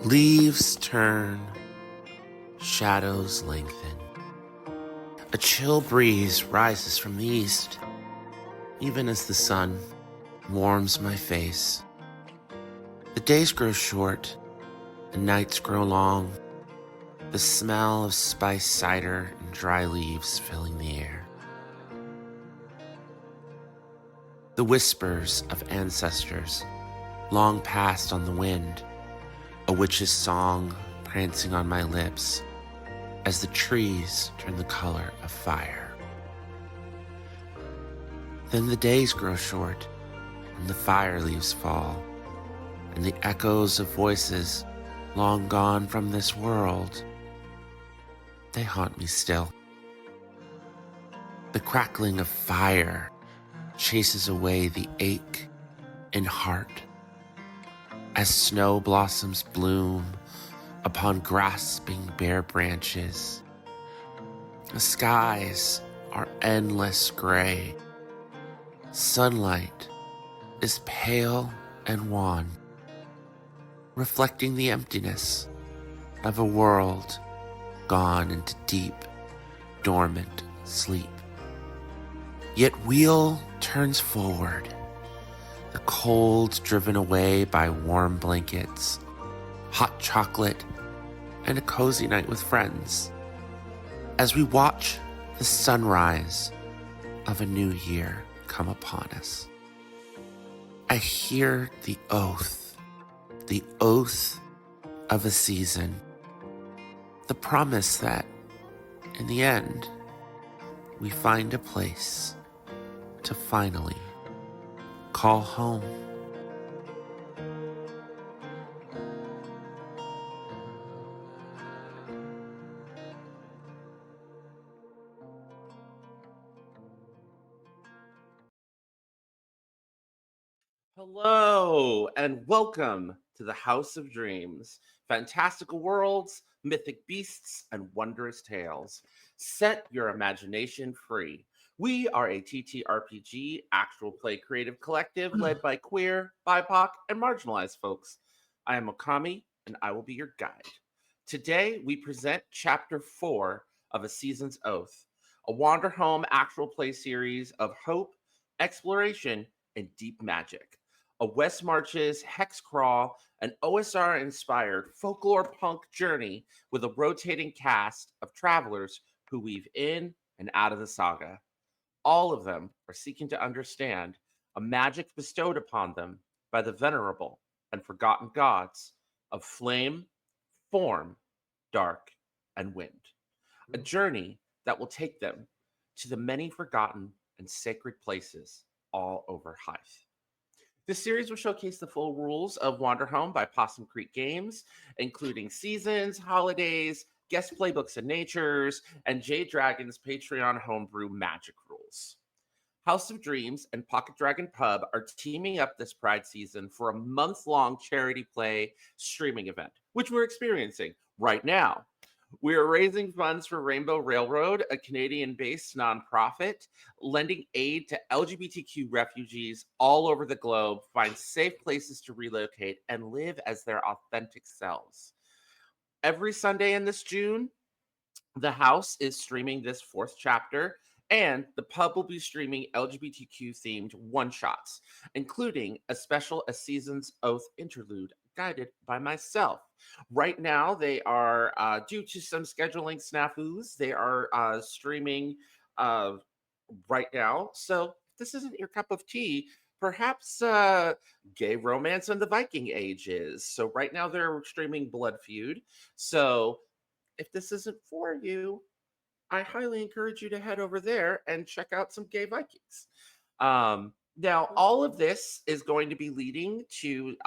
Leaves turn, shadows lengthen. A chill breeze rises from the east, even as the sun warms my face. The days grow short, the nights grow long, the smell of spiced cider and dry leaves filling the air. The whispers of ancestors, long past on the wind, a witch's song prancing on my lips as the trees turn the color of fire. Then the days grow short, and the fire leaves fall, and the echoes of voices long gone from this world, they haunt me still. The crackling of fire chases away the ache in heart as snow blossoms bloom upon grasping bare branches. The skies are endless gray. Sunlight is pale and wan, reflecting the emptiness of a world gone into deep, dormant sleep. Yet wheel turns forward, the cold driven away by warm blankets, hot chocolate, and a cozy night with friends, as we watch the sunrise of a new year come upon us. I hear the oath of a season, the promise that, in the end, we find a place to finally call home. Hello, and welcome to the House of Dreams. Fantastical worlds, mythic beasts, and wondrous tales. Set your imagination free. We are a TTRPG actual play creative collective led by queer, BIPOC, and marginalized folks. I am Okami, and I will be your guide. Today, we present Chapter 4 of A Season's Oath, a Wanderhome actual play series of hope, exploration, and deep magic. A West Marches hexcrawl, an OSR inspired folklore punk journey with a rotating cast of travelers who weave in and out of the saga. All of them are seeking to understand a magic bestowed upon them by the venerable and forgotten gods of flame, form, dark, and wind. A journey that will take them to the many forgotten and sacred places all over Haeth. This series will showcase the full rules of Wanderhome by Possum Creek Games, including seasons, holidays, guest playbooks and natures, and Jade Dragon's Patreon homebrew magic rules. House of Dreams and Pocket Dragon Pub are teaming up this Pride season for a month-long charity play streaming event, which we're experiencing right now. We are raising funds for Rainbow Railroad, a Canadian-based nonprofit, lending aid to LGBTQ refugees all over the globe find safe places to relocate and live as their authentic selves. Every Sunday in this June, the house is streaming this fourth chapter, and the pub will be streaming LGBTQ themed one shots, including a special A Season's Oath interlude guided by myself. Right now, they are, due to some scheduling snafus, they are streaming right now. So if this isn't your cup of tea, perhaps gay romance in the Viking Age is. So right now, they're streaming Blood Feud. So if this isn't for you, I highly encourage you to head over there and check out some gay Vikings. Now, all of this is going to be leading to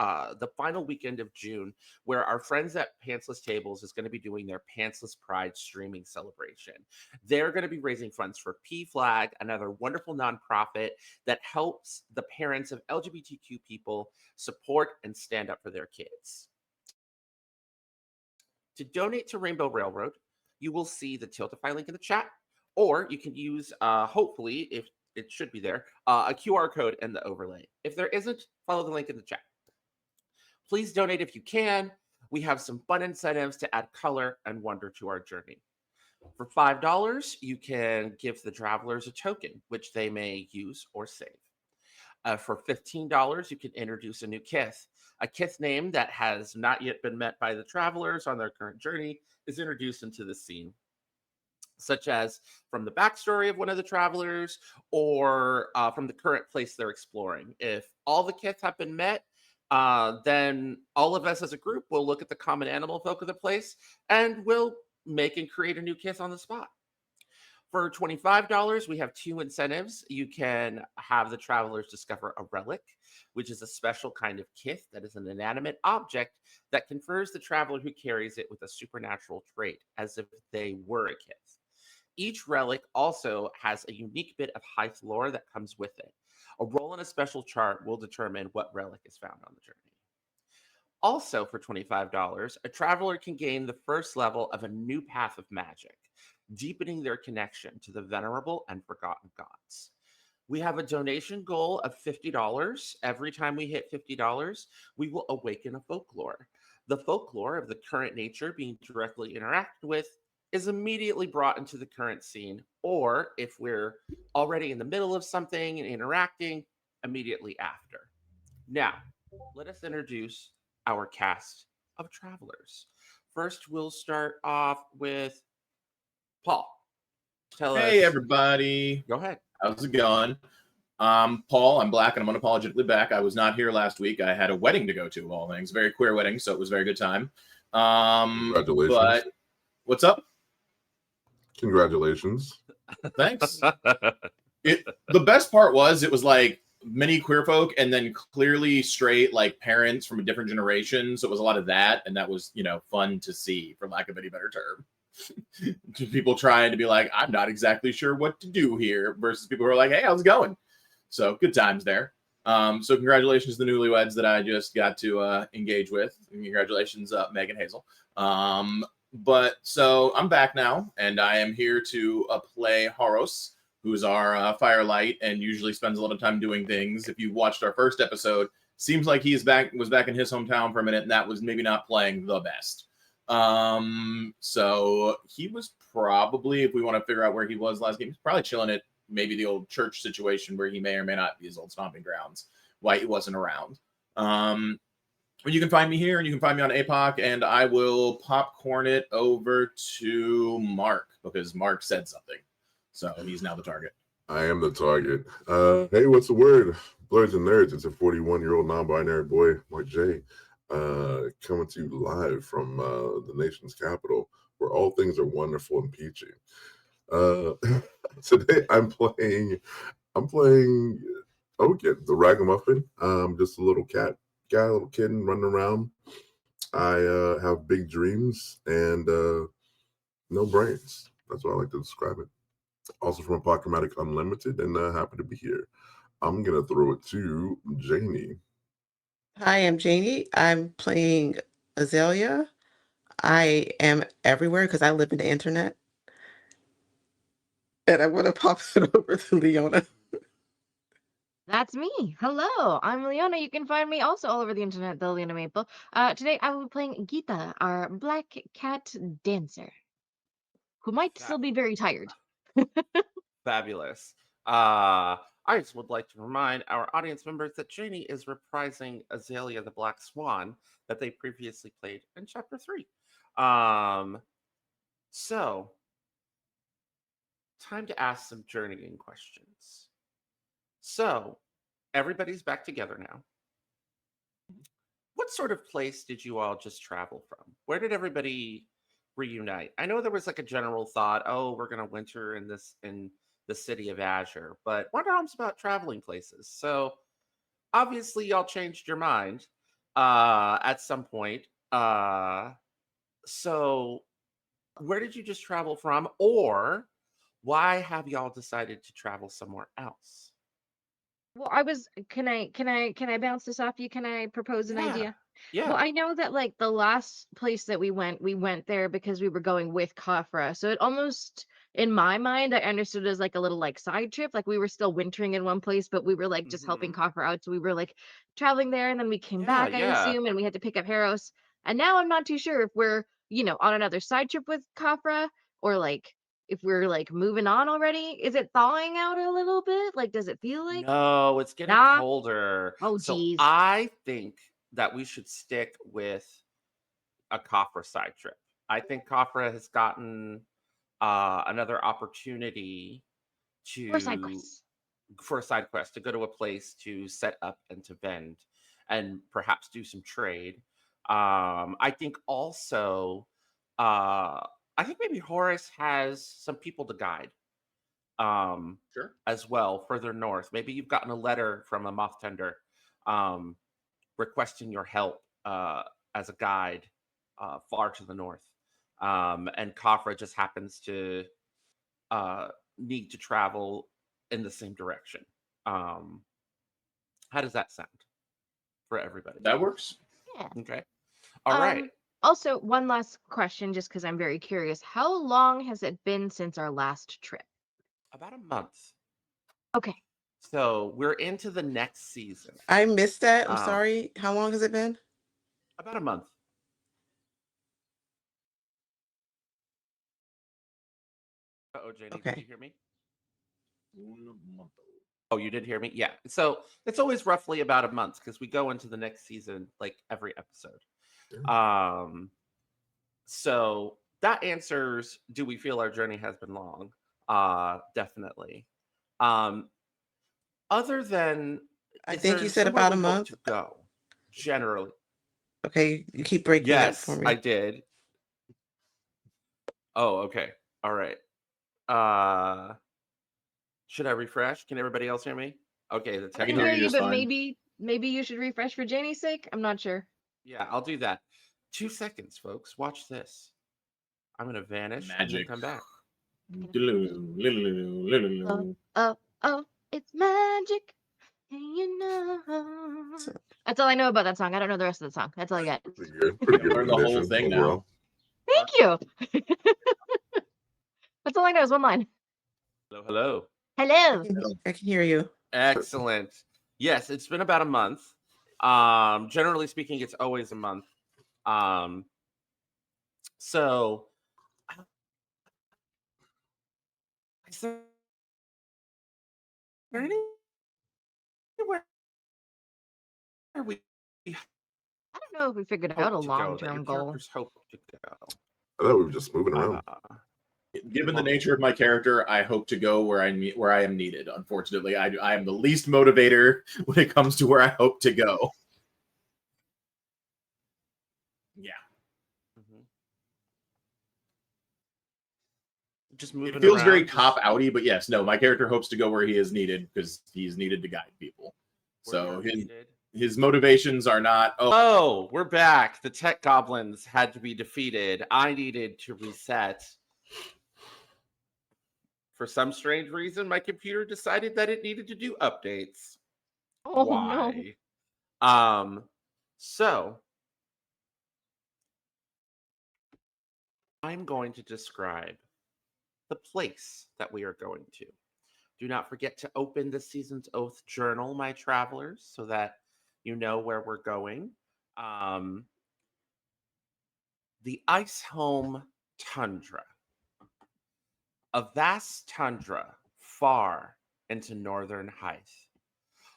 the final weekend of June, where our friends at Pantsless Tables is going to be doing their Pantsless Pride streaming celebration. They're going to be raising funds for PFLAG, another wonderful nonprofit that helps the parents of LGBTQ people support and stand up for their kids. To donate to Rainbow Railroad, you will see the Tiltify link in the chat, or you can use, hopefully, if it should be there, a QR code in the overlay. If there isn't, follow the link in the chat. Please donate if you can. We have some fun incentives to add color and wonder to our journey. For $5, you can give the travelers a token, which they may use or save. For $15, you can introduce a new Kith. A Kith name that has not yet been met by the travelers on their current journey is introduced into the scene, such as from the backstory of one of the travelers or from the current place they're exploring. If all the Kith have been met, then all of us as a group will look at the common animal folk of the place and we'll make and create a new Kith on the spot. For $25, we have two incentives. You can have the travelers discover a relic, which is a special kind of kith that is an inanimate object that confers the traveler who carries it with a supernatural trait, as if they were a kith. Each relic also has a unique bit of Haeth lore that comes with it. A roll in a special chart will determine what relic is found on the journey. Also, for $25, a traveler can gain the first level of a new path of magic, deepening their connection to the venerable and forgotten gods. We have a donation goal of $50. Every time we hit $50, we will awaken a folklore. The folklore of the current nature being directly interacted with is immediately brought into the current scene, or if we're already in the middle of something and interacting, immediately after. Now, let us introduce our cast of travelers. First, we'll start off with Paul. Tell Hey, us. everybody. Go ahead. How's it going? Paul, I'm Black, and I'm unapologetically back. I was not here last week. I had a wedding to go to, of all things. Very queer wedding, so it was a very good time. Congratulations. But what's up? Congratulations. Thanks. The best part was it was like many queer folk and then clearly straight like parents from a different generation. So it was a lot of that, and that was, fun to see, for lack of any better term. Just people trying to be like, I'm not exactly sure what to do here, versus people who are like, hey, how's it going? So good times there. So congratulations to the newlyweds that I just got to engage with. And congratulations, Meg and Hazel. But so I'm back now, and I am here to play Horus, who's our Firelight, and usually spends a lot of time doing things. If you watched our first episode, seems like was back in his hometown for a minute, and that was maybe not playing the best. So he was probably, if we want to figure out where he was last game, he's probably chilling at maybe the old church situation where he may or may not be his old stomping grounds, why he wasn't around. But you can find me here, and you can find me on APOC, and I will popcorn it over to Mark, because Mark said something. So he's now the target. I am the target. Hey, what's the word? Blurs and Nerds. It's a 41-year-old non-binary boy, Mark J, coming to you live from the nation's capital, where all things are wonderful and peachy. Today I'm playing Oken, the Ragamuffin. Just a little cat guy, a little kitten running around. I have big dreams and no brains. That's what I like to describe it. Also from Apocalyptic Unlimited, and happy to be here. I'm gonna throw it to Janie. Hi, I'm Janie. I'm playing Azalea. I am everywhere because I live in the internet. And I want to pop it over to Leona. That's me. Hello, I'm Leona. You can find me also all over the internet, the Leona Maple. Today I will be playing Geeta, our black cat dancer, who might still be very tired. Fabulous. I just would like to remind our audience members that Janie is reprising Azalea the Black Swan that they previously played in Chapter 3. So, time to ask some journeying questions. So, everybody's back together now. What sort of place did you all just travel from? Where did everybody reunite? I know there was like a general thought, oh, we're going to winter in the city of Azure, but Wanderhome's about traveling places. So obviously y'all changed your mind at some point. So where did you just travel from, or why have y'all decided to travel somewhere else? Well, can I bounce this off you? Can I propose an idea? Yeah. Well, I know that like the last place that we went there because we were going with Kafra. So it almost, in my mind, I understood it as like a little like side trip. Like we were still wintering in one place, but we were like just helping Kafra out. So we were like traveling there, and then we came back, I assume, and we had to pick up Haros. And now I'm not too sure if we're, on another side trip with Khafra, or like if we're like moving on already. Is it thawing out a little bit? Like, does it feel like? No, it's getting Nah. colder. Oh, So geez. I think that we should stick with a Khafra side trip. I think Khafra has gotten another opportunity Or side to quests. for a side quest to go to a place to set up and to vend and perhaps do some trade. I think also, I think maybe Horus has some people to guide Sure. as well further north. Maybe you've gotten a letter from a moth tender um, requesting your help as a guide far to the north. And Khafra just happens to need to travel in the same direction. Um, how does that sound for everybody? That works. Yeah. Okay. All right. Also, one last question, just because I'm very curious. How long has it been since our last trip? About a month. Okay. So we're into the next season. I missed that. I'm Um, sorry. How long has it been? About a month. Oh, Janie, Okay. did you hear me? Oh, you did hear me? Yeah. So it's always roughly about a month because we go into the next season like every episode. So that answers, do we feel our journey has been long? Definitely. Other than, I is think you there said somewhere about a we hope month. to go? Generally. Okay, you keep breaking up for Yes, me. I did. Oh, okay. All right. Should I refresh? Can everybody else hear me? Okay, the I tech. can can hear hear you you, just but fine. maybe you should refresh for Janie's sake. I'm not sure. Yeah, I'll do that. 2 seconds, folks. Watch this. I'm gonna vanish and then Magic. come back. Oh, it's magic. That's all I know about that song. I don't know the rest of the song. That's all I got. Pretty good. Pretty good Learn the whole rendition thing overall. Thank you. That's all I know is one line. Hello, hello. Hello. I can hear you. Excellent. Yes, it's been about a month. Generally speaking, it's always a month. So is there anywhere we I don't know if we figured out a hope to go that your long-term goal. characters hope to go? I thought we were just moving around. Given the nature of my character, I hope to go where I am needed. Unfortunately, I am the least motivator when it comes to where I hope to go. Yeah, Mhm. Just moving it feels very around, cop outy, but yes, no, my character hopes to go where he is needed because he's needed to guide people. So his motivations are not. Oh, we're back. The tech goblins had to be defeated. I needed to reset. For some strange reason, my computer decided that it needed to do updates. Oh Why? no. So I'm going to describe the place that we are going to. Do not forget to open the Season's Oath journal, my travelers, so that you know where we're going. The Icehome Tundra. A vast tundra far into northern Haeth.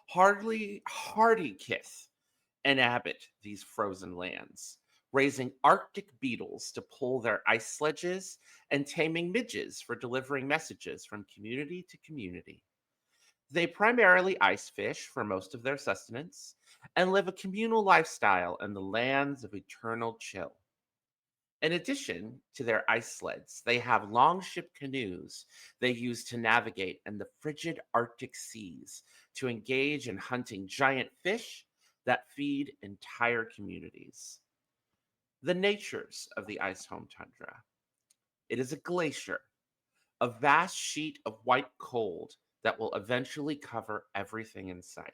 Hardy Kith inhabit these frozen lands, raising Arctic beetles to pull their ice sledges and taming midges for delivering messages from community to community. They primarily ice fish for most of their sustenance and live a communal lifestyle in the lands of eternal chill. In addition to their ice sleds, they have longship canoes they use to navigate in the frigid Arctic seas to engage in hunting giant fish that feed entire communities. The natures of the Icehome Tundra. It is a glacier, a vast sheet of white cold that will eventually cover everything in sight.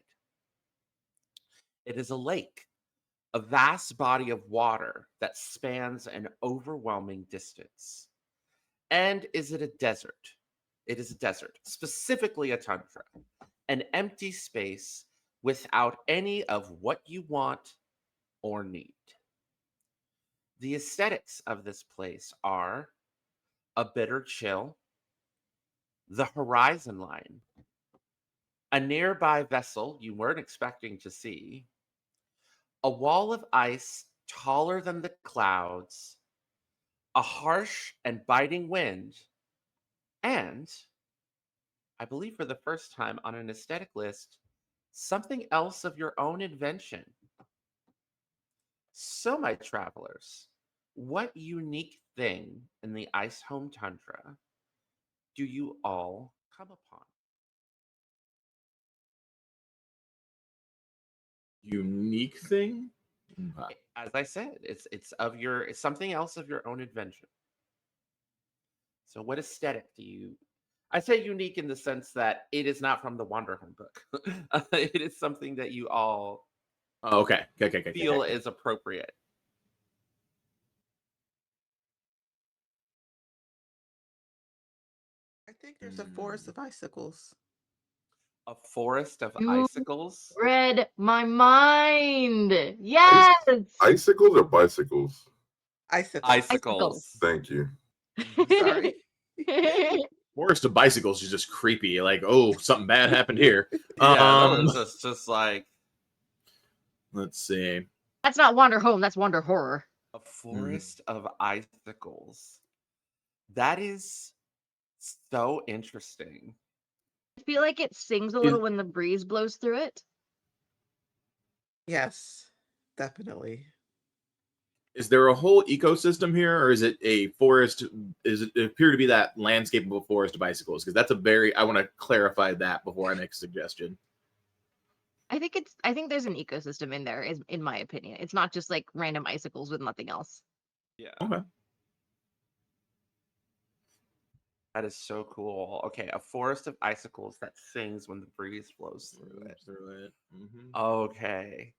It is a lake, a vast body of water that spans an overwhelming distance. And is it a desert? It is a desert, specifically a tundra, an empty space without any of what you want or need. The aesthetics of this place are a bitter chill, the horizon line, a nearby vessel you weren't expecting to see, a wall of ice taller than the clouds, a harsh and biting wind, and, I believe for the first time on an aesthetic list, something else of your own invention. So, my travelers, what unique thing in the Icehome Tundra do you all come upon? Unique thing? As I said, it's something else of your own invention. So, what aesthetic do you? I say unique in the sense that it is not from the Wanderhome book. It is something that you all Oh, okay. Okay. feel is appropriate. I think there's a forest of icicles. A forest of You icicles. read my mind. Yes. Icicles or bicycles? Icicles. Icicles. Thank you. Sorry. Forest of bicycles is just creepy. Like, oh, something bad happened here. Yeah, that was just like Let's see. That's not Wanderhome. That's Wander Horror. a forest of icicles. That is so interesting. I feel like it sings a little when the breeze blows through it. Yes, definitely. Is there a whole ecosystem here, or is it a forest? Is it appear to be that landscape of a forest of bicycles? Because that's I want to clarify that before I make a suggestion. I think there's an ecosystem in there, is in my opinion. It's not just like random icicles with nothing else. Yeah. Okay. That is so cool. Okay, a forest of icicles that sings when the breeze blows through it. Okay.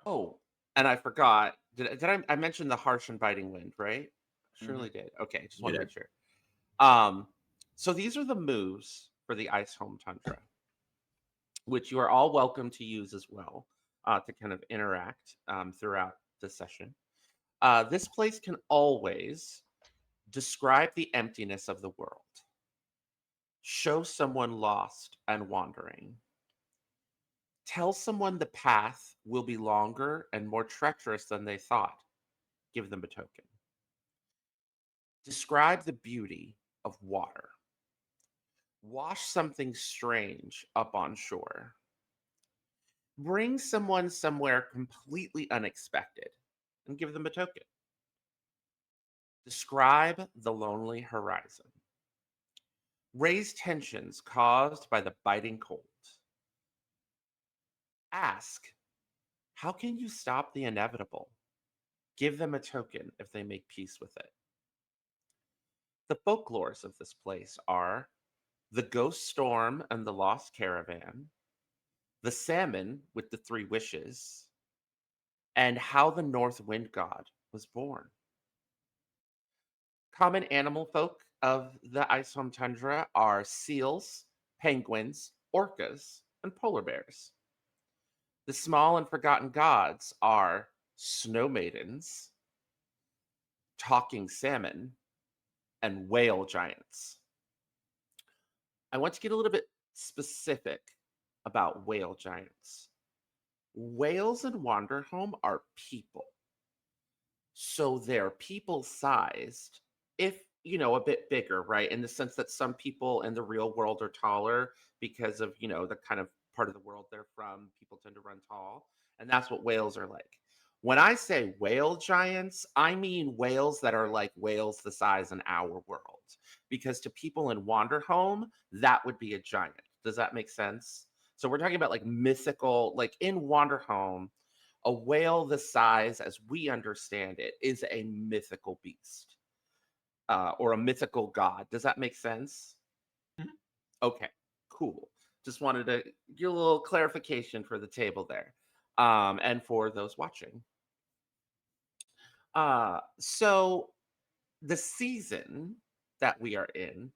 Oh, and I forgot. I mention the harsh and biting wind, right? Surely did. Okay, just want to make sure. So these are the moves for the Icehome Tundra, which you are all welcome to use as well to kind of interact throughout the session. This place can always describe the emptiness of the world, show someone lost and wandering, tell someone the path will be longer and more treacherous than they thought, give them a token. Describe the beauty of water, wash something strange up on shore, bring someone somewhere completely unexpected and give them a token. Describe the lonely horizon, raise tensions caused by the biting cold. Ask, how can you stop the inevitable? Give them a token if they make peace with it. The folklores of this place are the ghost storm and the lost caravan, the salmon with the three wishes, and how the north wind god was born. Common animal folk of the Icehome Tundra are seals, penguins, orcas, and polar bears. The small and forgotten gods are snow maidens, talking salmon, and whale giants. I want to get a little bit specific about whale giants. Whales in Wanderhome are people. So they're people sized, if a bit bigger, right? In the sense that some people in the real world are taller because of, the kind of part of the world they're from. People tend to run tall. And that's what whales are like. When I say whale giants, I mean whales that are like whales the size in our world. Because to people in Wanderhome, that would be a giant. Does that make sense? So we're talking about like mythical, like in Wanderhome, a whale the size as we understand it is a mythical beast or a mythical god. Does that make sense? Okay, cool. Just wanted to get a little clarification for the table there and for those watching. So the season that we are in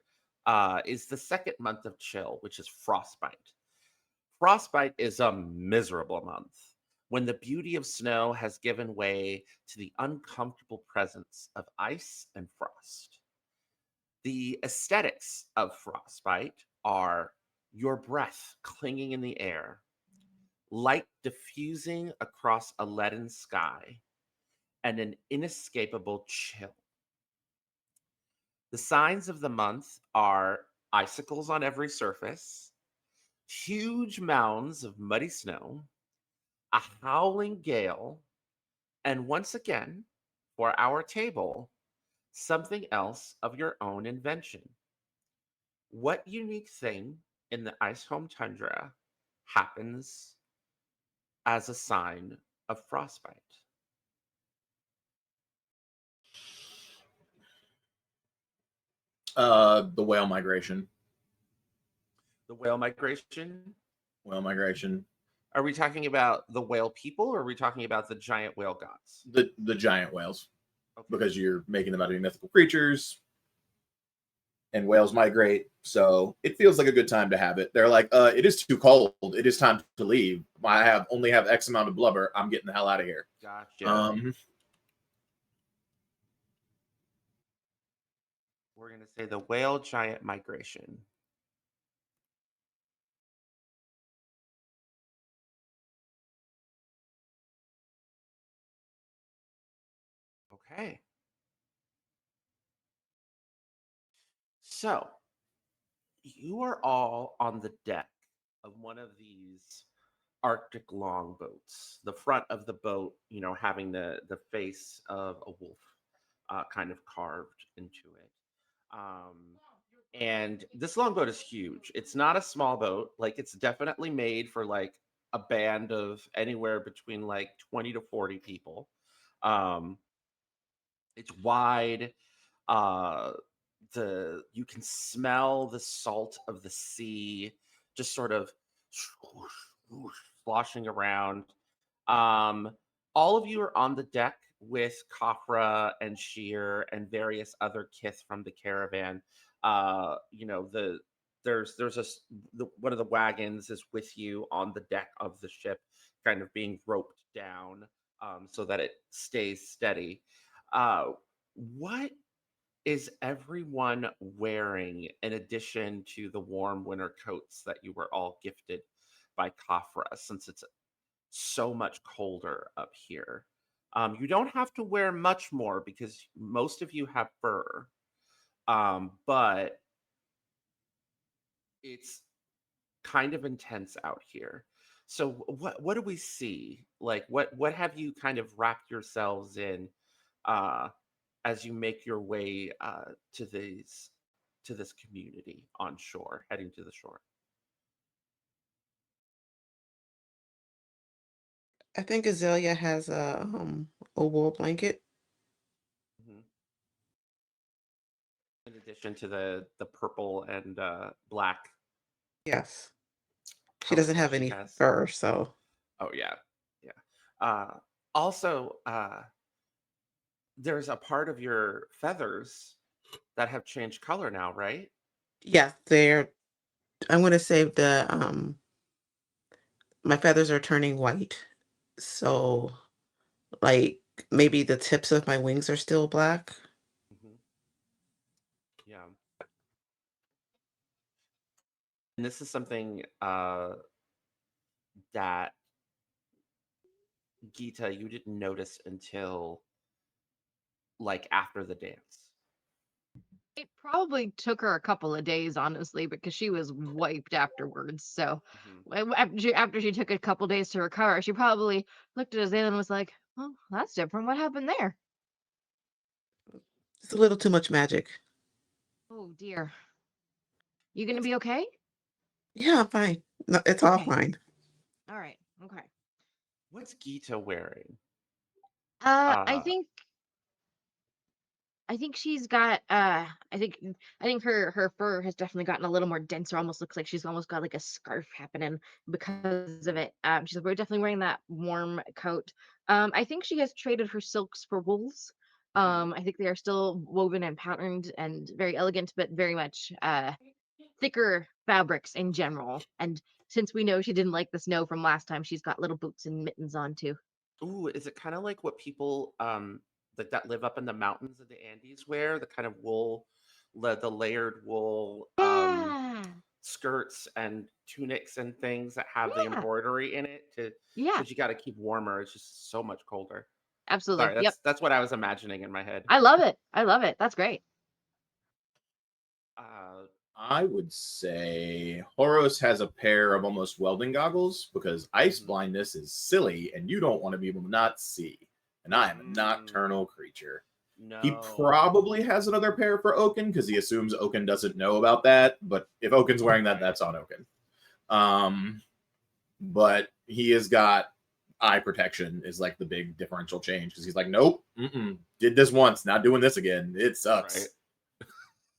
is the second month of chill, which is frostbite. Frostbite is a miserable month. when the beauty of snow has given way to the uncomfortable presence of ice and frost. The aesthetics of frostbite are your breath clinging in the air, light diffusing across a leaden sky, and an inescapable chill. The signs of the month are icicles on every surface, huge mounds of muddy snow, a howling gale, and once again, for our table, something else of your own invention. What unique thing in the Icehome Tundra happens as a sign of frostbite? The whale migration. The whale migration? Whale migration. Are we talking about the whale people or are we talking about the giant whale gods? The giant whales. Okay. Because you're making them out of mythical creatures. And whales migrate, so it feels like a good time to have it. They're like, it is too cold. It is time to leave. I only have X amount of blubber. I'm getting the hell out of here. Gotcha. We're going to say the whale giant migration. Okay. So, you are all on the deck of one of these Arctic longboats. The front of the boat, having the face of a wolf kind of carved into it. And this longboat is huge. It's not a small boat. Like, it's definitely made for like a band of anywhere between like 20 to 40 people. It's wide. Uh, you can smell the salt of the sea just sort of sloshing around. All of you are on the deck with Kafra and Sheer and various other kith from the caravan. One of the wagons is with you on the deck of the ship, kind of being roped down so that it stays steady. What is everyone wearing in addition to the warm winter coats that you were all gifted by Kafra, since it's so much colder up here? You don't have to wear much more because most of you have fur, but it's kind of intense out here. So what do we see? Like what have you kind of wrapped yourselves in as you make your way to this community on shore, heading to the shore? I think Azalea has a wool blanket. Mhm. In addition to the purple and black Yes. She doesn't outfit have she any has. fur, so Oh yeah, yeah. Also, there's a part of your feathers that have changed color now, right? yes, I'm gonna say my feathers are turning white. So like maybe the tips of my wings are still black. Hmm. Yeah. And this is something that Geeta, you didn't notice until like after the dance. It probably took her a couple of days, honestly, because she was wiped afterwards. So Hmm. after she took a couple days to recover, she probably looked at Azalea and was like, "Oh, that's different. What happened there?" It's a little too much magic. Oh dear. You gonna be okay? Yeah, I'm fine. No, it's all Okay. fine. All right. Okay. What's Geeta wearing? Uh, I Uh, think I think she's got I think her fur has definitely gotten a little more denser. Almost looks like she's almost got like a scarf happening because of it. She's definitely wearing that warm coat. I think she has traded her silks for wools. mhm. I think they are still woven and patterned and very elegant, but very much thicker fabrics in general and since we know she didn't like the snow from last time, she's got little boots and mittens on too. Ooh, is it kind of like what people that live up in the mountains of the Andes wear? The kind of wool, the layered wool Yeah. skirts and tunics and things that have the Yeah. embroidery in it to Yeah. because you got to keep warmer. It's just so much colder. Absolutely. Sorry, Yep. that's what I was imagining in my head. I love it. I love it. That's great. I would say Horus has a pair of almost welding goggles because ice blindness is silly and you don't want to be able to not see. And I am a nocturnal creature. No. He probably has another pair for Oken because he assumes Oken doesn't know about that. But if Oken's wearing that, that's on Oken. But he has got eye protection is like the big differential change because he's like, nope, did this once, not doing this again. It sucks.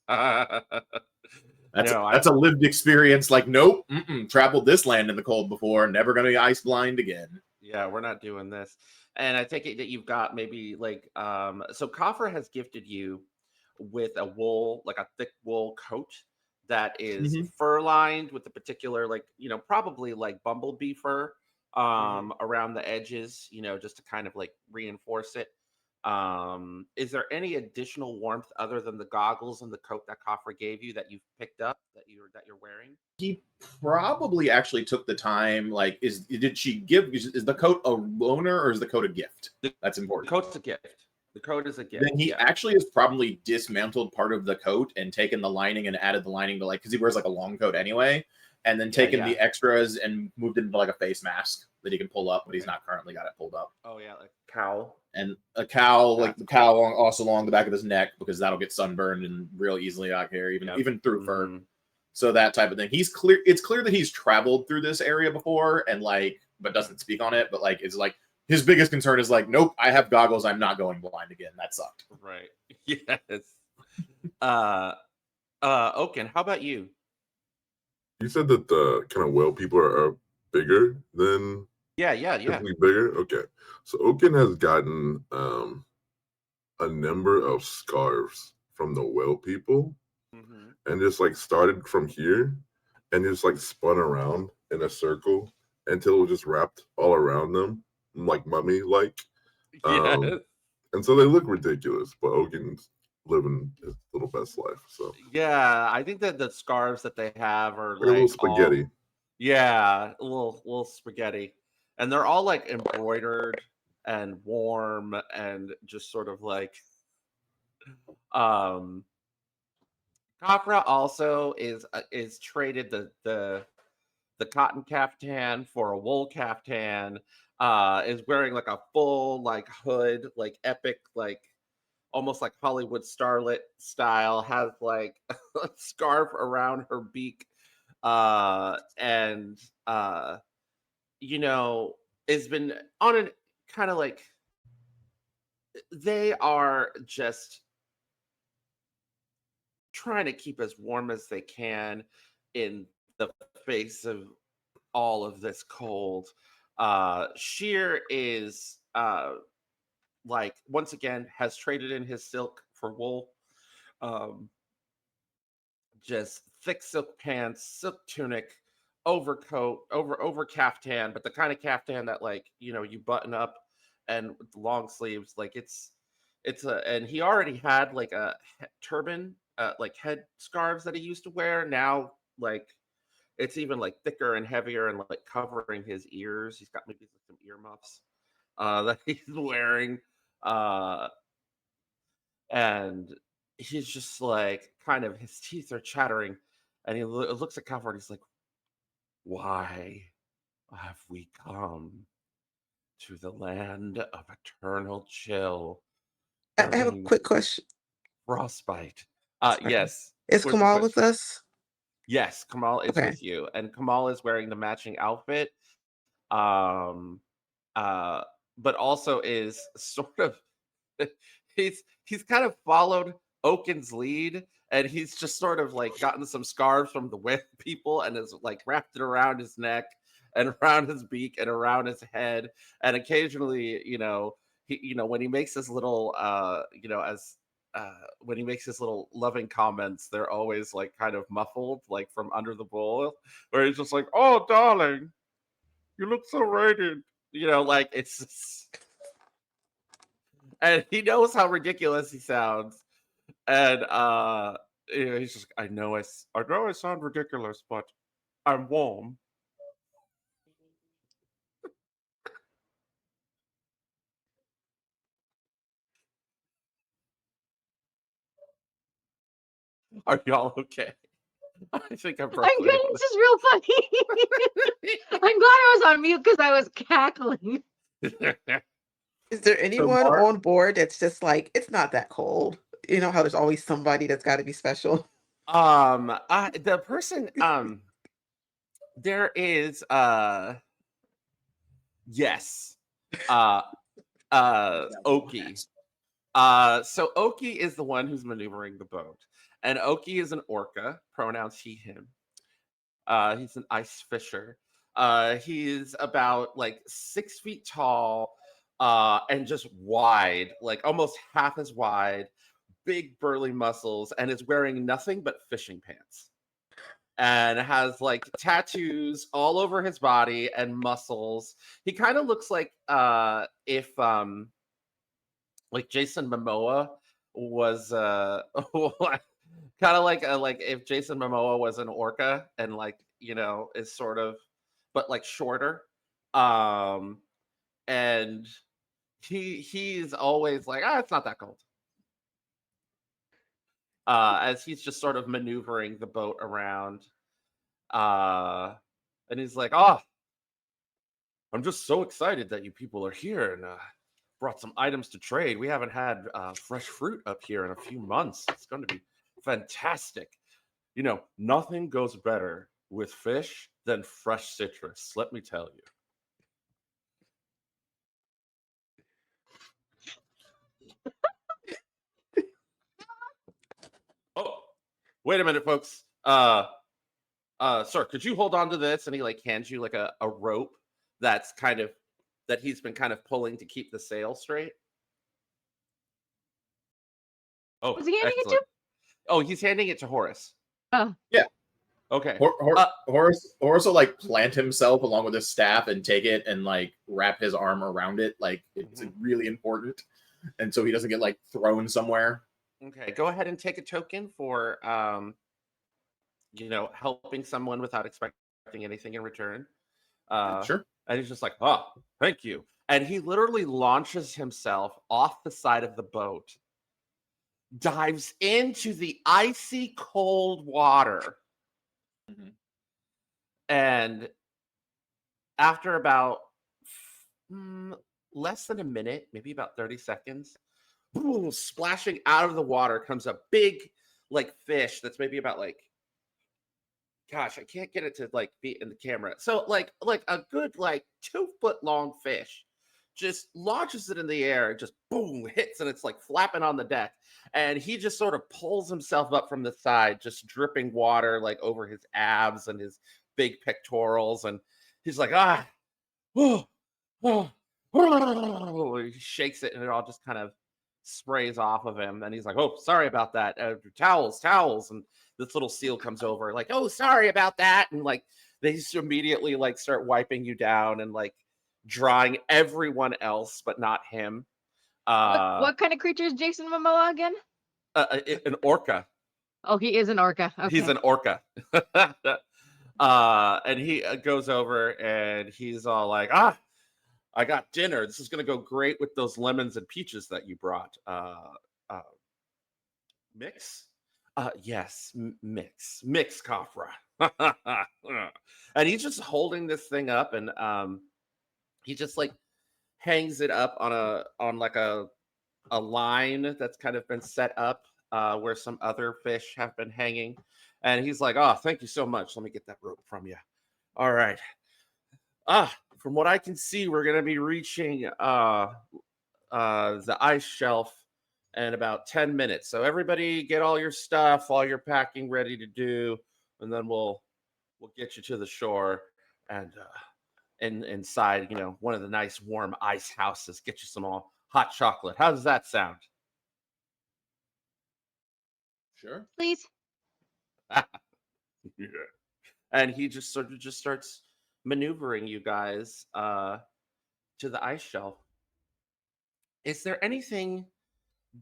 Right. That's a lived experience. Like, nope, traveled this land in the cold before, never going to be ice blind again. Yeah, we're not doing this. And I take it that you've got maybe like so Kafra has gifted you with a wool, like a thick wool coat that is fur lined with a particular like, probably like bumblebee fur around the edges, just to kind of like reinforce it. Is there any additional warmth other than the goggles and the coat that Kafra gave you that you've picked up that you're wearing? He probably actually took the time. Like, did she give? Is the coat a loaner or is the coat a gift? That's important. The coat's a gift. The coat is a gift. Then he actually has probably dismantled part of the coat and taken the lining and added the lining to because he wears like a long coat anyway, and then taken the extras and moved it into like a face mask that he can pull up, but he's not currently got it pulled up. Oh yeah, like cowl. And a cowl, like the cowl also along the back of his neck because that'll get sunburned and real easily out here, even through fur. So that type of thing. He's clear. It's clear that he's traveled through this area before and but doesn't speak on it. But it's like his biggest concern is like, nope, I have goggles. I'm not going blind again. That sucked. Right. Yes. Oken, how about you? You said that the kind of whale people are bigger than. Yeah. Typically bigger. Okay, so Oken has gotten a number of scarves from the whale people, and just started from here, and just spun around in a circle until it was just wrapped all around them, like mummy like. Yes. And so they look ridiculous, but Oken's living his little best life. So yeah, I think that the scarves that they have are like a little spaghetti. A little spaghetti. And they're all embroidered and warm and just sort of Kafra also is traded the cotton caftan for a wool caftan, is wearing a full hood, epic, almost like Hollywood starlet style, has a scarf around her beak, and has been on an kind of they are just trying to keep as warm as they can in the face of all of this cold. Sheer is once again has traded in his silk for wool. Just thick silk pants, silk tunic, overcoat, over caftan, but the kind of caftan that you button up and with long sleeves. And he already had a turban, head scarves that he used to wear. Now it's even thicker and heavier and covering his ears. He's got maybe some earmuffs that he's wearing, and he's just kind of his teeth are chattering, and he looks at Kafra and he's like, "Why have we come to the land of eternal chill? I have a quick question. Frostbite." Sorry. Yes. Is Kamal with us? Yes, Kamal is Okay. with you, and Kamal is wearing the matching outfit. But also is sort of he's kind of followed Oken's lead, and he's just sort of gotten some scarves from the whale people and has wrapped it around his neck and around his beak and around his head, and occasionally he when he makes his little as when he makes his little loving comments, they're always like kind of muffled, like from under the bowl, where he's just like, "Oh, darling, you look so radiant." Like it's just, and he knows how ridiculous he sounds, and he's just, I know I sound ridiculous, but I'm warm. Are y'all okay? I think I broke I'm good. Leona. It's just real funny. I'm glad I was on mute because I was cackling. Is there So anyone Mark, on board that's just like, it's not that cold? You know how there's always somebody that's got to be special? The person, there is, yes, uh, Oki. So Oki is the one who's maneuvering the boat, and Oki is an orca, pronouns he, him. He's an ice fisher. He's about like 6 feet tall, and just wide, like almost half as wide, big burly muscles, and is wearing nothing but fishing pants. And has like tattoos all over his body and muscles. He kind of looks like if like Jason Momoa was kind of like if Jason Momoa was an orca and like is sort of, but like shorter. um and he's always like, it's not that cold, as he's just sort of maneuvering the boat around. And he's like, I'm just so excited that you people are here, and brought some items to trade. We haven't had fresh fruit up here in a few months. It's going to be fantastic. Nothing goes better with fish than fresh citrus, let me tell you. Oh, wait a minute, folks. Sir, could you hold on to this? And he like hands you like a rope that's kind of that he's been kind of pulling to keep the sail straight. Oh, Was he handing it excellent. to? Oh, he's handing it to Horus. Oh, Okay. Horus will like plant himself along with his staff and take it and like wrap his arm around it. Like it's really important, and so he doesn't get like thrown somewhere. Okay, go ahead and take a token for helping someone without expecting anything in return. Sure. And he's just like, thank you. And he literally launches himself off the side of the boat, dives into the icy cold water. Mhm. And after about less than a minute, maybe about 30 seconds, boom, splashing out of the water comes a big like fish that's maybe about like, gosh, I can't get it to like be in the camera. So like a good like 2 foot long fish just launches it in the air and just boom hits, and it's like flapping on the deck. And he just sort of pulls himself up from the side, just dripping water like over his abs and his big pectorals. And he's like, oh, oh, oh. He shakes it and it all just kind of sprays off of him. And he's like, oh, sorry about that. Towels. And this little seal comes over, like, oh, sorry about that. And like they just immediately like start wiping you down and like drawing everyone else, but not him. what kind of creature is Jason Momoa again? An orca. Oh, he is an orca. Okay. He's an orca. And he goes over and he's all like, I got dinner. This is going to go great with those lemons and peaches that you brought. Mix? Yes, mix Kafra. And he's just holding this thing up, and he just like hangs it up on like a line that's kind of been set up where some other fish have been hanging. And he's like, thank you so much. Let me get that rope from you. All right. From what I can see, we're gonna be reaching the ice shelf in about 10 minutes. So everybody get all your stuff, all your packing ready to do, and then we'll get you to the shore and inside, one of the nice warm ice houses, get you some hot chocolate. How does that sound? Sure. please. Yeah. And he just starts maneuvering you guys to the ice shelf. Is there anything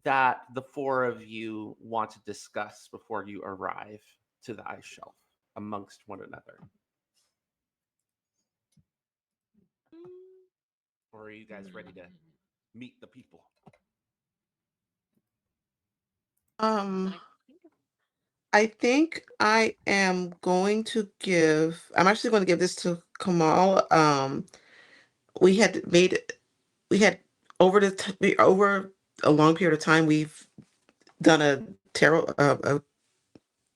that the four of you want to discuss before you arrive to the ice shelf amongst one another? Or are you guys ready to meet the people? I think I am going to I'm actually going to give this to Kamal. We had made, we had over a long period of time, we've done a tarot, what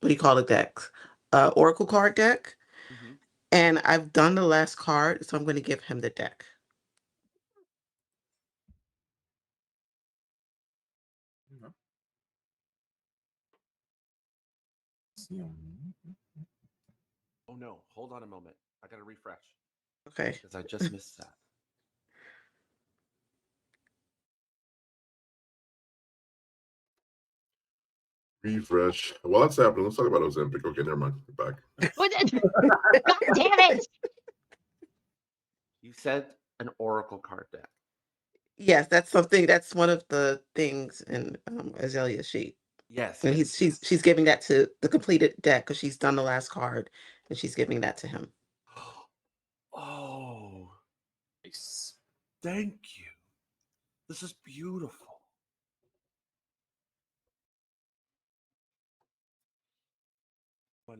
do you call it, deck? Oracle card deck. Mm-hmm. And I've done the last card, so I'm going to give him the deck. Oh no, hold on a moment. I gotta refresh Okay. because I just missed that. Refresh. While that's happening, let's talk about Ozempic. Okay, never mind. We're back. God damn it! You said an oracle card deck. Yes, that's one of the things in Azalea's sheet. Yes, And yes, she's giving that to the completed deck because she's done the last card and she's giving that to him. Oh, Nice. thank you. This is beautiful.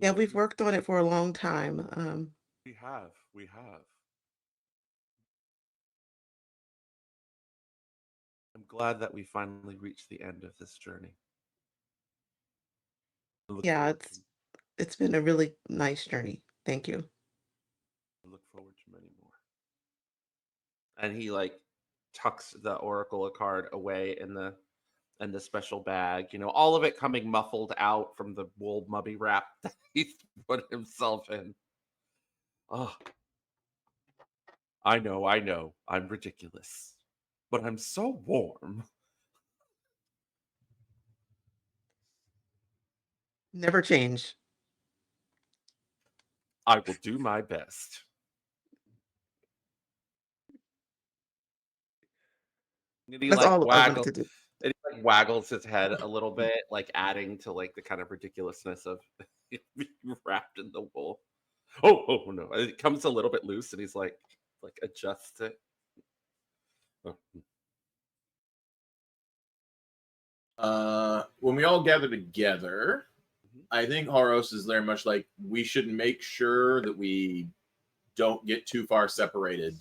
Yeah, we've worked on it for a long time. We have. I'm glad that we finally reached the end of this journey. Yeah, it's been a really nice journey. Thank you. I look forward to many more. And he like tucks the oracle card away in the special bag. You know, all of it coming muffled out from the wool mummy wrap that he put himself in. Oh, I know, I'm ridiculous, but I'm so warm. Never change. I will do my best. And he That's like all I wanted to do. and he like waggles his head a little bit, like adding to like the kind of ridiculousness of being wrapped in the wool. Oh no! It comes a little bit loose, and he's like adjusts it. Oh. When we all gather together, Mhm. I think Horus is very much like we should make sure that we don't get too far separated.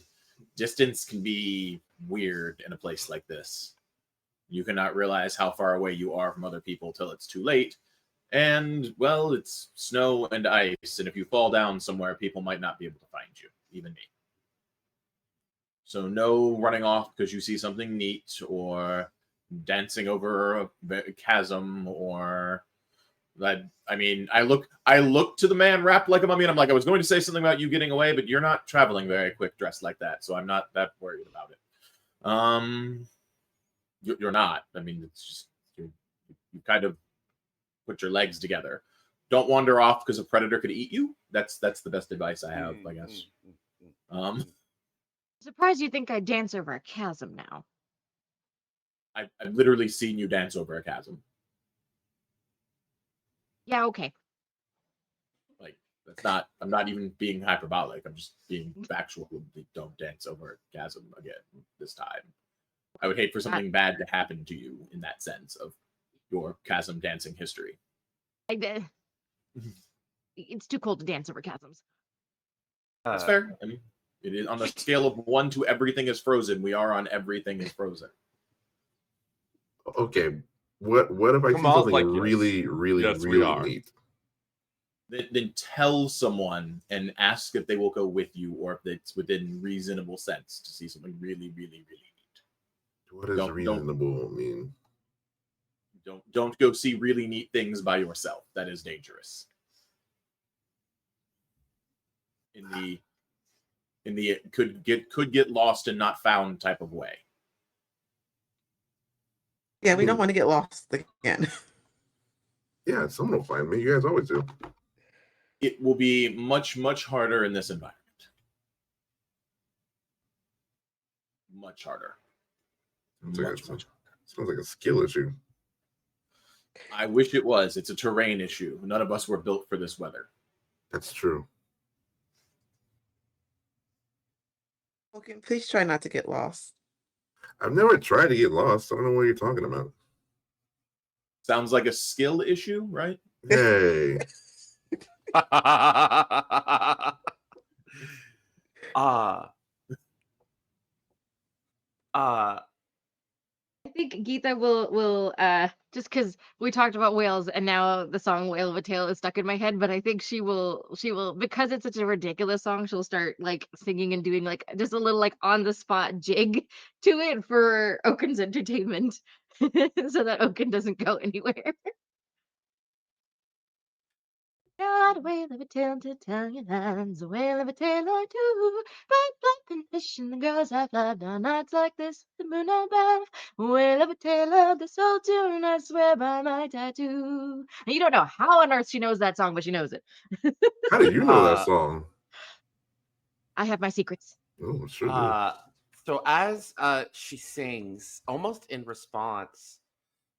Distance can be weird in a place like this. You cannot realize how far away you are from other people till it's too late. And, well, it's snow and ice, and if you fall down somewhere, people might not be able to find you, even me. So no running off because you see something neat, or dancing over a chasm, or that. I mean, I look to the man wrapped like a mummy, and I'm like, I was going to say something about you getting away, but you're not traveling very quick dressed like that, so I'm not that worried about it. You're not. I mean, it's just you kind of put your legs together. Don't wander off because a predator could eat you. That's the best advice I have, I guess. Surprised you think I dance over a chasm now. I've literally seen you dance over a chasm. Yeah, okay. Like, that's not. I'm not even being hyperbolic. I'm just being factual. Don't dance over a chasm again this time. I would hate for something bad to happen to you in that sense of your chasm dancing history. I did. It's too cold to dance over chasms. That's fair. I mean, it is on the scale of 1 to everything is frozen. We are on everything is frozen. Okay, what if I see Kamal's something like, really neat? Then tell someone and ask if they will go with you, or if it's within reasonable sense to see something really neat. What does reasonable mean? Don't go see really neat things by yourself. That is dangerous. In the could get lost and not found type of way. Yeah, we don't want to get lost again. Yeah, someone will find me. You guys always do. It will be much, much harder in this environment. Much harder. Sounds like a skill issue. I wish it was. It's a terrain issue. None of us were built for this weather. That's true. Okay, please try not to get lost. I've never tried to get lost. I don't know what you're talking about. Sounds like a skill issue, right? Hey. I think Geeta will just because we talked about whales and now the song "Whale of a Tale" is stuck in my head, but I think she will because it's such a ridiculous song. She'll start like singing and doing like just a little like on the spot jig to it for Oken's entertainment, so that Oken doesn't go anywhere. Got a whale of a tale to tell you lines, a whale of a tale or two. Bright black and fish and the girls have loved on nights like this, the moon above. A whale of a tale of the soul tune, I swear by my tattoo. And you don't know how on earth she knows that song, but she knows it. How do you know that song? I have my secrets. Oh, sure do. So as she sings, almost in response,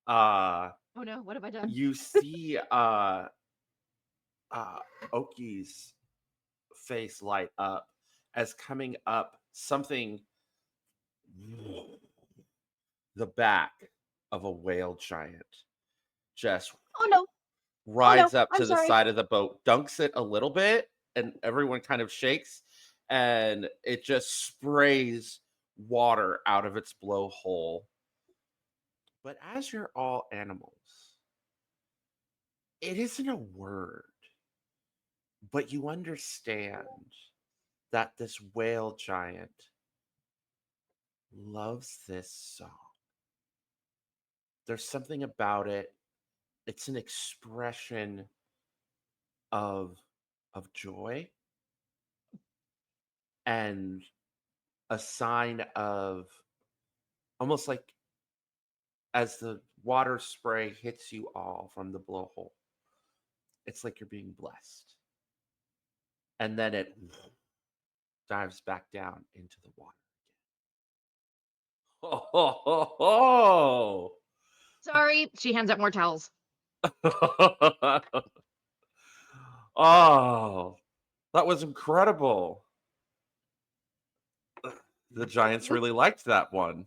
Oh no, what have I done? you see Oki's face light up as coming up something the back of a whale giant just Oh no, rides up I'm to the sorry. side of the boat, dunks it a little bit, and everyone kind of shakes, and it just sprays water out of its blowhole. But as you're all animals, it isn't a word, but you understand that this whale giant loves this song. There's something about it. It's an expression of joy and a sign of almost like as the water spray hits you all from the blowhole, it's like you're being blessed. And then it dives back down into the water again. Ho, ho, ho, Sorry. She hands out more towels. ho. Oh, that was incredible. The Giants really liked that one.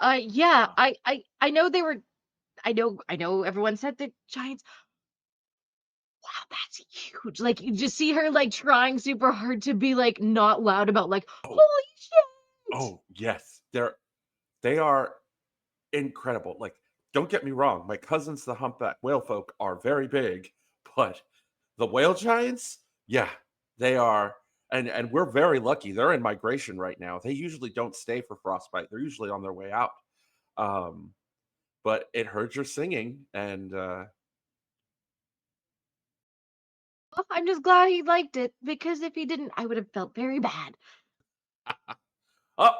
Yeah, I know they were. I know everyone said the Giants. Wow, that's huge. Like you just see her like trying super hard to be like not loud about like Oh, holy shit. oh yes, they are incredible. Like, don't get me wrong, my cousins, the humpback whale folk, are very big, but the whale giants, yeah, they are. And we're very lucky. They're in migration right now. They usually don't stay for frostbite. They're usually on their way out. But it heard your singing, and Well, I'm just glad he liked it because if he didn't, I would have felt very bad. oh,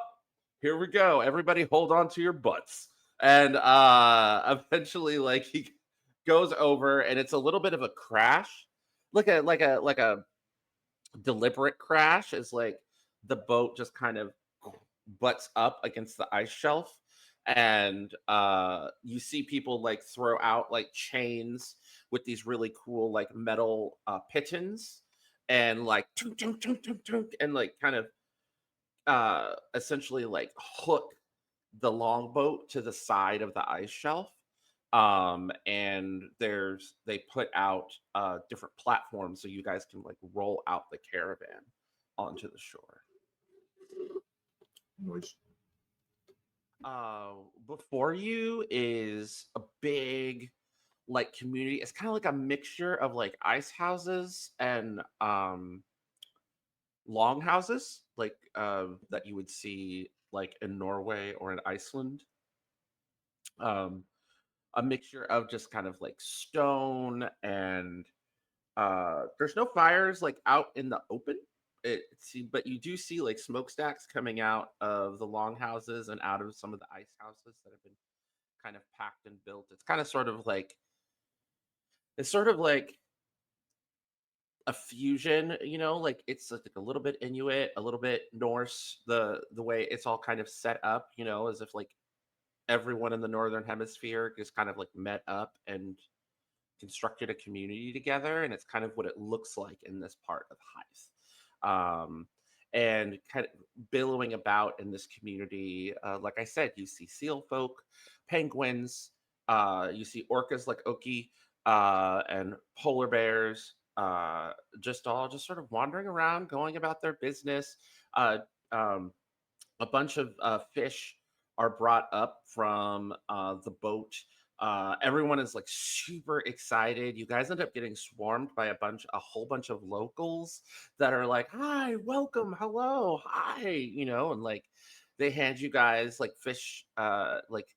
here we go. Everybody hold on to your butts. And eventually like he goes over and it's a little bit of a crash. Like a deliberate crash is like the boat just kind of butts up against the ice shelf and you see people like throw out like chains with these really cool like metal pigeons and like tunk, tunk, tunk, tunk, tunk, and like kind of essentially like hook the longboat to the side of the ice shelf. And they put out different platforms so you guys can like roll out the caravan onto the shore. Nice. Before you is a big like community. It's kind of like a mixture of like ice houses and long houses like that you would see like in Norway or in Iceland. Um, a mixture of just kind of like stone and there's no fires like out in the open. But you do see like smokestacks coming out of the longhouses and out of some of the ice houses that have been kind of packed and built. It's kind of sort of like a fusion, like it's like a little bit Inuit, a little bit Norse, the way it's all kind of set up, as if like everyone in the northern hemisphere just kind of like met up and constructed a community together, and it's kind of what it looks like in this part of Haeth. And kind of billowing about in this community, like I said, you see seal folk, penguins, you see orcas like Oki, and polar bears, just sort of wandering around, going about their business. Uh, um, a bunch of fish are brought up from the boat. Everyone is like super excited. You guys end up getting swarmed by a whole bunch of locals that are like, "Hi, welcome, hello, hi," and like they hand you guys like fish, like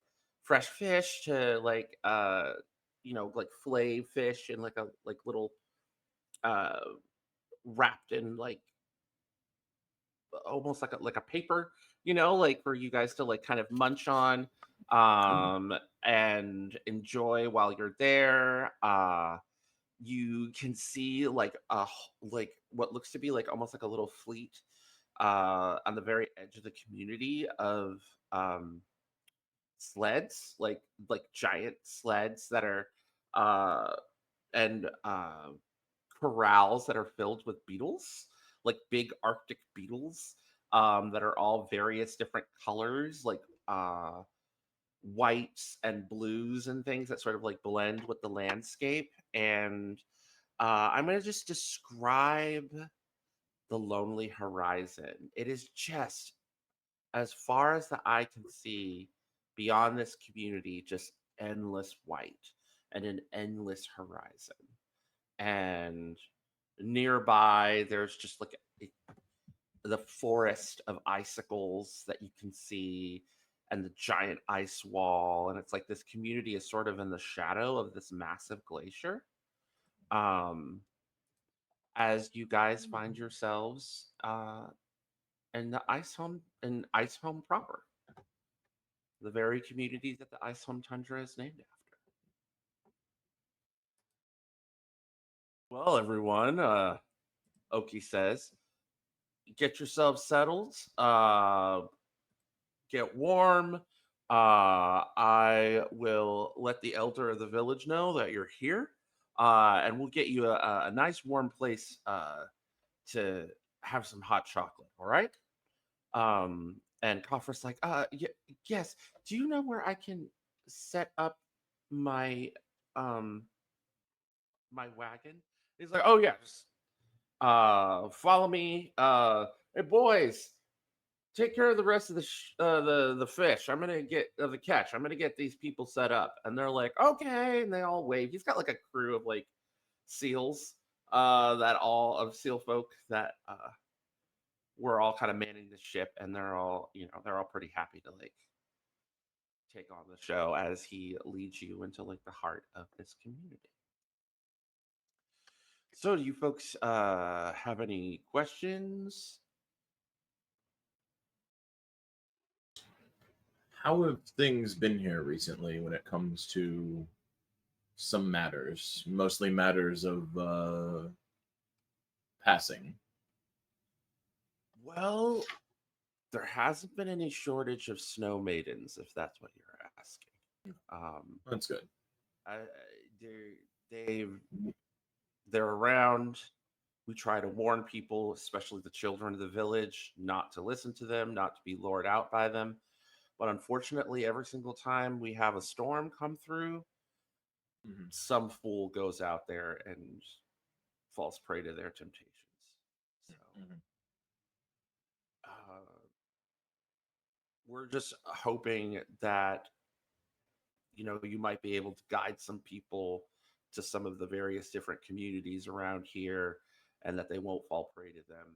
fresh fish to like, like fillet fish and like a like little uh wrapped in like almost like a paper, like for you guys to like kind of munch on and enjoy while you're there. You can see like like what looks to be like almost like a little fleet on the very edge of the community of um sleds, like giant sleds that are uh and corrals that are filled with beetles, like big Arctic beetles, that are all various different colors, like whites and blues and things that sort of like blend with the landscape. And I'm going to just describe the lonely horizon. It is just as far as the eye can see beyond this community, just endless white and an endless horizon. And nearby there's just like the forest of icicles that you can see and the giant ice wall, and it's like this community is sort of in the shadow of this massive glacier. um as you guys find yourselves in the ice home proper, the very community that the ice home tundra is named after. Well, everyone, Oki says, get yourselves settled, get warm. I will let the elder of the village know that you're here, and we'll get you a nice warm place to have some hot chocolate. All right. And Coffer's like, yes. Do you know where I can set up my um my wagon? He's like, oh yes. Follow me. Hey boys, take care of the rest of the fish. I'm gonna get the catch. I'm gonna get these people set up, and they're like, okay, and they all wave. He's got like a crew of like seals, that all of seal folk that were all kind of manning the ship, and they're all pretty happy to like take on the show as he leads you into like the heart of this community. So, do you folks have any questions? How have things been here recently when it comes to some matters, mostly matters of passing? Well, there hasn't been any shortage of snow maidens, if that's what you're asking. That's good. I, they've they're around. We try to warn people, especially the children of the village, not to listen to them, not to be lured out by them. But unfortunately, every single time we have a storm come through, some fool goes out there and falls prey to their temptations. So uh, we're just hoping that you might be able to guide some people to some of the various different communities around here, and that they won't fall prey to them.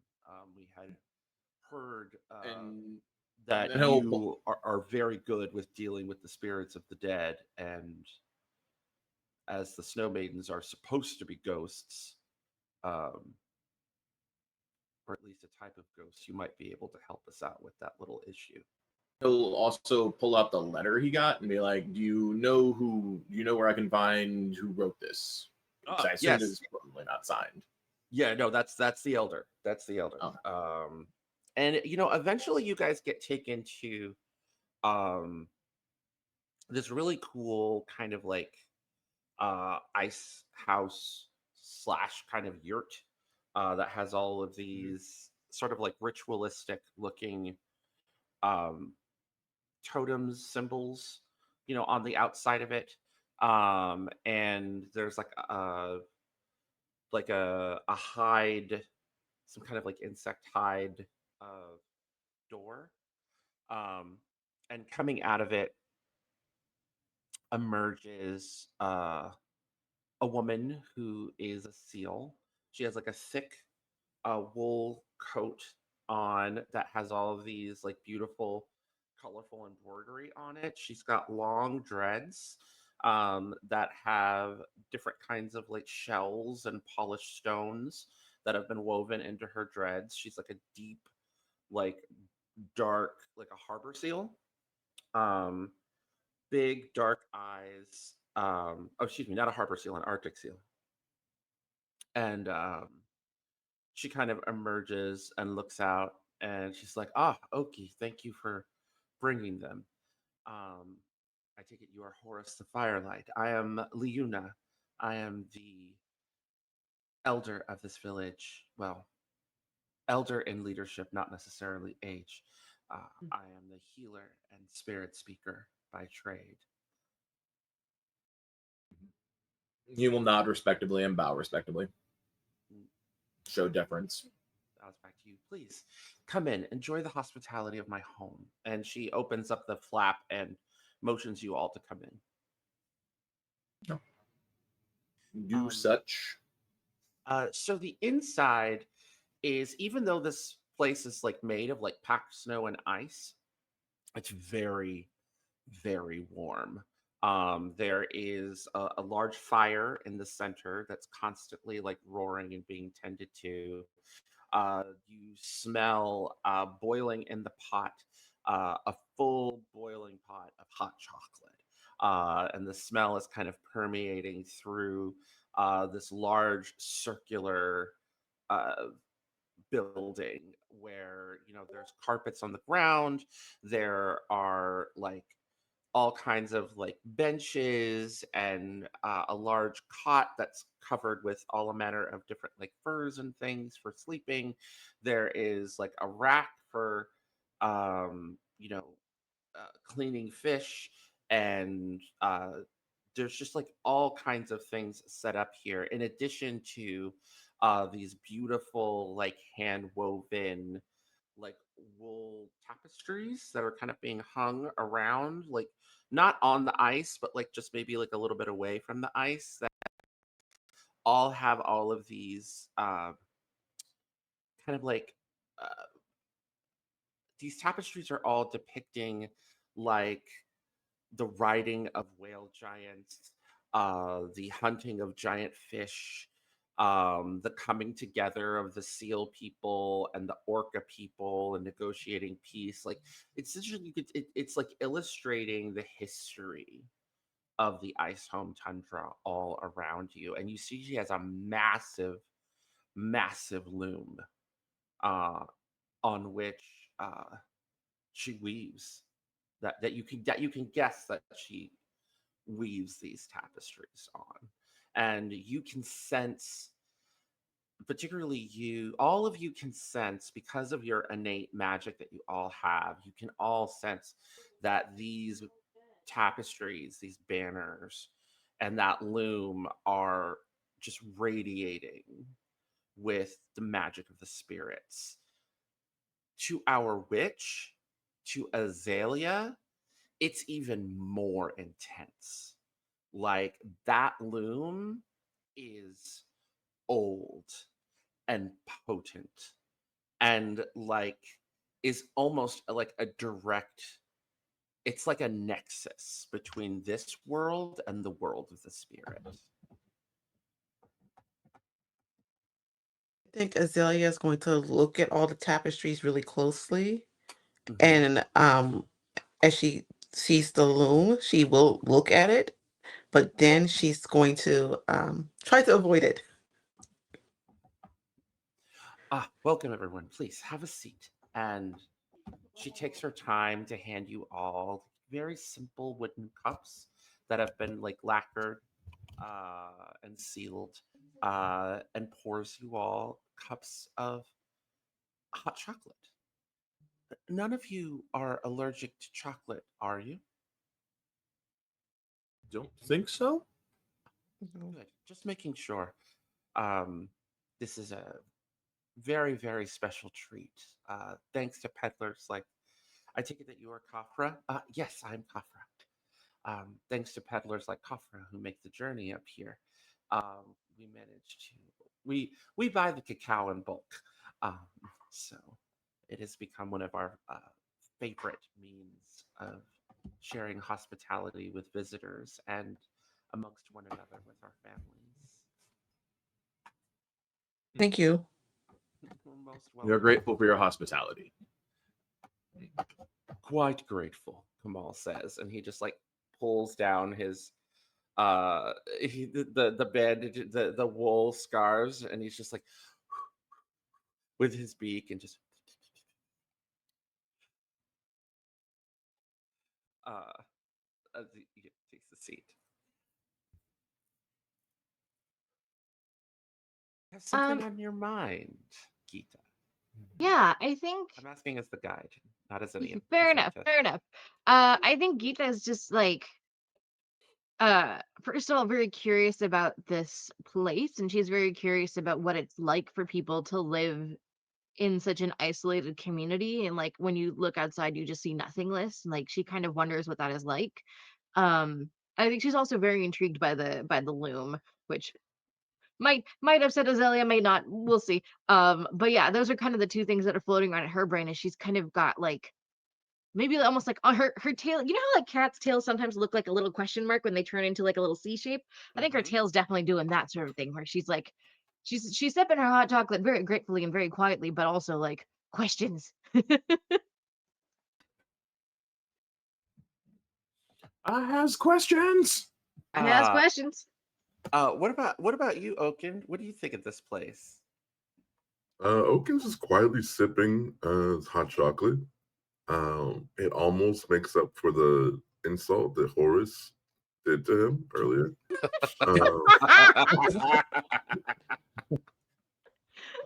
We had heard And that you are very good with dealing with the spirits of the dead, and as the snow maidens are supposed to be ghosts, um, or at least a type of ghost, you might be able to help us out with that little issue. he'll also pull out the letter he got and be like, do you know where I can find who wrote this? Because I assume Yes. it's probably not signed. Yeah, no, that's the elder. That's the elder. Okay. And eventually you guys get taken to this really cool kind of like ice house / kind of yurt that has all of these sort of like ritualistic looking um totems, symbols, on the outside of it. And there's like a hide, some kind of like insect hide door. Um, and coming out of it emerges a woman who is a seal. She has like a thick wool coat on that has all of these like beautiful, colorful embroidery on it. She's got long dreads that have different kinds of like shells and polished stones that have been woven into her dreads. She's like a deep, like dark, like a harbor seal. Um, Big dark eyes. Oh, excuse me, not a harbor seal, an Arctic seal. And she kind of emerges and looks out, and she's like, "Ah, Oki, thank you for bringing them. Um, I take it you are Horus the Firelight. I am Leona. I am the elder of this village. Well, elder in leadership, not necessarily age. I am the healer and spirit speaker by trade." He will nod respectably and bow respectably. Show deference. Bows back to you. Please come in, enjoy the hospitality of my home. And she opens up the flap and motions you all to come in. Do such. So the inside is, even though this place is like made of like packed snow and ice, it's very, very warm. There is a large fire in the center that's constantly like roaring and being tended to. You smell boiling in the pot, a full boiling pot of hot chocolate. And the smell is kind of permeating through this large circular uh, building where, there's carpets on the ground. There are like all kinds of like benches and a large cot that's covered with all manner of different like furs and things for sleeping. There is like a rack for um you know cleaning fish, and there's just like all kinds of things set up here in addition to these beautiful like hand woven like wool tapestries that are kind of being hung around, like not on the ice but like just maybe like a little bit away from the ice, that all have all of these kind of like uh, these tapestries are all depicting like the riding of whale giants, the hunting of giant fish, the coming together of the seal people and the orca people and negotiating peace. Like it's essentially, it's like illustrating the history of the Icehome tundra all around you, and you see she has a massive, massive loom uh, on which she weaves that you can guess that she weaves these tapestries on. And you can sense, particularly all of you can sense, because of your innate magic that you all have, you can all sense that these tapestries, these banners, and that loom are just radiating with the magic of the spirits. To our witch, to Azalea, it's even more intense. Like that loom is old and potent and like is almost like a direct, it's like a nexus between this world and the world of the spirit. I think Azalea is going to look at all the tapestries really closely Mhm. and as she sees the loom, she will look at it, but then she's going to try to avoid it. Welcome everyone. Please have a seat. And she takes her time to hand you all very simple wooden cups that have been like lacquered and sealed, and pours you all cups of hot chocolate. None of you are allergic to chocolate, are you? Don't think so. Good. Just making sure. Um, this is a very, very special treat. Thanks to peddlers like, I take it that you are Kafra? Yes, I'm Kafra. Thanks to peddlers like Kafra who make the journey up here, we managed to we buy the cacao in bulk. Um, so it has become one of our favorite means of sharing hospitality with visitors and amongst one another with our families. Thank you. We're most We are welcome. grateful for your hospitality. Quite grateful, Kamal says, and he just like pulls down his the bandage, the wool scarves, and he's just like with his beak and just as he takes the seat. Have something on your mind, Geeta? Yeah, I think I'm asking as the guide, not as any. fair enough. Fair enough. I think Geeta is just like first of all very curious about this place, and she's very curious about what it's like for people to live in such an isolated community, and like when you look outside you just see nothingness, and like she kind of wonders what that is like. I think she's also very intrigued by the loom, which might upset Azalea, may not, we'll see. But yeah, those are kind of the two things that are floating around in her brain, is she's kind of got like maybe almost like on her tail. You know how like cats' tails sometimes look like a little question mark when they turn into like a little C shape? I think her tail's definitely doing that sort of thing, where she's like she's sipping her hot chocolate very gratefully and very quietly, but also like questions. I has questions. I ask Uh, questions. what about you, Oken? What do you think of this place? Oken's just quietly sipping his hot chocolate. It almost makes up for the insult that Horus did to him earlier.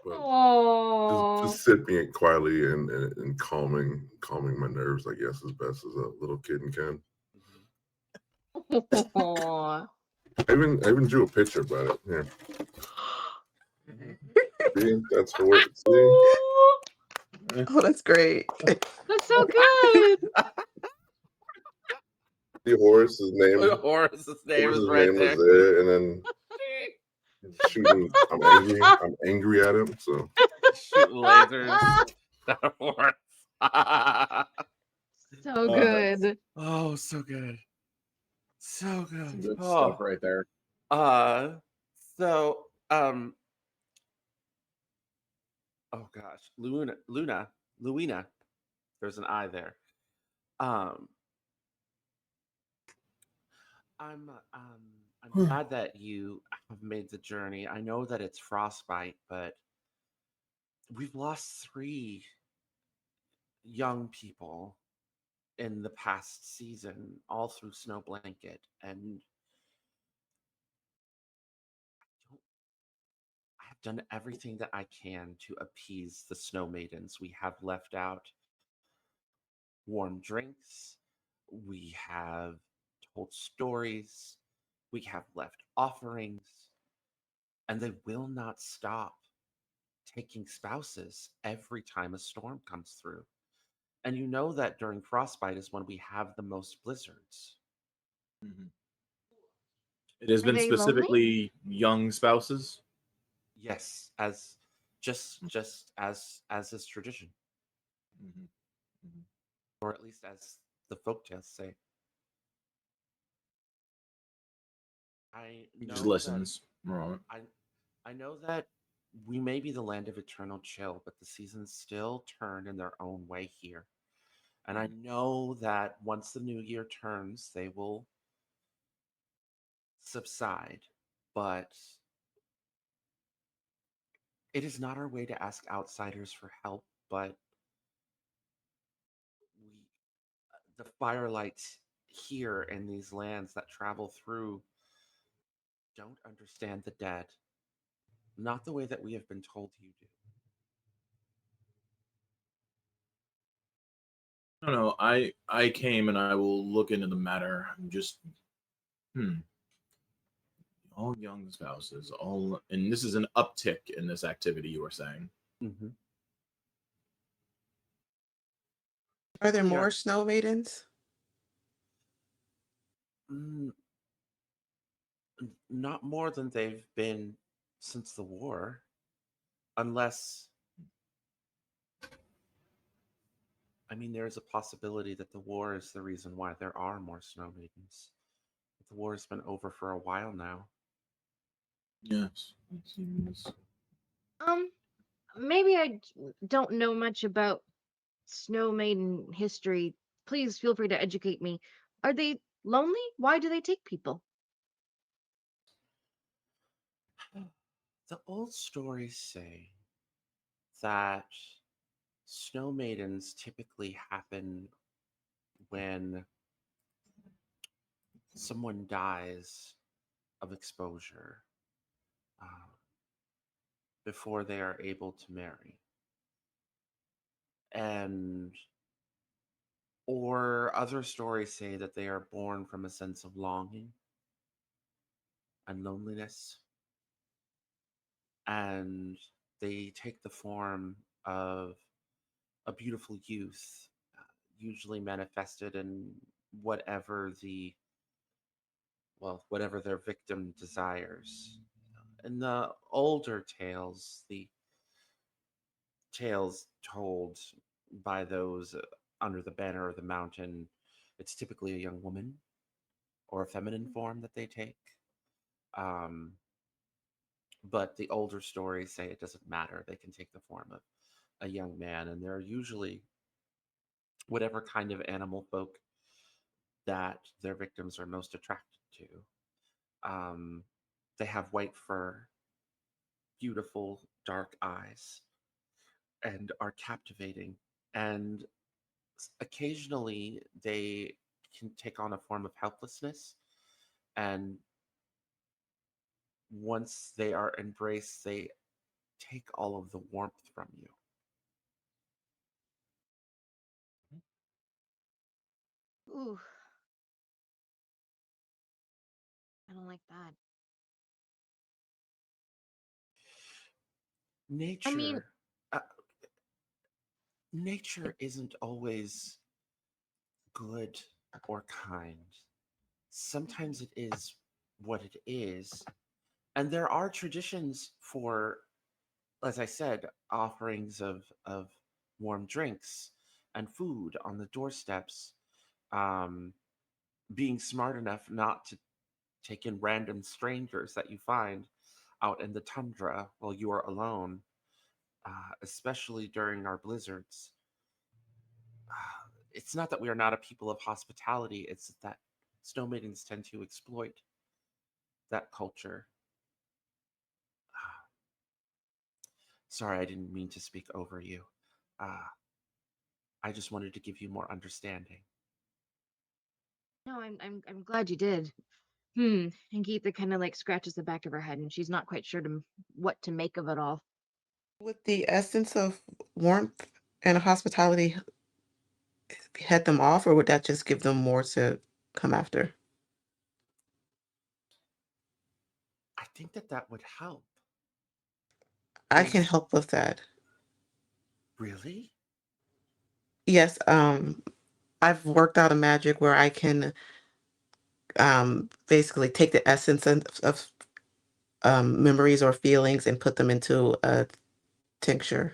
But Oh, just sipping it quietly and calming my nerves, I guess, as best as a little kitten can. I even drew a picture about it. Here. See, that's Horus. See? Oh, that's great. that's so good. See Horus's name. Horus's name Horus's is right name there. was there, and then shooting. I'm angry at him. So Shooting lasers. Horus. So good. Oh, so good. So good. Some good Oh. stuff right there. So oh gosh, Luina. There's an I there. I'm glad that you have made the journey. I know that it's frostbite, but we've lost 3 young people in the past season, all through Snow Blanket, and I have done everything that I can to appease the snow maidens. We have left out warm drinks. We have told stories. We have left offerings. And they will not stop taking spouses every time a storm comes through. And you know that during frostbite is when we have the most blizzards. Mm-hmm. It has Are been they lonely? specifically young spouses. Yes, as just as is tradition, Mm-hmm. Mm-hmm. or at least as the folktales say. I He know just that listens. Right. I know that we may be the land of eternal chill, but the seasons still turn in their own way here. And I know that once the new year turns, they will subside. But it is not our way to ask outsiders for help, but we, the firelights here in these lands that travel through don't understand the dead. Not the way that we have been told you do. No, I came and I will look into the matter. I'm just all young spouses, all, and this is an uptick in this activity. You were saying. Mm-hmm. Are there Yeah. more snow maidens? Mm, not more than they've been since the war, unless, I mean, there is a possibility that the war is the reason why there are more snow maidens. The war has been over for a while now. Yes. It seems. Um, maybe don't know much about Snow Maiden history. Please feel free to educate me. Are they lonely? Why do they take people? The old stories say that snow maidens typically happen when someone dies of exposure uh, before they are able to marry. And or other stories say that they are born from a sense of longing and loneliness, and they take the form of a beautiful youth, usually manifested in whatever the whatever their victim desires. In the older tales, the tales told by those under the banner of the mountain, it's typically a young woman or a feminine form that they take. Um, but the older stories say it doesn't matter. They can take the form of a young man, and they're usually whatever kind of animal folk that their victims are most attracted to. Um, they have white fur, beautiful dark eyes, and are captivating. And occasionally they can take on a form of helplessness. And once they are embraced, they take all of the warmth from you. Ooh, I don't like that. I mean, Nature, uh, nature isn't always good or kind. Sometimes it is what it is. And there are traditions for, as I said, offerings of warm drinks and food on the doorsteps. Um, being smart enough not to take in random strangers that you find out in the tundra while you are alone, especially during our blizzards. It's not that we are not a people of hospitality, it's that snow maidens tend to exploit that culture. Sorry, I didn't mean to speak over you. Uh, I just wanted to give you more understanding. no, I'm glad you did. And Geeta kind of like scratches the back of her head, and she's not quite sure what to make of it all. Would the essence of warmth and hospitality head them off, or would that just give them more to come after? I think that that would help. I can Is help with that. really? Yes, I've worked out a magic where I can basically take the essence of memories or feelings and put them into a tincture.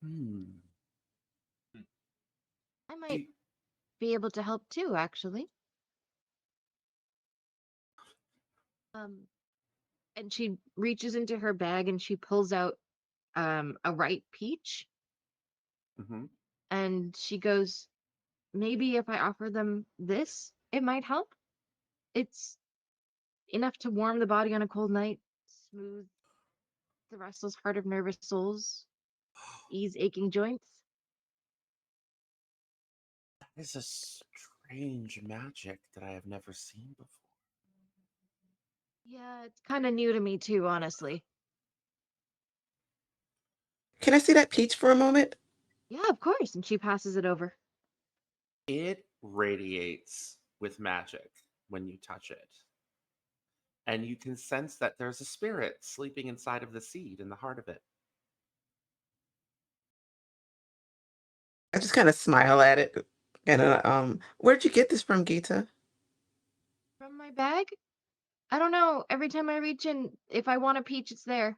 Hmm. I Do might you- be able to help too, actually. Um, and she reaches into her bag and she pulls out a ripe peach. mhm. And she goes, maybe if I offer them this, it might help. It's enough to warm the body on a cold night, smooth the restless heart of nervous souls, ease aching joints. That is a strange magic that I have never seen before. Yeah, it's kind of new to me too, honestly. Can I see that peach for a moment? Yeah, of course. And she passes it over. It radiates with magic when you touch it. And you can sense that there's a spirit sleeping inside of the seed in the heart of it. I just kind of smile at it. And where'd you get this from, Geeta? From my bag? I don't know. Every time I reach in, if I want a peach, it's there.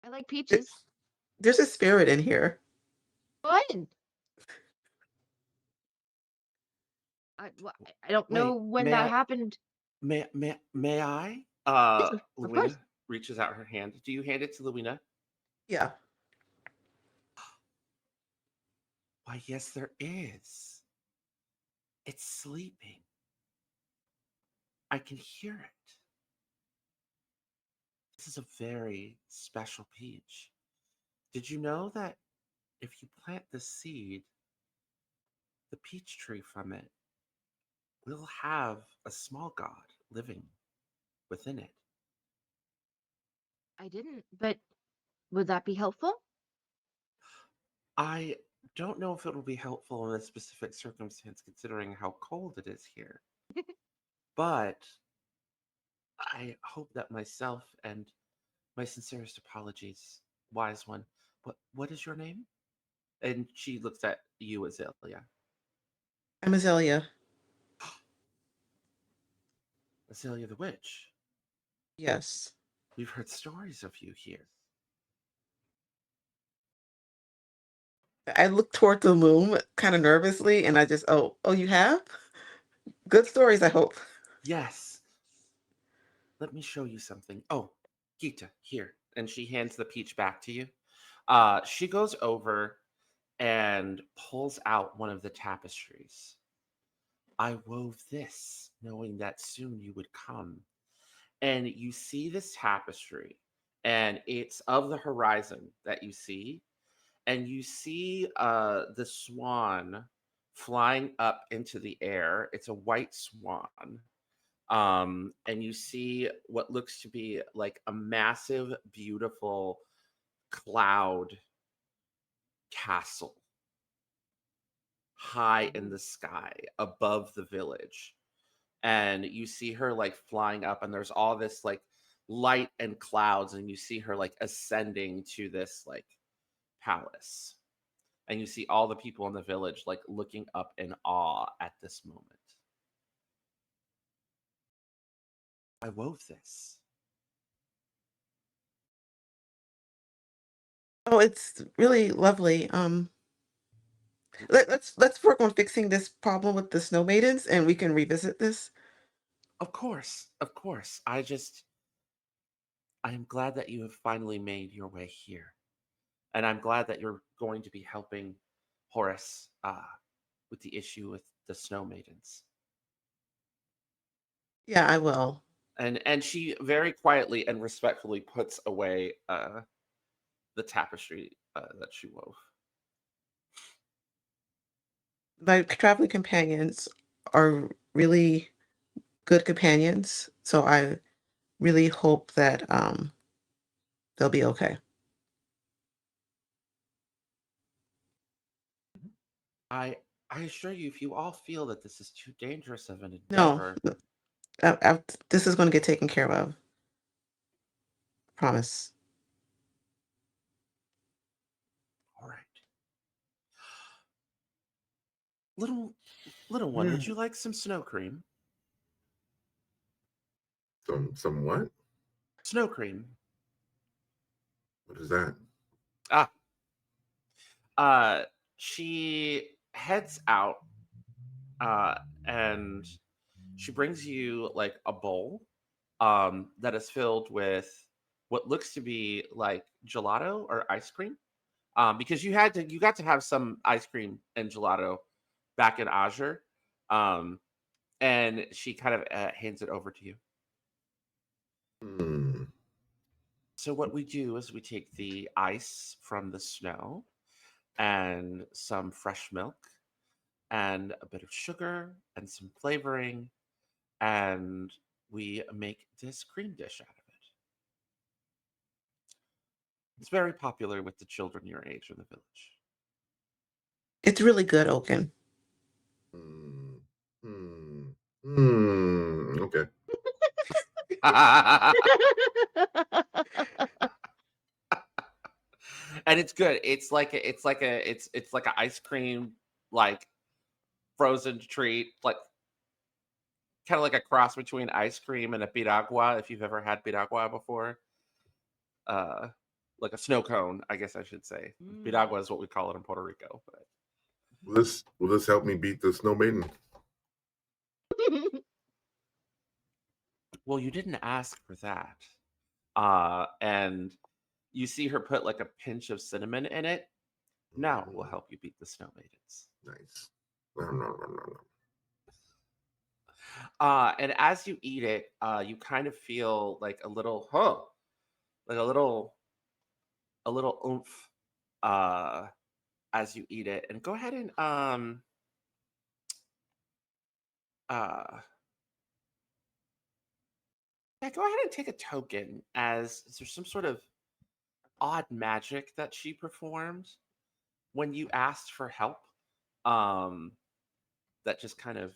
I like It, peaches. there's a spirit in here. What? I don't know Wait, when that happened. may I? Yes, of course. Leona reaches out her hand. Do you hand it to Leona? Yeah. Why, yes, there is. It's sleeping. I can hear it. This is a very special peach. Did you know that if you plant the seed, the peach tree from it will have a small god living within it? I didn't, but would that be helpful? I don't know if it will be helpful in this specific circumstance considering how cold it is here, but I hope that myself and my sincerest apologies, wise one. What is your name? And she looks at you, Azalea. I'm Azalea. Azalea the witch. Yes. We've heard stories of you here. I look toward the loom kind of nervously and I just, oh, you have? Good stories, I hope. Yes. Let me show you something. Oh, Geeta, here. And she hands the peach back to you. She goes over and pulls out one of the tapestries. I wove this, knowing that soon you would come. And you see this tapestry, and it's of the horizon that you see. And you see the swan flying up into the air. It's a white swan. And you see what looks to be like a massive, beautiful cloud castle high in the sky above the village. And you see her like flying up, and there's all this like light and clouds, and you see her like ascending to this like palace. And you see all the people in the village like looking up in awe at this moment. I wove this. Oh, it's really lovely. Let's work on fixing this problem with the snow maidens and we can revisit this. Of course, of course. I am glad that you have finally made your way here. And I'm glad that you're going to be helping Horus with the issue with the snow maidens. Yeah, I will. And she very quietly and respectfully puts away the tapestry that she wove. My traveling companions are really good companions, so I really hope that they'll be okay. I I assure you, if you all feel that this is too dangerous of an No, endeavor, this is going to get taken care of. Promise. all right. Little one, would you like some snow cream? Some what? Snow cream. What is that? Ah. Uh she heads out and she brings you like a bowl that is filled with what looks to be like gelato or ice cream. because you got to have some ice cream and gelato back in Azure. And she kind of hands it over to you. Hmm. So what we do is we take the ice from the snow and some fresh milk and a bit of sugar and some flavoring, and we make this cream dish out of it. It's very popular with the children your age in the village. It's really good, Oken. Hmm. Okay. And it's good. It's like an ice cream, like frozen treat, like kind of like a cross between ice cream and a piragua, if you've ever had piragua before. Uh, like a snow cone, I guess I should say. Piragua is what we call it in Puerto Rico. But Will this help me beat the snow maiden? well, you didn't ask for that. And you see her put like a pinch of cinnamon in it. Now will help you beat the snow maidens. Nice. Nom, nom, nom, nom, nom. And as you eat it, you kind of feel like a little, like a little oomph, as you eat it. And go ahead and uh, yeah, go ahead and take a token as there's some sort of odd magic that she performed when you asked for help. Um, that just kind of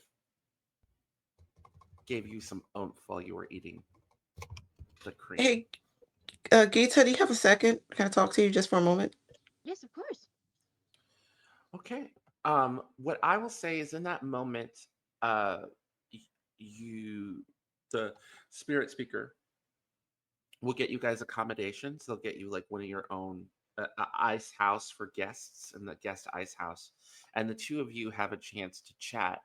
gave you some oomph while you were eating the cream. Hey, Geeta, do you have a second? Can I talk to you just for a moment? Yes, of course. Okay. What I will say is in that moment, y- you, the spirit speaker, will get you guys accommodations. They'll get you like one of your own ice house for guests and the guest ice house. And the two of you have a chance to chat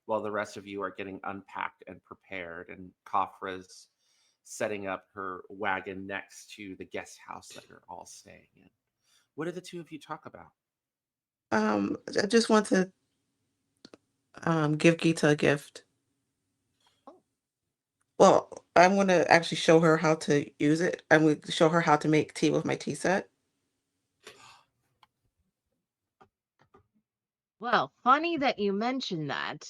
while the rest of you are getting unpacked and prepared. And Kafra's setting up her wagon next to the guest house that you're all staying in. What do the two of you talk about? I just want to give Geeta a gift. Oh, Well, I'm going to actually show her how to use it. I'm going to show her how to make tea with my tea set. well, funny that you mentioned that.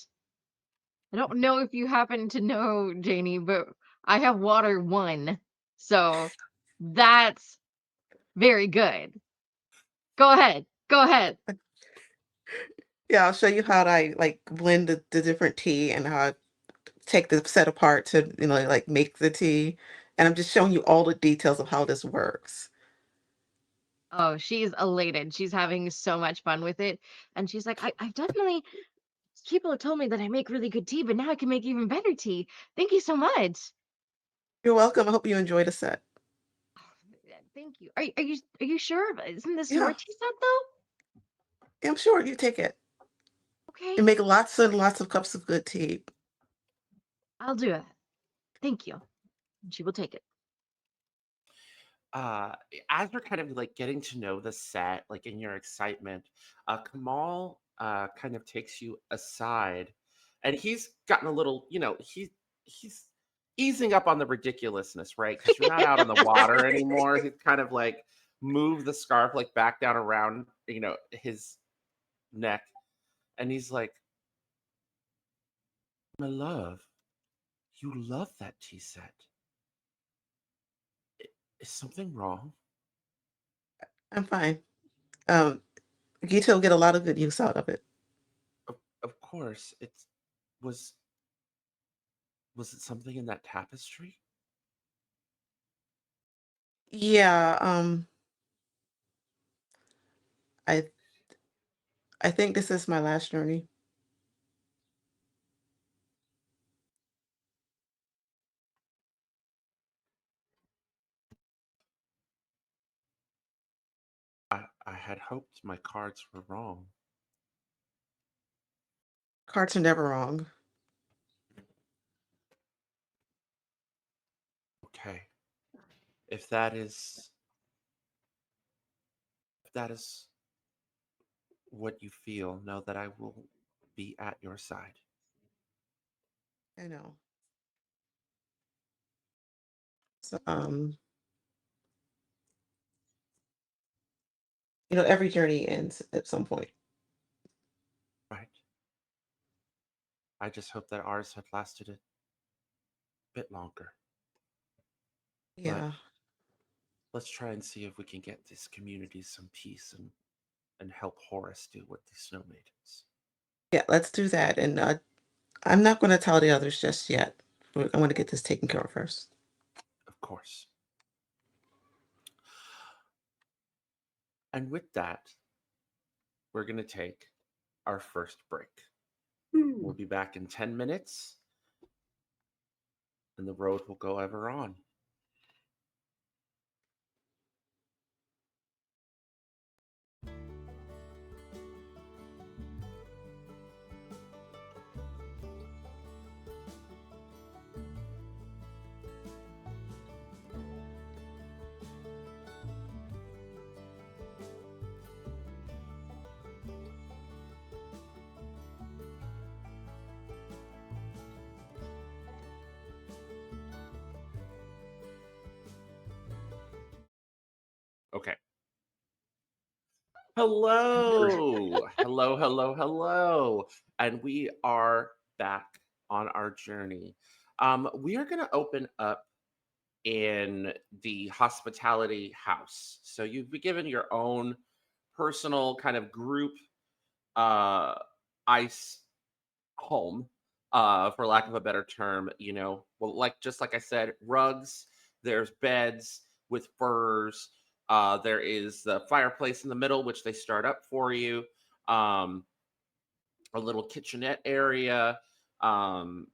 I don't know if you happen to know, Janie, but I have water 1. So that's very good. Go ahead. Go ahead. Yeah, I'll show you how I like blend the different tea and how I take the set apart to, like make the tea. And I'm just showing you all the details of how this works. Oh, she's elated. She's having so much fun with it. And she's like, I've definitely, people have told me that I make really good tea, but now I can make even better tea. Thank you so much. You're welcome. I hope you enjoy the set. Thank you. Are you sure? Isn't this your Yeah, tea set though? I'm sure you take it. Okay, You make lots and lots of cups of good tea. I'll do it. Thank you. And she will take it. uh as you're kind of like getting to know the set, like in your excitement, Kamal kind of takes you aside, and he's gotten a little, he's easing up on the ridiculousness, right? Because you're not out on the water anymore. He's kind of like moved the scarf like back down around, his neck, and he's like, my love, you love that tea set. Is something wrong? I'm fine. Um, Geeta will get a lot of good use out of it. Of course, was was it something in that tapestry? Yeah, I I think this is my last journey. I had hoped my cards were wrong. Cards are never wrong. Okay. If that is that is what you feel, know that I will be at your side. I know. So, every journey ends at some point. Right. I just hope that ours had lasted a bit longer. But Yeah. let's try and see if we can get this community some peace and help Horus deal with these snow maidens. Yeah, let's do that. And I'm not going to tell the others just yet. I want to get this taken care of first. Of course. And with that, we're going to take our first break. We'll be back in 10 minutes, and the road will go ever on. Okay. Hello. Hello, hello, hello. And we are back on our journey. We are going to open up in the hospitality house. So you've been given your own personal kind of group uh ice home, for lack of a better term. Well, just like I said, rugs, there's beds with furs, there is the fireplace in the middle, which they start up for you, um a little kitchenette area, and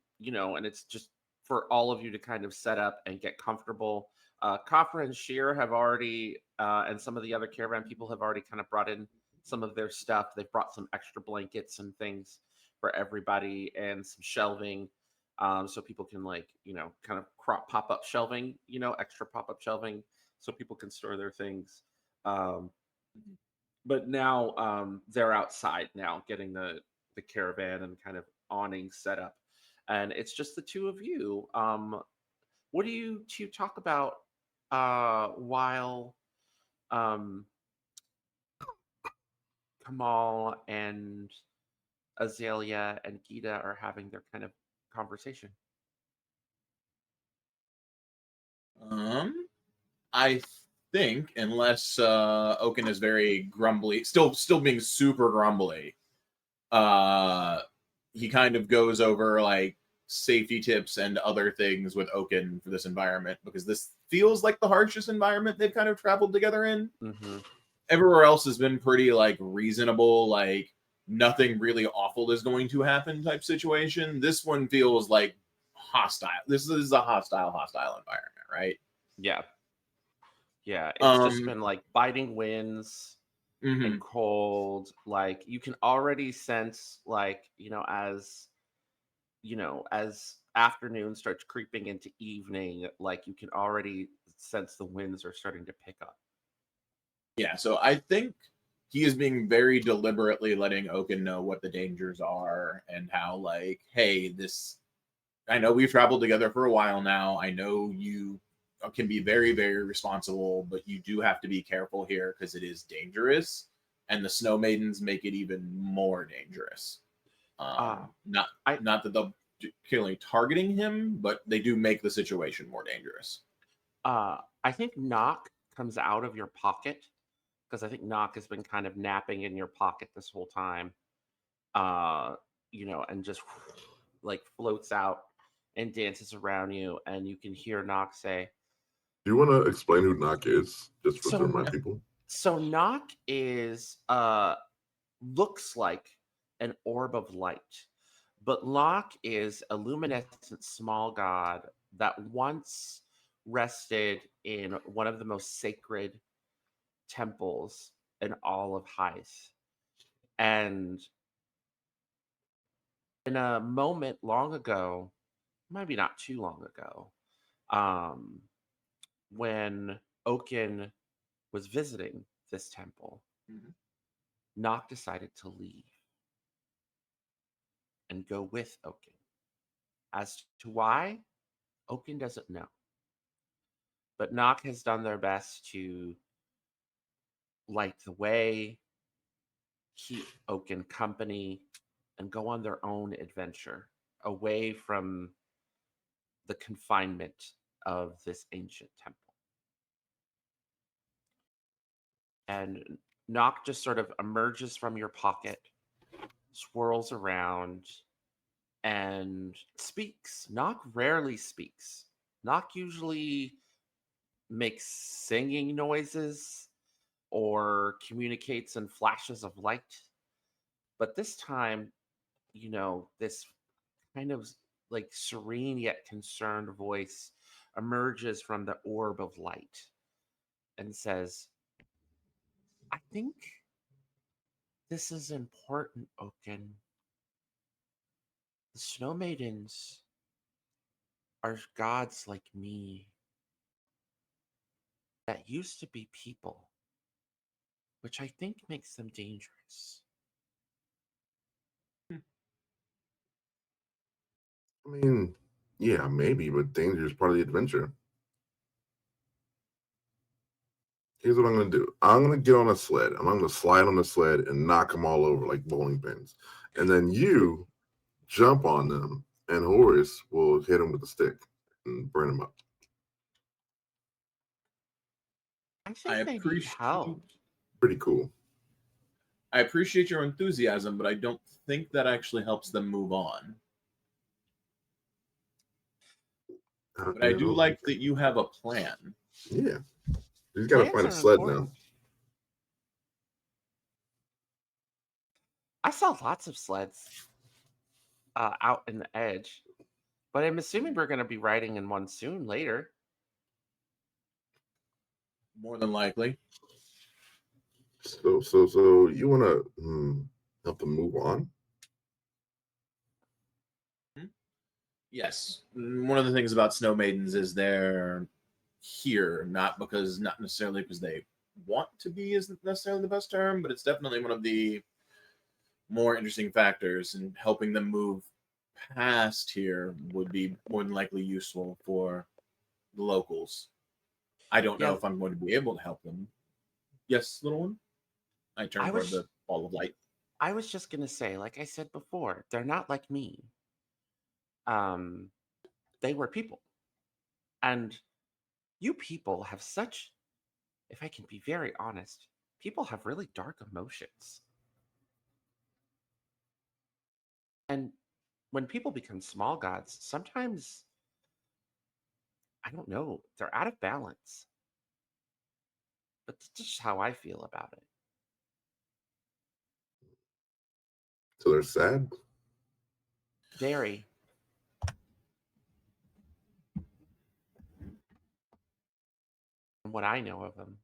it's just for all of you to kind of set up and get comfortable. Kafra and Sheer have already, and some of the other caravan people have already kind of brought in some of their stuff. They've brought some extra blankets and things for everybody and some shelving, so people can, like, kind of pop up shelving, extra pop up shelving, so people can store their things. Um, but now, they're outside now getting the caravan and kind of awning set up, and it's just the two of you. What do you two talk about while um Kamal and Azalea and Geeta are having their kind of conversation? I think unless Oken is very grumbly, still being super grumbly, uh he kind of goes over like safety tips and other things with Oken for this environment, because this feels like the harshest environment they've kind of traveled together in. Mm-hmm. Everywhere else has been pretty like reasonable, like nothing really awful is going to happen type situation. This one feels like hostile. This is a hostile environment, right? Yeah. Yeah, it's just Um been like biting winds and mhm. cold. Like, you can already sense, like, as afternoon starts creeping into evening, like, you can already sense the winds are starting to pick up. Yeah, so I think he is being very deliberately letting Oken know what the dangers are and how, like, hey, I know we've traveled together for a while now. I know you can be very, very responsible, but you do have to be careful here because it is dangerous, and the Snow Maidens make it even more dangerous. Uh Not I not that they'll killing targeting him, but they do make the situation more dangerous. I think Knock comes out of your pocket, because I think Knock has been kind of napping in your pocket this whole time. Uh, and just like floats out and dances around you, and you can hear Knock say, Do you want to explain who Knock is, just to "So, remind people? so Knock is looks like an orb of light, but Locke is a luminescent small god that once rested in one of the most sacred temples in all of Haeth. And in a moment long ago, maybe not too long ago, um, when Oken was visiting this temple, Mhm. Nock decided to leave and go with Oken. As to why, Oken doesn't know. But Nock has done their best to light the way, keep Oken company, and go on their own adventure away from the confinement of this ancient temple. And Nock just sort of emerges from your pocket, swirls around, and speaks. Nock rarely speaks. Nock usually makes singing noises or communicates in flashes of light. But this time, this kind of like serene yet concerned voice emerges from the orb of light and says, I think this is important, Oken. The snow maidens are gods like me that used to be people, which I think makes them dangerous. I mean, yeah, maybe, but danger is part of the adventure. Here's what I'm gonna do. I'm gonna get on a sled. I'm gonna slide on the sled and knock them all over like bowling pins, and then you jump on them, and Horus will hit them with a stick and burn them up. I I think they need appreciate help. Pretty cool. I appreciate your enthusiasm, but I don't think that actually helps them move on. But I do like that you have a plan. Yeah, he's got to Plans find a are sled important. now. I saw lots of sleds out in the edge, but I'm assuming we're going to be riding in one soon later. More than likely. So you want to help them move on? Yes. One of the things about snow maidens is they're here not necessarily because they want to be isn't necessarily the best term, but it's definitely one of the more interesting factors, and helping them move past here would be more than likely useful for the locals. I don't know Yeah, if I'm going to be able to help them. Yes, little one? I turn I toward was the ball of light. I was just going to say, like I said before, they're not like me. Um, they were people, and you people have such, if I can be very honest, people have really dark emotions. And when people become small gods, sometimes, I don't know, they're out of balance. But that's just how I feel about it. So they're sad. Very. From what I know of them.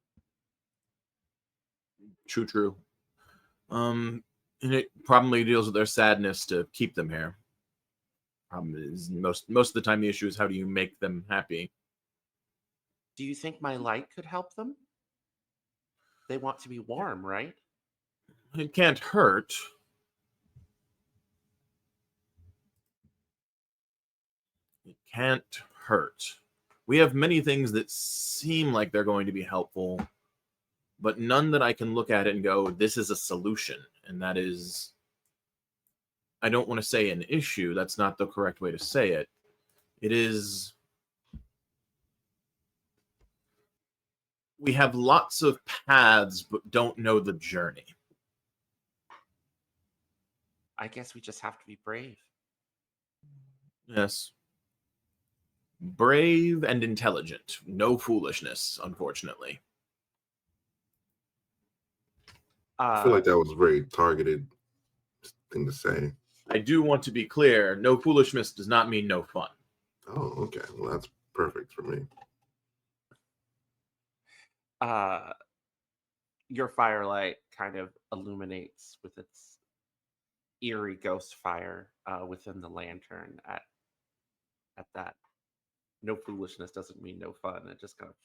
True. And it probably deals with their sadness to keep them here. Problem is most of the time the issue is how do you make them happy? Do you think my light could help them? They want to be warm, right? It can't hurt. It can't hurt. We have many things that seem like they're going to be helpful, but none that I can look at it and go, this is a solution. And that is, I don't want to say an issue. That's not the correct way to say it. It is, we have lots of paths, but don't know the journey. I guess we just have to be brave. Yes. Brave and intelligent. No foolishness, unfortunately. I feel Uh, like that was a very targeted thing to say. I do want to be clear, no foolishness does not mean no fun. Oh, okay. Well, that's perfect for me. uh, your firelight kind of illuminates with its eerie ghost fire within the lantern at that. No foolishness doesn't mean no fun. It just kind of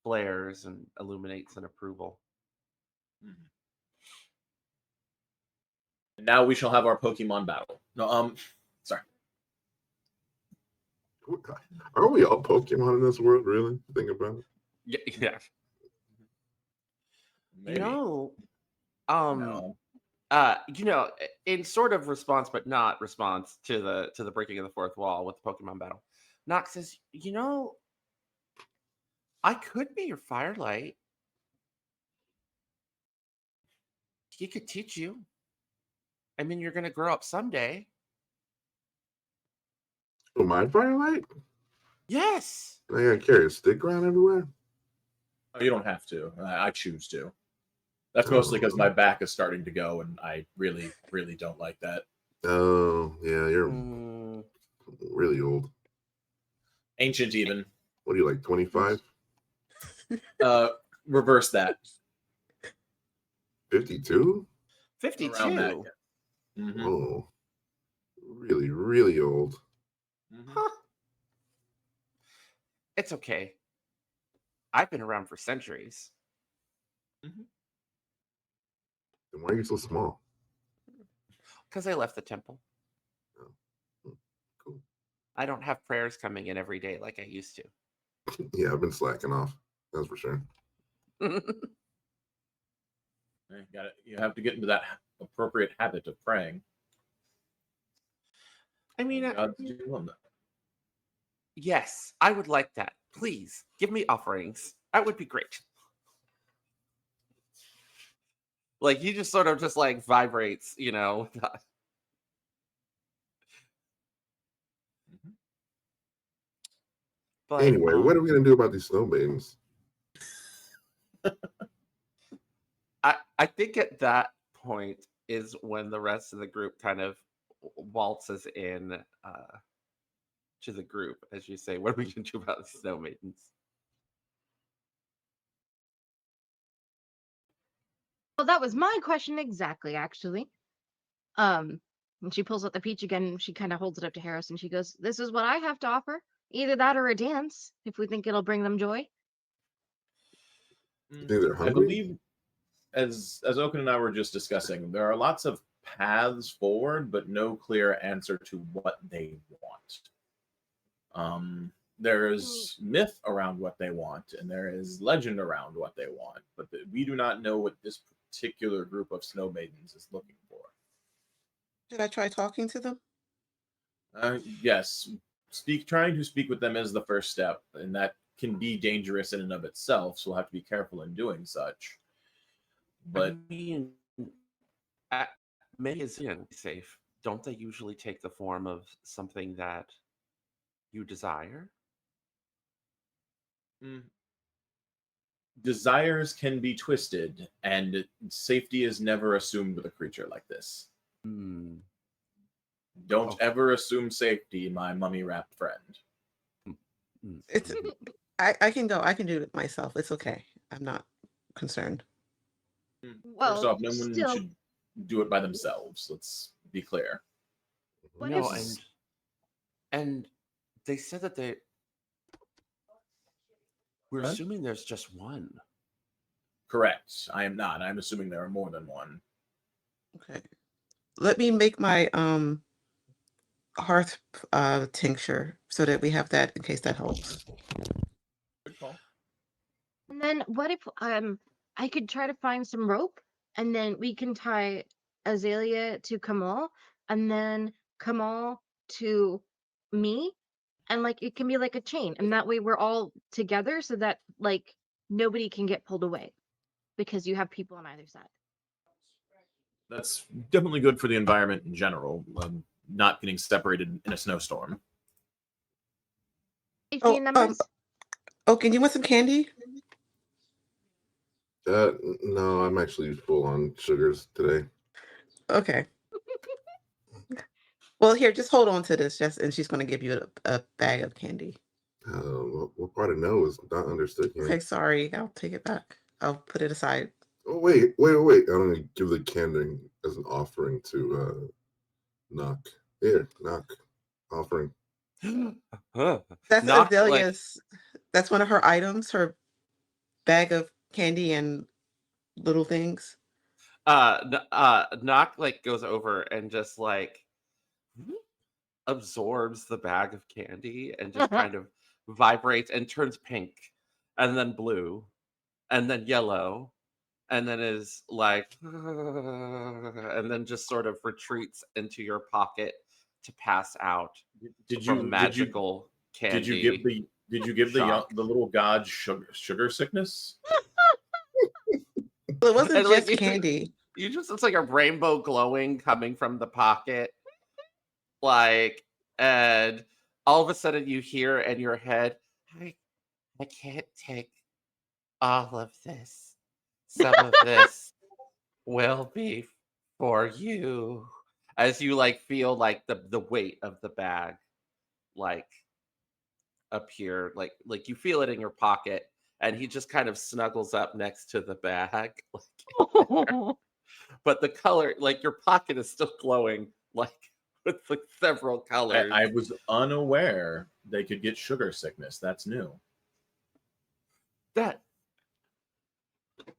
flares and illuminates in approval. And now we shall have our Pokemon battle. No, sorry. Are we all Pokemon in this world? Really? Think about it. Yeah. Maybe. No. No. In sort of response, but not response to the breaking of the fourth wall with the Pokemon battle, Nox says, I could be your Firelight. He could teach you. I mean, you're gonna grow up someday. Oh, my Firelight? Yes. I gotta carry a stick around everywhere. Oh, you don't have to. I choose to. That's mostly because my back is starting to go, and I really, really don't like that. Oh, yeah, you're really old. Ancient, even. What are you, like 25? Reverse that. 52? 52. Around that, yeah. Mm-hmm. Oh, really, really old. Mm-hmm. Huh. It's okay. I've been around for centuries. Mm-hmm. Then why are you so small? Because I left the temple. Oh, cool. I don't have prayers coming in every day like I used to. Yeah, I've been slacking off. That's for sure. You have to get into that appropriate habit of praying. I mean, God's doing that. yes, I would like that. Please give me offerings. That would be great. Like he just sort of just like vibrates, But Anyway, what are we gonna do about these snow maidens? I think at that point is when the rest of the group kind of waltzes in to the group, as you say, what are we going to do about the snow maidens? Well, that was my question exactly, actually. And she pulls out the peach again. She kind of holds it up to Harris, and she goes, "This is what I have to offer. Either that or a dance, if we think it'll bring them joy." You think they're I hungry? believe, as Oken and I were just discussing, there are lots of paths forward, but no clear answer to what they want. There's myth around what they want, and there is legend around what they want, but we do not know what this particular group of snow maidens is looking for. Should I try talking to them? Yes, trying to speak with them is the first step, and that can be dangerous in and of itself, so we'll have to be careful in doing such. But I mean, many is safe. Don't they usually take the form of something that you desire? Desires can be twisted, and safety is never assumed with a creature like this. Don't ever assume safety, my mummy-wrapped friend. It's I can go. I can do it myself. It's okay. I'm not concerned. Well, First off, no one still, should do it by themselves. Let's be clear. what No, if- and they said that we're Huh? assuming there's just one. Correct. I am not. I'm assuming there are more than one. Okay. Let me make my hearth tincture so that we have that in case that helps. Good call. And then what if I could try to find some rope, and then we can tie Azalea to Kamal, and then Kamal to me, and like it can be like a chain, and that way we're all together, so that like nobody can get pulled away, because you have people on either side. That's definitely good for the environment in general. Not getting separated in a snowstorm. Safety in numbers. Can you want some candy? No, I'm actually full on sugars today. Okay. Well, here, just hold on to this, and she's going to give you a bag of candy. What part of no is not understood here? Okay, sorry. I'll take it back. I'll put it aside. Oh, wait. I'm going to give the candy as an offering to Knock. Here, Knock. Offering. That's Not Azalea's. That's one of her items, her bag of candy and little things. Knock like goes over and just like absorbs the bag of candy and just kind of vibrates and turns pink and then blue and then yellow and then is like and then just sort of retreats into your pocket to pass out Did from you magical did you candy give the shock. little god sugar sickness? Well, it wasn't And like just candy. you just it's like a rainbow glowing coming from the pocket, like, and all of a sudden you hear in your head, I can't take all of this. Some of this will be for you. As you like feel like the weight of the bag like appear, like you feel it in your pocket, and he just kind of snuggles up next to the bag. But the color, like your pocket is still glowing, like with like several colors. I was unaware they could get sugar sickness. That's new. That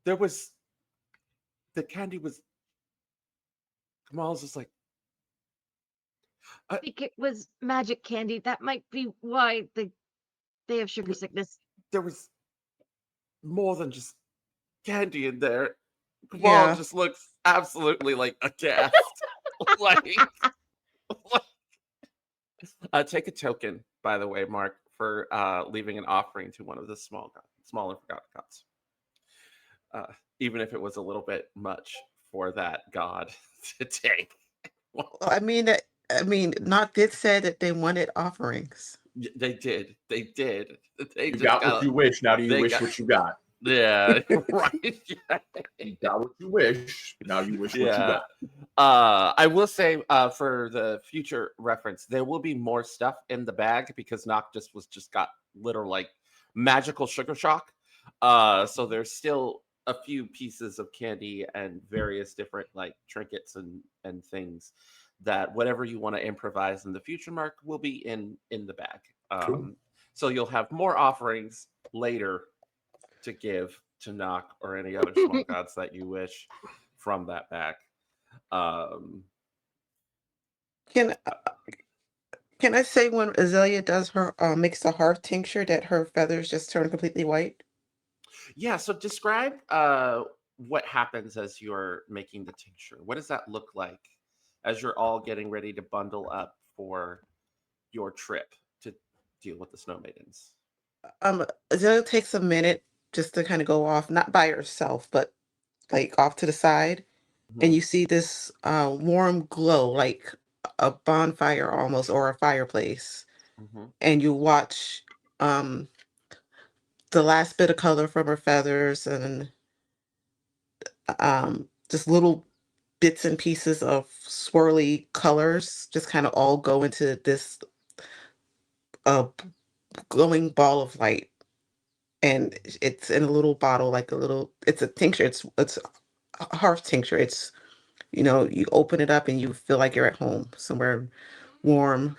there was the candy was Kamal's just like I think it was magic candy. That might be why they have sugar sickness. there was more than just candy in there. Kamal Yeah. just looks absolutely like aghast. like, take a token, by the way, Mark, for leaving an offering to one of the smaller forgotten gods. Even if it was a little bit much for that god to take. Well, I mean, not did said that they wanted offerings. They did. They did. They You just got what you wish. Now do you they wish got- what you got? Yeah, right. You got what you wish. Now you wish what you Yeah. got. I will say for the future reference, there will be more stuff in the bag because Nock just got literal like magical sugar shock. So there's still a few pieces of candy and various different like trinkets and things that whatever you want to improvise in the future, Mark, will be in the bag. Cool. So you'll have more offerings later to give to Nock or any other small gods that you wish from that bag. Um, Can can I say when Azalea does her makes the hearth tincture that her feathers just turn completely white? yeah, so describe what happens as you're making the tincture. What does that look like as you're all getting ready to bundle up for your trip to deal with the snow maidens? Azalea takes a minute just to kind of go off, not by herself, but like off to the side, and Mhm, you see this warm glow, like a bonfire almost, or a fireplace, mhm, and you watch um the last bit of color from her feathers and just little bits and pieces of swirly colors just kind of all go into this uh glowing ball of light, and it's in a little bottle, like a little, it's a tincture, it's a hearth tincture. It's, you open it up and you feel like you're at home somewhere warm,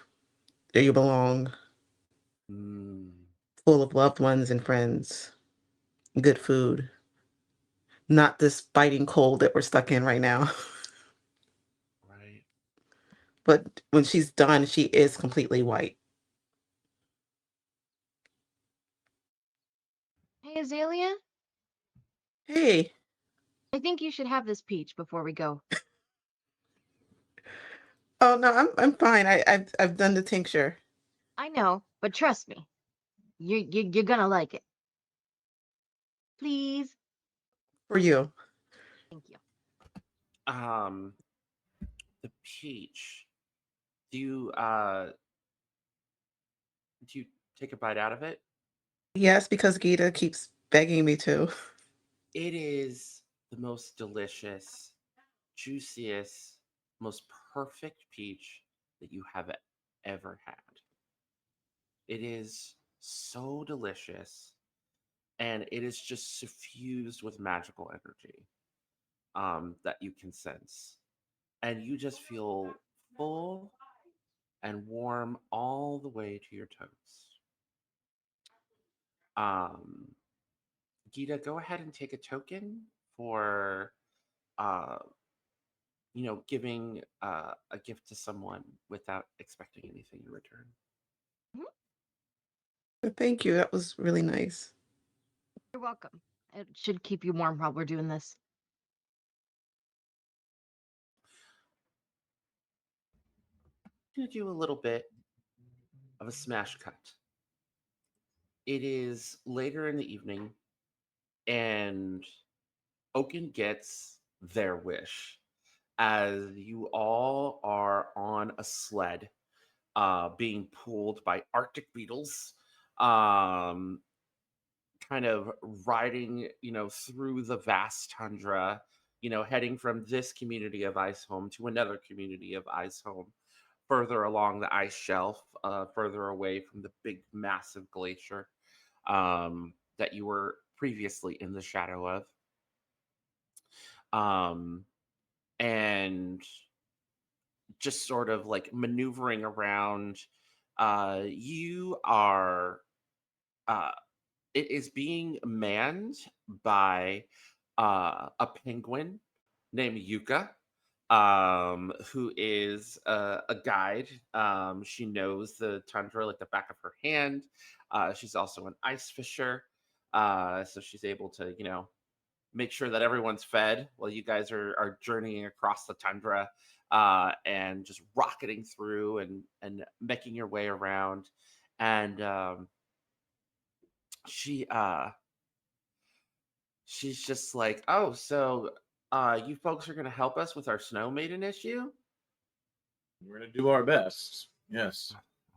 there you belong, mm, full of loved ones and friends, good food, not this biting cold that we're stuck in right now. right. But when she's done, she is completely white. Hey, Azalea, Hey. I think you should have this peach before we go. Oh no, I'm fine. I've done the tincture I know, but trust me, you're gonna like it. Please. for you. Thank you. Um, the peach. Do you take a bite out of it? Yes, because Geeta keeps begging me to. It is the most delicious, juiciest, most perfect peach that you have ever had. It is so delicious and it is just suffused with magical energy that you can sense. And you just feel full and warm all the way to your toes. Um, Geeta, go ahead and take a token for giving a gift to someone without expecting anything in return. Thank you. That was really nice. You're welcome. It should keep you warm while we're doing this. I'm going to do a little bit of a smash cut. It is later in the evening, and Oken gets their wish as you all are on a sled being pulled by Arctic beetles, kind of riding, through the vast tundra, heading from this community of Icehome to another community of Icehome, further along the ice shelf, further away from the big, massive glacier that you were previously in the shadow of. And just sort of like maneuvering around. You are, it is being manned by a penguin named Yuka, who is a guide. She knows the tundra like the back of her hand. She's also an ice fisher, so she's able to, make sure that everyone's fed while you guys are journeying across the tundra, and just rocketing through and making your way around. And she she's just like, oh, so you folks are gonna help us with our snow maiden issue? We're gonna do our best. Yes.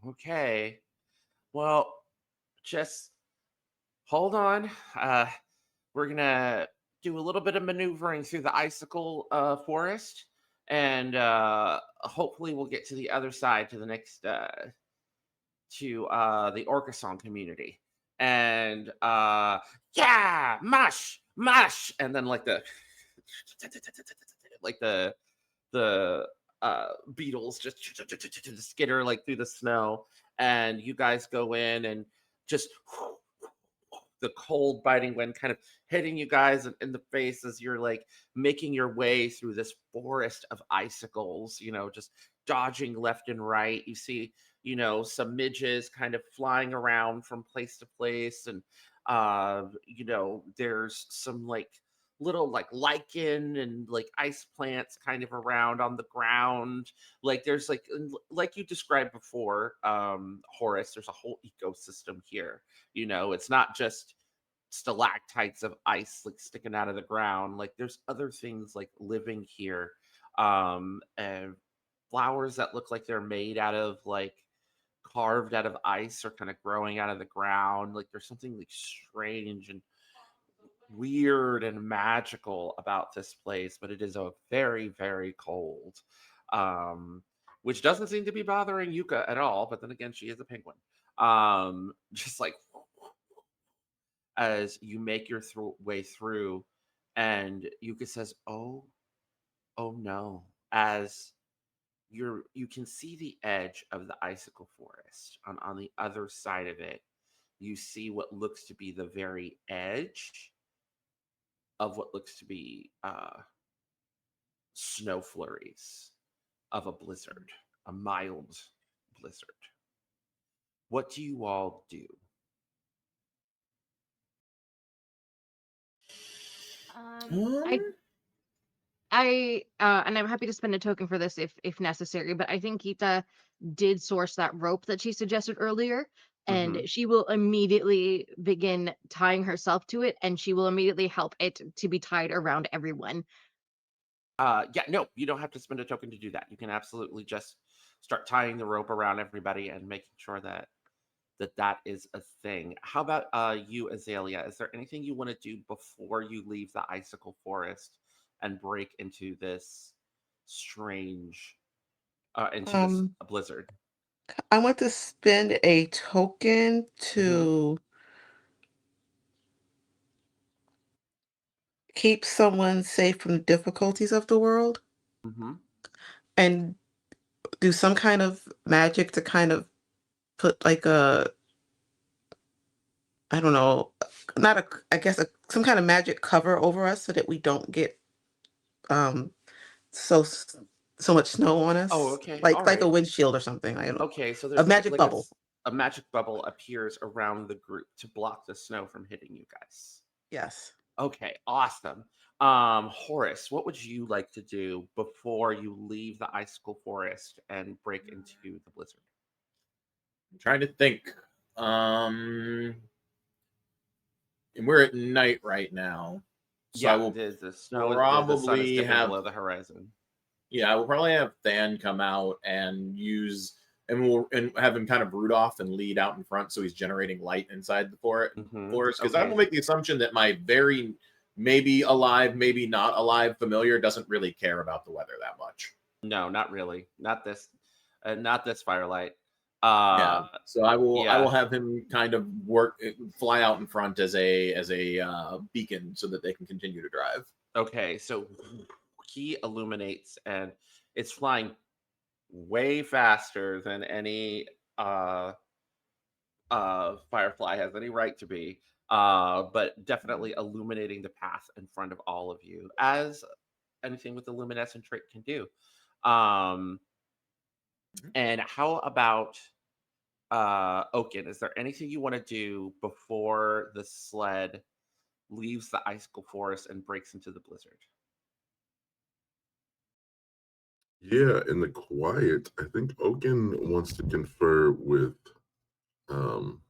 Okay. Well, just hold on. We're gonna do a little bit of maneuvering through the icicle forest, and hopefully we'll get to the other side, to the next to the Orcason community. And yeah, mush, and then like the like the beetles just skitter like through the snow, and you guys go in and just the cold biting wind kind of hitting you guys in the face as you're like making your way through this forest of icicles, just dodging left and right. You see, some midges kind of flying around from place to place, and there's some like little like lichen and like ice plants kind of around on the ground. Like there's like you described before, Horus, there's a whole ecosystem here. It's not just stalactites of ice like sticking out of the ground. Like there's other things like living here, and flowers that look like they're made out of like carved out of ice are kind of growing out of the ground. Like there's something like strange and weird and magical about this place, but it is a very, very cold, which doesn't seem to be bothering Yuka at all. But then again, she is a penguin. Just like as you make your way through, and Yuka says, "Oh, oh no!" As you can see the edge of the icicle forest. On the other side of it, you see what looks to be the very edge of what looks to be snow flurries of a blizzard, a mild blizzard. What do you all do? And I'm happy to spend a token for this if necessary, but I think Geeta did source that rope that she suggested earlier, and Mhm. she will immediately begin tying herself to it, and she will immediately help it to be tied around everyone. Yeah, no, you don't have to spend a token to do that. You can absolutely just start tying the rope around everybody and making sure that is a thing. How about you, Azalea? Is there anything you want to do before you leave the icicle forest and break into this strange into this Um, blizzard? I want to spend a token Mm-hmm. to keep someone safe from the difficulties of the world Mm-hmm. and do some kind of magic to kind of put like a I don't know, not a, I guess some kind of magic cover over us so that we don't get um so so much snow on Oh, us, okay. All like a right. windshield or something. I don't know. Okay, so A there's magic like bubble. a magic bubble appears around the group to block the snow from hitting you guys. Yes. Okay, awesome. Horus, what would you like to do before you leave the icicle forest and break into the blizzard? I'm trying to think. Um, and we're at night right now, so I Yeah, will the snow is the sun is probably dipping have below the horizon. yeah, I will probably have Than come out and have him kind of root off and lead out in front, so he's generating light inside the forest. Because I will Okay. make the assumption that my very maybe alive, maybe not alive familiar doesn't really care about the weather that much. No, not really. Not this firelight. Yeah, so I will Yeah. have him kind of fly out in front as a beacon so that they can continue to drive. Okay, so he illuminates and it's flying way faster than any firefly has any right to be. But definitely illuminating the path in front of all of you, as anything with the luminescent trait can do. Um, and how about Oken? Is there anything you want to do before the sled leaves the icicle forest and breaks into the blizzard? Yeah, in the quiet, I think Oken wants to confer with um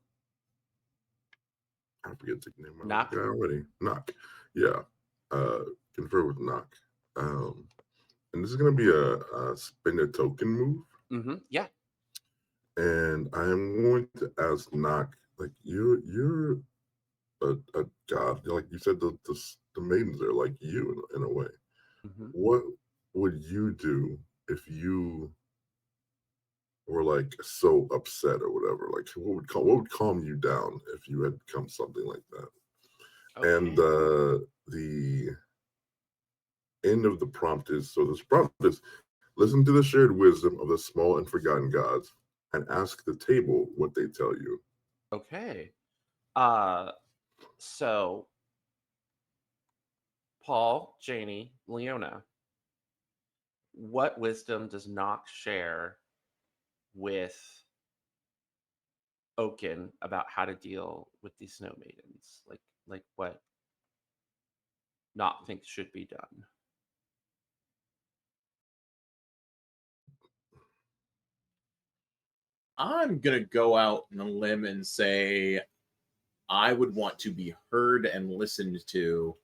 I forget the name of the Knock. guy already. Knock. Yeah. Uh confer with Knock. Um and this is gonna be a spend a token move. Yeah. And I am going to ask Knock, like you're a god. Like you said, the maidens are like you in a way. hmm What would you do if you were like so upset or whatever? Like what would calm you down if you had become something like that? And Okay. the end of the prompt is, so this prompt is, listen to the shared wisdom of the small and forgotten gods and ask the table what they tell you. Okay. Uh, so Paul, Janie, Leona, what wisdom does Nox share with Oken about how to deal with these snow maidens? Like what Nox thinks should be done. I'm gonna go out on a limb and say I would want to be heard and listened to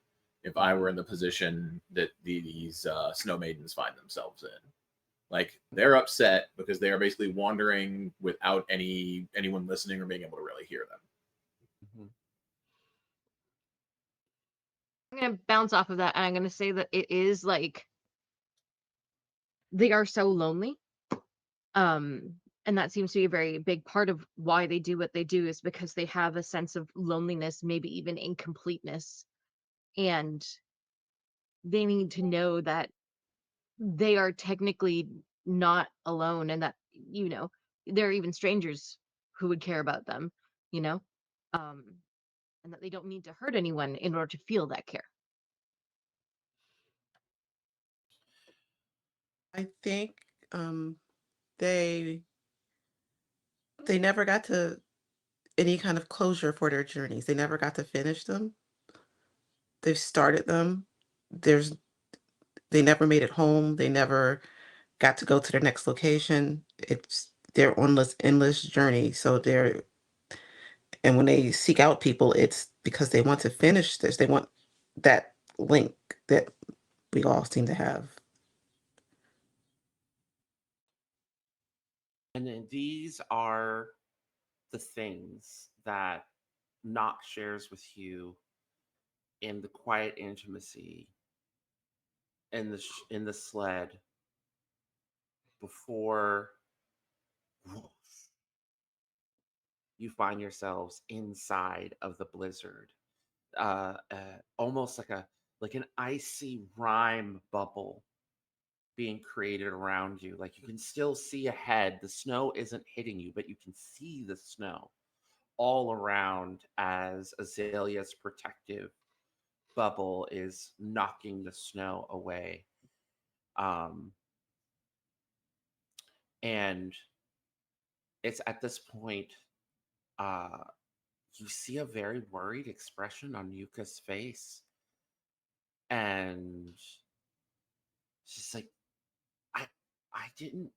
if I were in the position that these snow maidens find themselves in. Like they're upset because they are basically wandering without anyone listening or being able to really hear them. Mhm. I'm gonna bounce off of that and I'm gonna say that it is like they are so lonely. And that seems to be a very big part of why they do what they do is because they have a sense of loneliness, maybe even incompleteness. And they need to know that they are technically not alone and that, there are even strangers who would care about them, you know? Um, and that they don't need to hurt anyone in order to feel that care. I think they they never got to any kind of closure for their journeys. They never got to finish them. They've started them. There's they never made it home. They never got to go to their next location. They're on this endless journey. So and when they seek out people, it's because they want to finish this. They want that link that we all seem to have. And then these are the things that Nox shares with you in the quiet intimacy in the sled before you find yourselves inside of the blizzard, almost like an icy rime bubble being created around you. Like you can still see ahead. The snow isn't hitting you, but you can see the snow all around as Azalea's protective bubble is knocking the snow away. And it's at this point, uh, you see a very worried expression on Yuka's face. And she's like, I didn't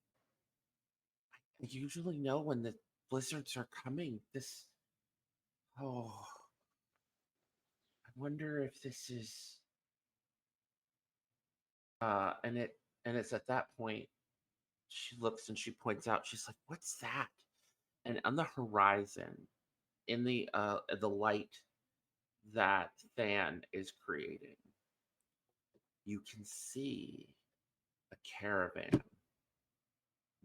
I usually know when the blizzards are coming. Oh, I wonder if this is, and it's at that point she looks and she points out, she's like, what's that? And on the horizon, in the light that Than is creating, you can see a caravan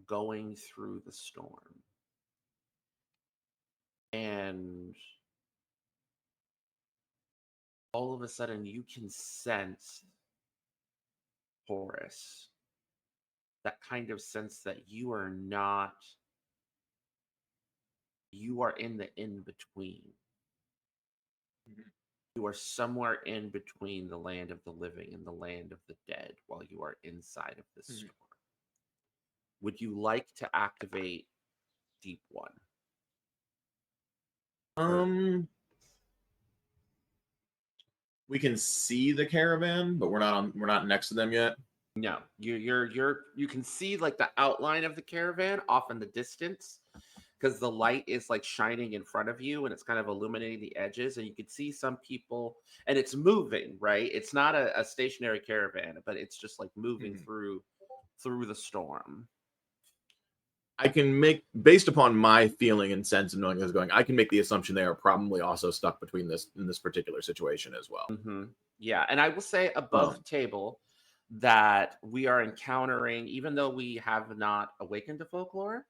going through the storm. And all of a sudden you can sense, Horus, that kind of sense that you are not, you are in the in between. You are somewhere in between the land of the living and the land of the dead while you are inside of this storm. Would you like to activate Deep One? We can see the caravan, but we're not next to them yet. No, you can see like the outline of the caravan off in the distance, because the light is like shining in front of you and it's kind of illuminating the edges, and you can see some people, and it's moving, right? It's not a stationary caravan, but it's just like moving through the storm. I can make, based upon my feeling and sense of knowing what's going, I can make the assumption they are probably also stuck between this in this particular situation as well. Yeah, and I will say above table that we are encountering, even though we have not awakened to folklore,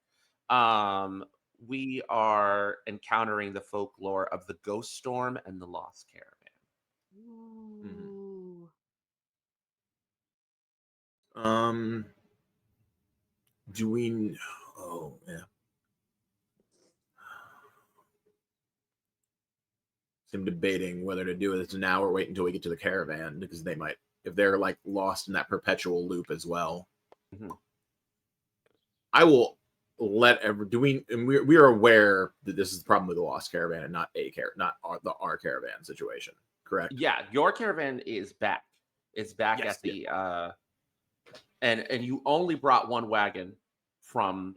we are encountering the folklore of the ghost storm and the lost caravan. Ooh. Do we? Oh yeah. So I'm debating whether to do this now or wait until we get to the caravan, because they might, if they're like lost in that perpetual loop as well. I will let we are aware that this is the problem with the lost caravan and not our caravan situation, correct? Yeah, your caravan is back. It's back Yes, at the and you only brought one wagon from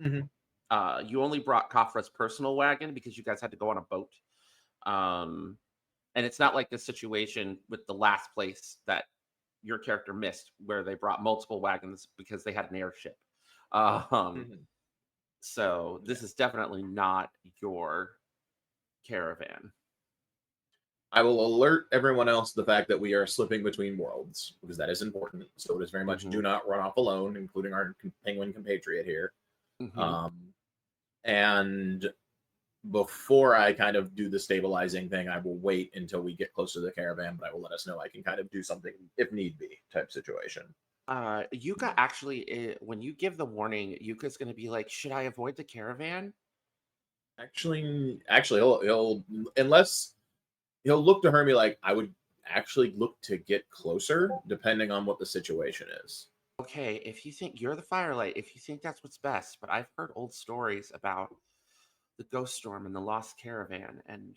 you only brought Kafra's personal wagon because you guys had to go on a boat. And it's not like the situation with the last place that your character missed, where they brought multiple wagons because they had an airship. So this is definitely not your caravan. I will alert everyone else to the fact that we are slipping between worlds, because that is important. So it is very much do not run off alone, including our penguin compatriot here. And before I kind of do the stabilizing thing, I will wait until we get close to the caravan, but I will let us know I can kind of do something if need be type situation. Yuka actually, when you give the warning, Yuka's going to be like, should I avoid the caravan? Actually, he'll unless he'll look to her and be like, I would actually look to get closer, depending on what the situation is. Okay, if you think you're the Firelight, if you think that's what's best, but I've heard old stories about the ghost storm and the lost caravan, and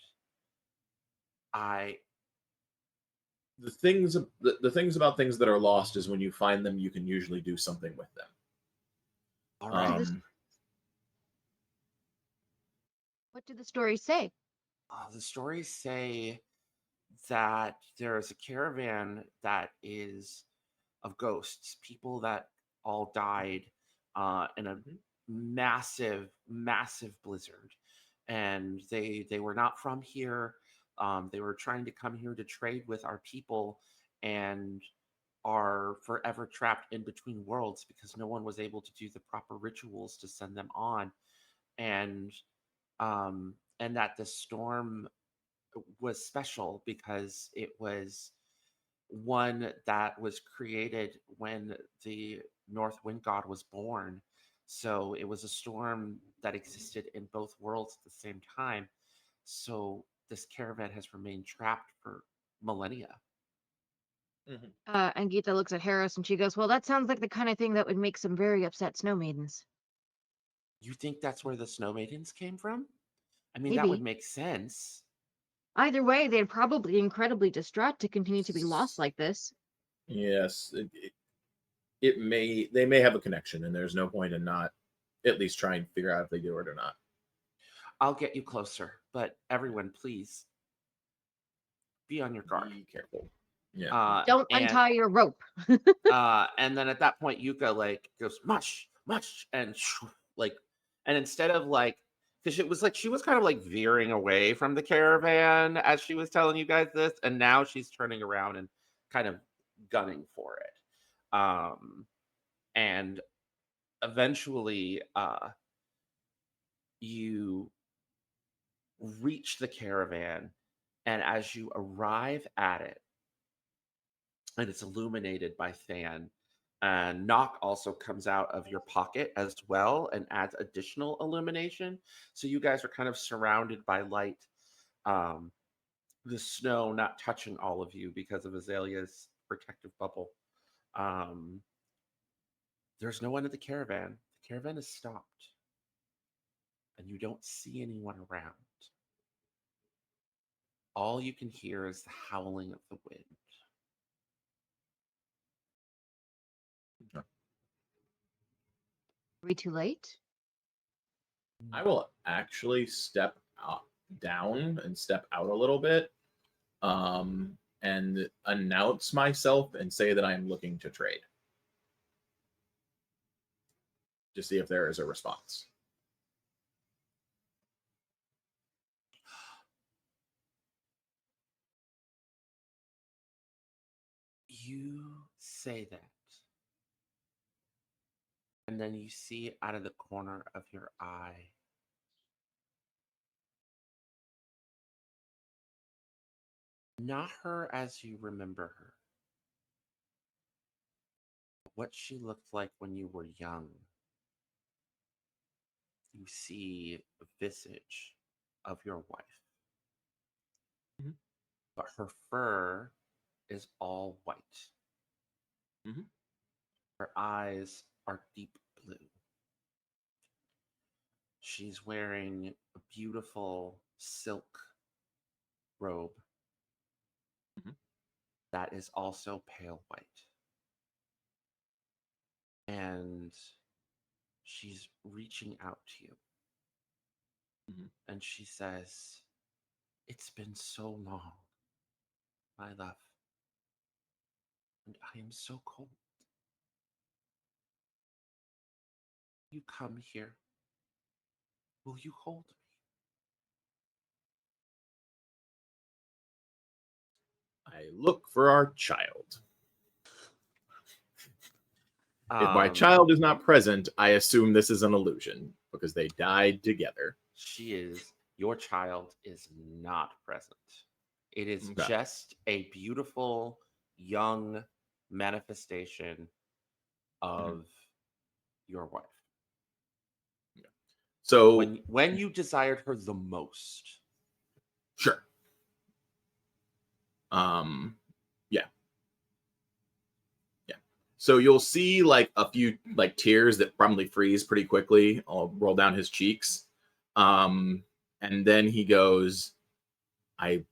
the things about things that are lost is when you find them, you can usually do something with them. All right. What do the stories say? The stories say that there is a caravan that is of ghosts, people that all died in a massive blizzard, and they were not from here. They were trying to come here to trade with our people, and are forever trapped in between worlds because no one was able to do the proper rituals to send them on. And that the storm was special because it was one that was created when the North Wind God was born. So it was a storm that existed in both worlds at the same time. So this caravan has remained trapped for millennia. And Geeta looks at Harris and she goes, "Well, that sounds like the kind of thing that would make some very upset snow maidens." You think that's where the snow maidens came from? I mean, that would Maybe. make sense. Either way, they'd probably be incredibly distraught to continue to be lost like this. Yes, they may have a connection, and there's no point in not at least trying to figure out if they do it or not. I'll get you closer, but everyone, please be on your guard. Be careful. Yeah. Don't untie your rope. And then at that point, Yuka like goes mush, mush, and like, and instead of like, because it was like she was kind of like veering away from the caravan as she was telling you guys this, and now she's turning around and kind of gunning for it. And eventually, you reach the caravan, and as you arrive at it, and it's illuminated by Than. And Knock also comes out of your pocket as well and adds additional illumination. So you guys are kind of surrounded by light. The snow not touching all of you because of Azalea's protective bubble. There's no one in the caravan. The caravan is stopped. And you don't see anyone around. All you can hear is the howling of the wind. Are we too late? I will actually step down and step out a little bit, and announce myself and say that I am looking to trade, to see if there is a response. You say that. And then you see out of the corner of your eye not her as you remember her, but what she looked like when you were young. You see the visage of your wife, but her fur is all white. Her eyes are deep blue. She's wearing a beautiful silk robe that is also pale white. And she's reaching out to you. And she says, "It's been so long, my love, and I am so cold. You come here. Will you hold me?" I look for our child. If my child is not present, I assume this is an illusion because they died together. Your child is not present. It is just a beautiful young manifestation of your wife. So when you desired her the most. Sure. So you'll see like a few like tears that probably freeze pretty quickly. I'll roll down his cheeks. And then he goes, "I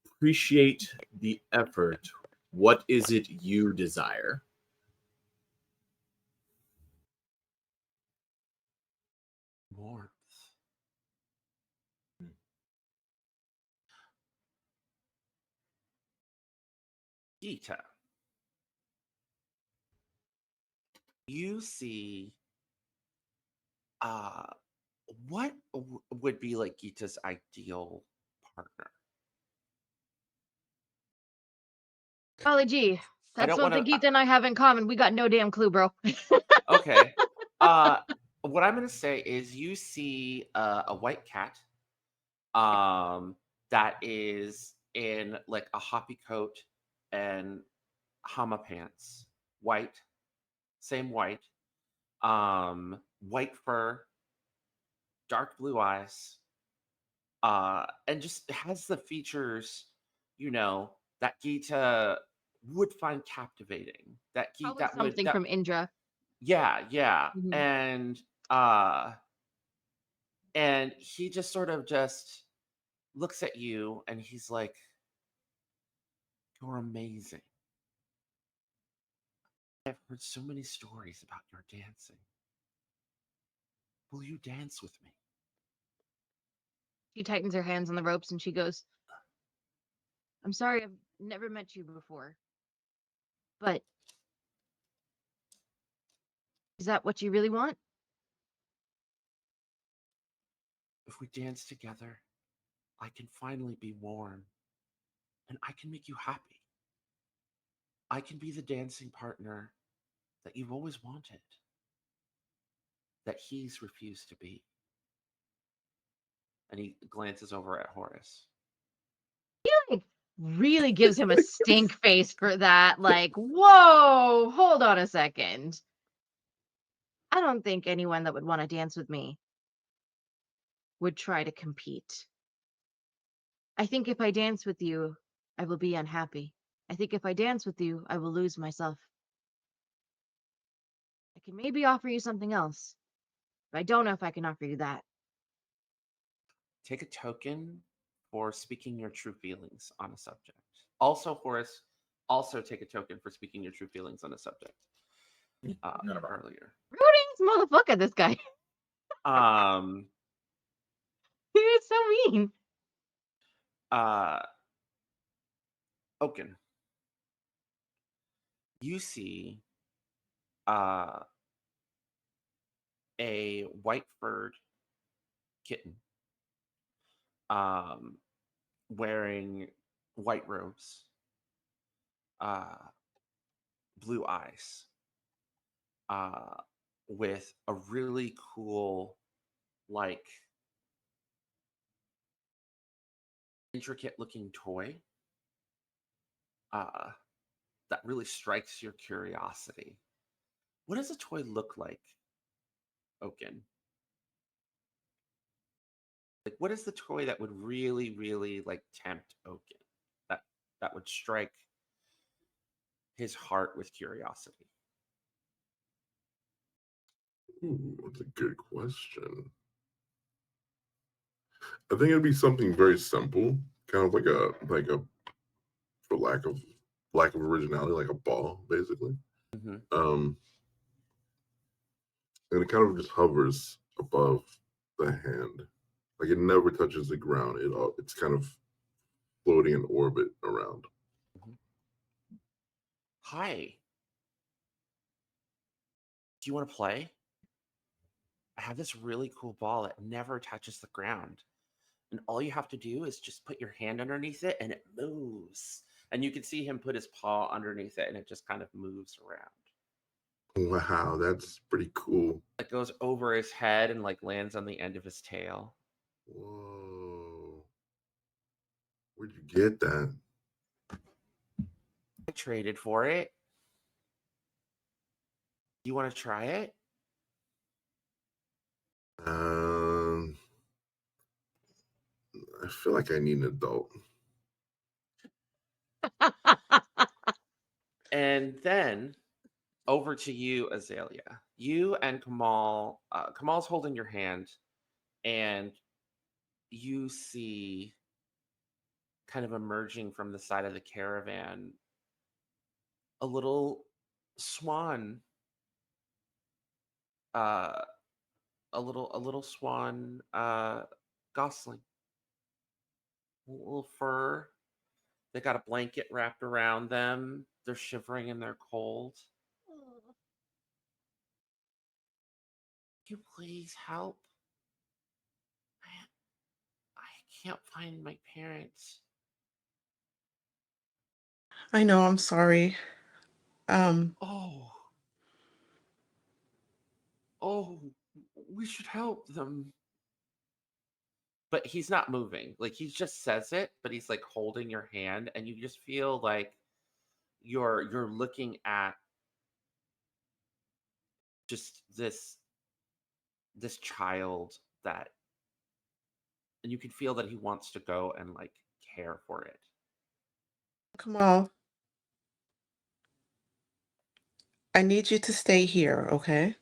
appreciate the effort. What is it you desire?" Warmth. Geeta. You see what would be like Geeta's ideal partner? Golly gee, that's something Geeta and I have in common. We got no damn clue, bro. Okay. What I'm gonna say is you see a white cat that is in like a hoppy coat and hama pants. White. Same white. White fur, dark blue eyes, and just has the features, that Geeta would find captivating. That Probably that would something that from Indra. yeah, Mhm. and he just sort of just looks at you and he's like, "You're amazing. I've heard so many stories about your dancing. Will you dance with me?" She tightens her hands on the ropes and she goes, I'm sorry, I've never met you before. But is that what you really want? If we dance together, I can finally be warm and I can make you happy. I can be the dancing partner that you've always wanted, that he's refused to be. And he glances over at Horus. Like, really gives him a stink face for that. Like, whoa, hold on a second. I don't think anyone that would want to dance with me would try to compete. I think if I dance with you, I will be unhappy. I think if I dance with you, I will lose myself. I can maybe offer you something else, but I don't know if I can offer you that. Take a token for speaking your true feelings on a subject. Also, Horus, also take a token for speaking your true feelings on a subject. None of our. Earlier. Ruden's motherfucker, this guy. Um, He's so mean. Oken, you see a white furred kitten wearing white robes, blue eyes, uh, with a really cool, like, intricate looking toy uh, that really strikes your curiosity. What does a toy look like, Oken? Like, what is the toy that would really, really like tempt Oken? That would strike his heart with curiosity. Ooh, that's a good question. I think it'd be something very simple, kind of like a for lack of originality, like a ball, basically. Mm-hmm. And it kind of just hovers above the hand, like it never touches the ground. It's kind of floating in orbit around. Mm-hmm. Hi, do you want to play? I have this really cool ball that never touches the ground. And all you have to do is just put your hand underneath it and it moves. And you can see him put his paw underneath it and it just kind of moves around. Wow, that's pretty cool. It goes over his head and like lands on the end of his tail. Whoa. Where'd you get that? I traded for it. You want to try it? Um, I feel like I need an adult. And then over to you, Azalea. You and Kamal. Kamal's holding your hand, and you see kind of emerging from the side of the caravan a little swan, uh a little swan gosling, a little fur. They got a blanket wrapped around them. They're shivering and they're cold. Can you please help? I can't find my parents. I know, I'm sorry. Oh, oh, we should help them. But he's not moving. Like, he just says it, but he's like holding your hand, and you just feel like you're looking at just this child that and you can feel that he wants to go and like care for it. Kamal, I need you to stay here, okay?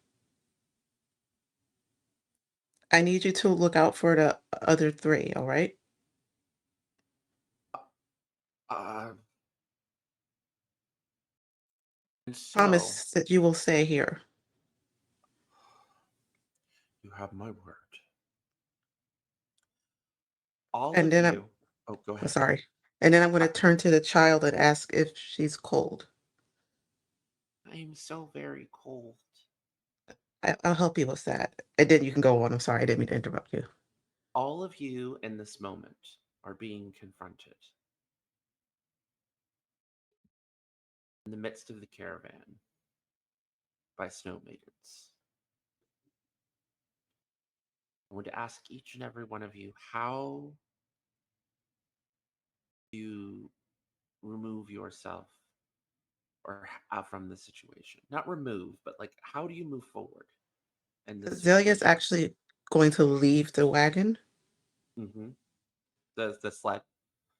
I need you to look out for the other three, all right? Uh, and so Promise that you will stay here. you have my word. All And of then you. Oh, go I'm ahead. sorry. And then I'm going to I- turn to the child and ask if she's cold. I am so very cold. I'll help you with that. And then you can go on. I'm sorry, I didn't mean to interrupt you. All of you in this moment are being confronted in the midst of the caravan by snow maidens. I want to ask each and every one of you how you remove yourself or from the situation. Not remove, but like how do you move forward in this Azalea's situation? actually going to leave the wagon. Mm-hmm. The sled.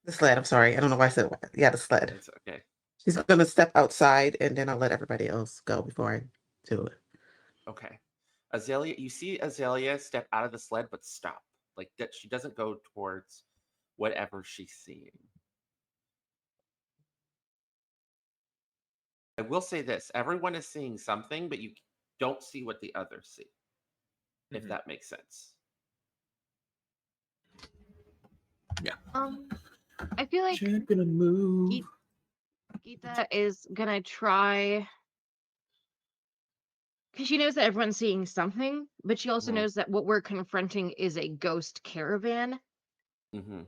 The sled, I'm sorry. I don't know why I said wagon. Yeah, the sled. It's okay. She's going to step outside and then I'll let everybody else go before I do it. Okay. Azalea, you see Azalea step out of the sled but stop. Like that she doesn't go towards whatever she's seeing. I will say this, everyone is seeing something, but you don't see what the others see. If that makes sense. I feel like She's gonna move. Geeta is gonna try because she knows that everyone's seeing something, but she also Mhm. knows that what we're confronting is a ghost caravan. Mm-hmm.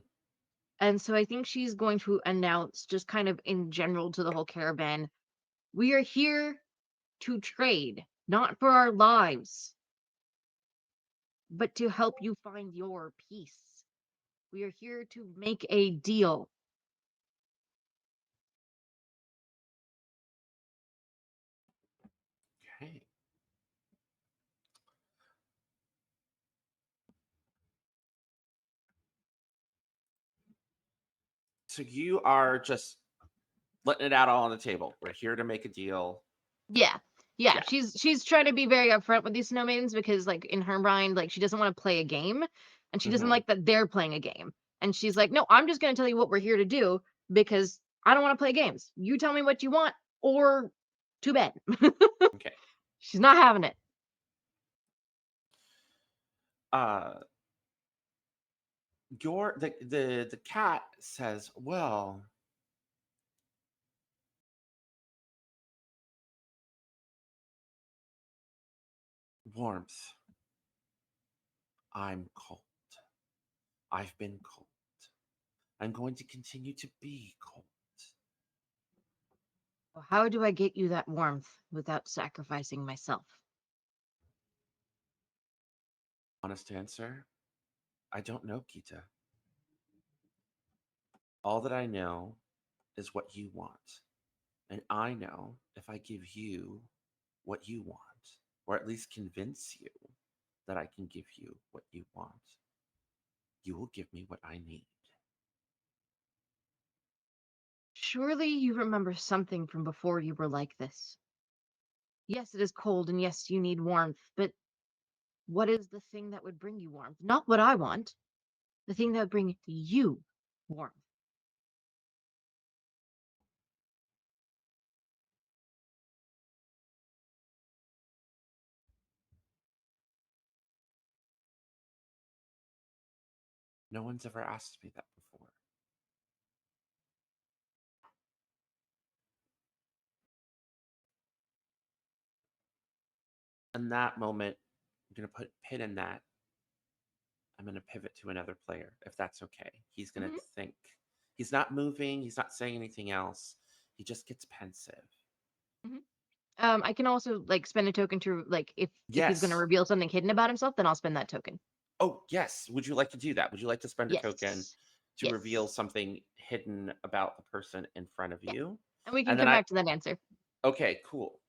And so I think she's going to announce, just kind of in general to the whole caravan, we are here to trade, not for our lives, but to help you find your peace. We are here to make a deal. Okay. So you are just letting it out all on the table. We're here to make a deal. Yeah. Yeah, Yeah. she's trying to be very upfront with these snow maidens because like in her mind, like she doesn't want to play a game and she doesn't Mhm. like that they're playing a game. And she's like, "No, I'm just going to tell you what we're here to do because I don't want to play games. You tell me what you want or too bad." Okay. She's not having it. Uh the cat says, well, warmth. I'm cold. I've been cold. I'm going to continue to be cold. Well, how do I get you that warmth without sacrificing myself? Honest answer, I don't know, Geeta. All that I know is what you want. And I know if I give you what you want, or at least convince you that I can give you what you want, you will give me what I need. Surely you remember something from before you were like this. Yes, it is cold, and yes, you need warmth, but what is the thing that would bring you warmth? Not what I want. The thing that would bring you warmth. No one's ever asked me that before. In that moment, I'm going to put a pin in that. I'm going to pivot to another player, if that's okay. He's going to Mhm. think. He's not moving. He's not saying anything else. He just gets pensive. Mhm. I can also like spend a token to like if he's going to Yes. reveal something hidden about himself, then I'll spend that token. Oh, yes. Would you like to do that? Would you like to spend a token Yes. to Yes. reveal something hidden about the person in front of Yeah. you? And we can And then come back to that answer. okay, cool.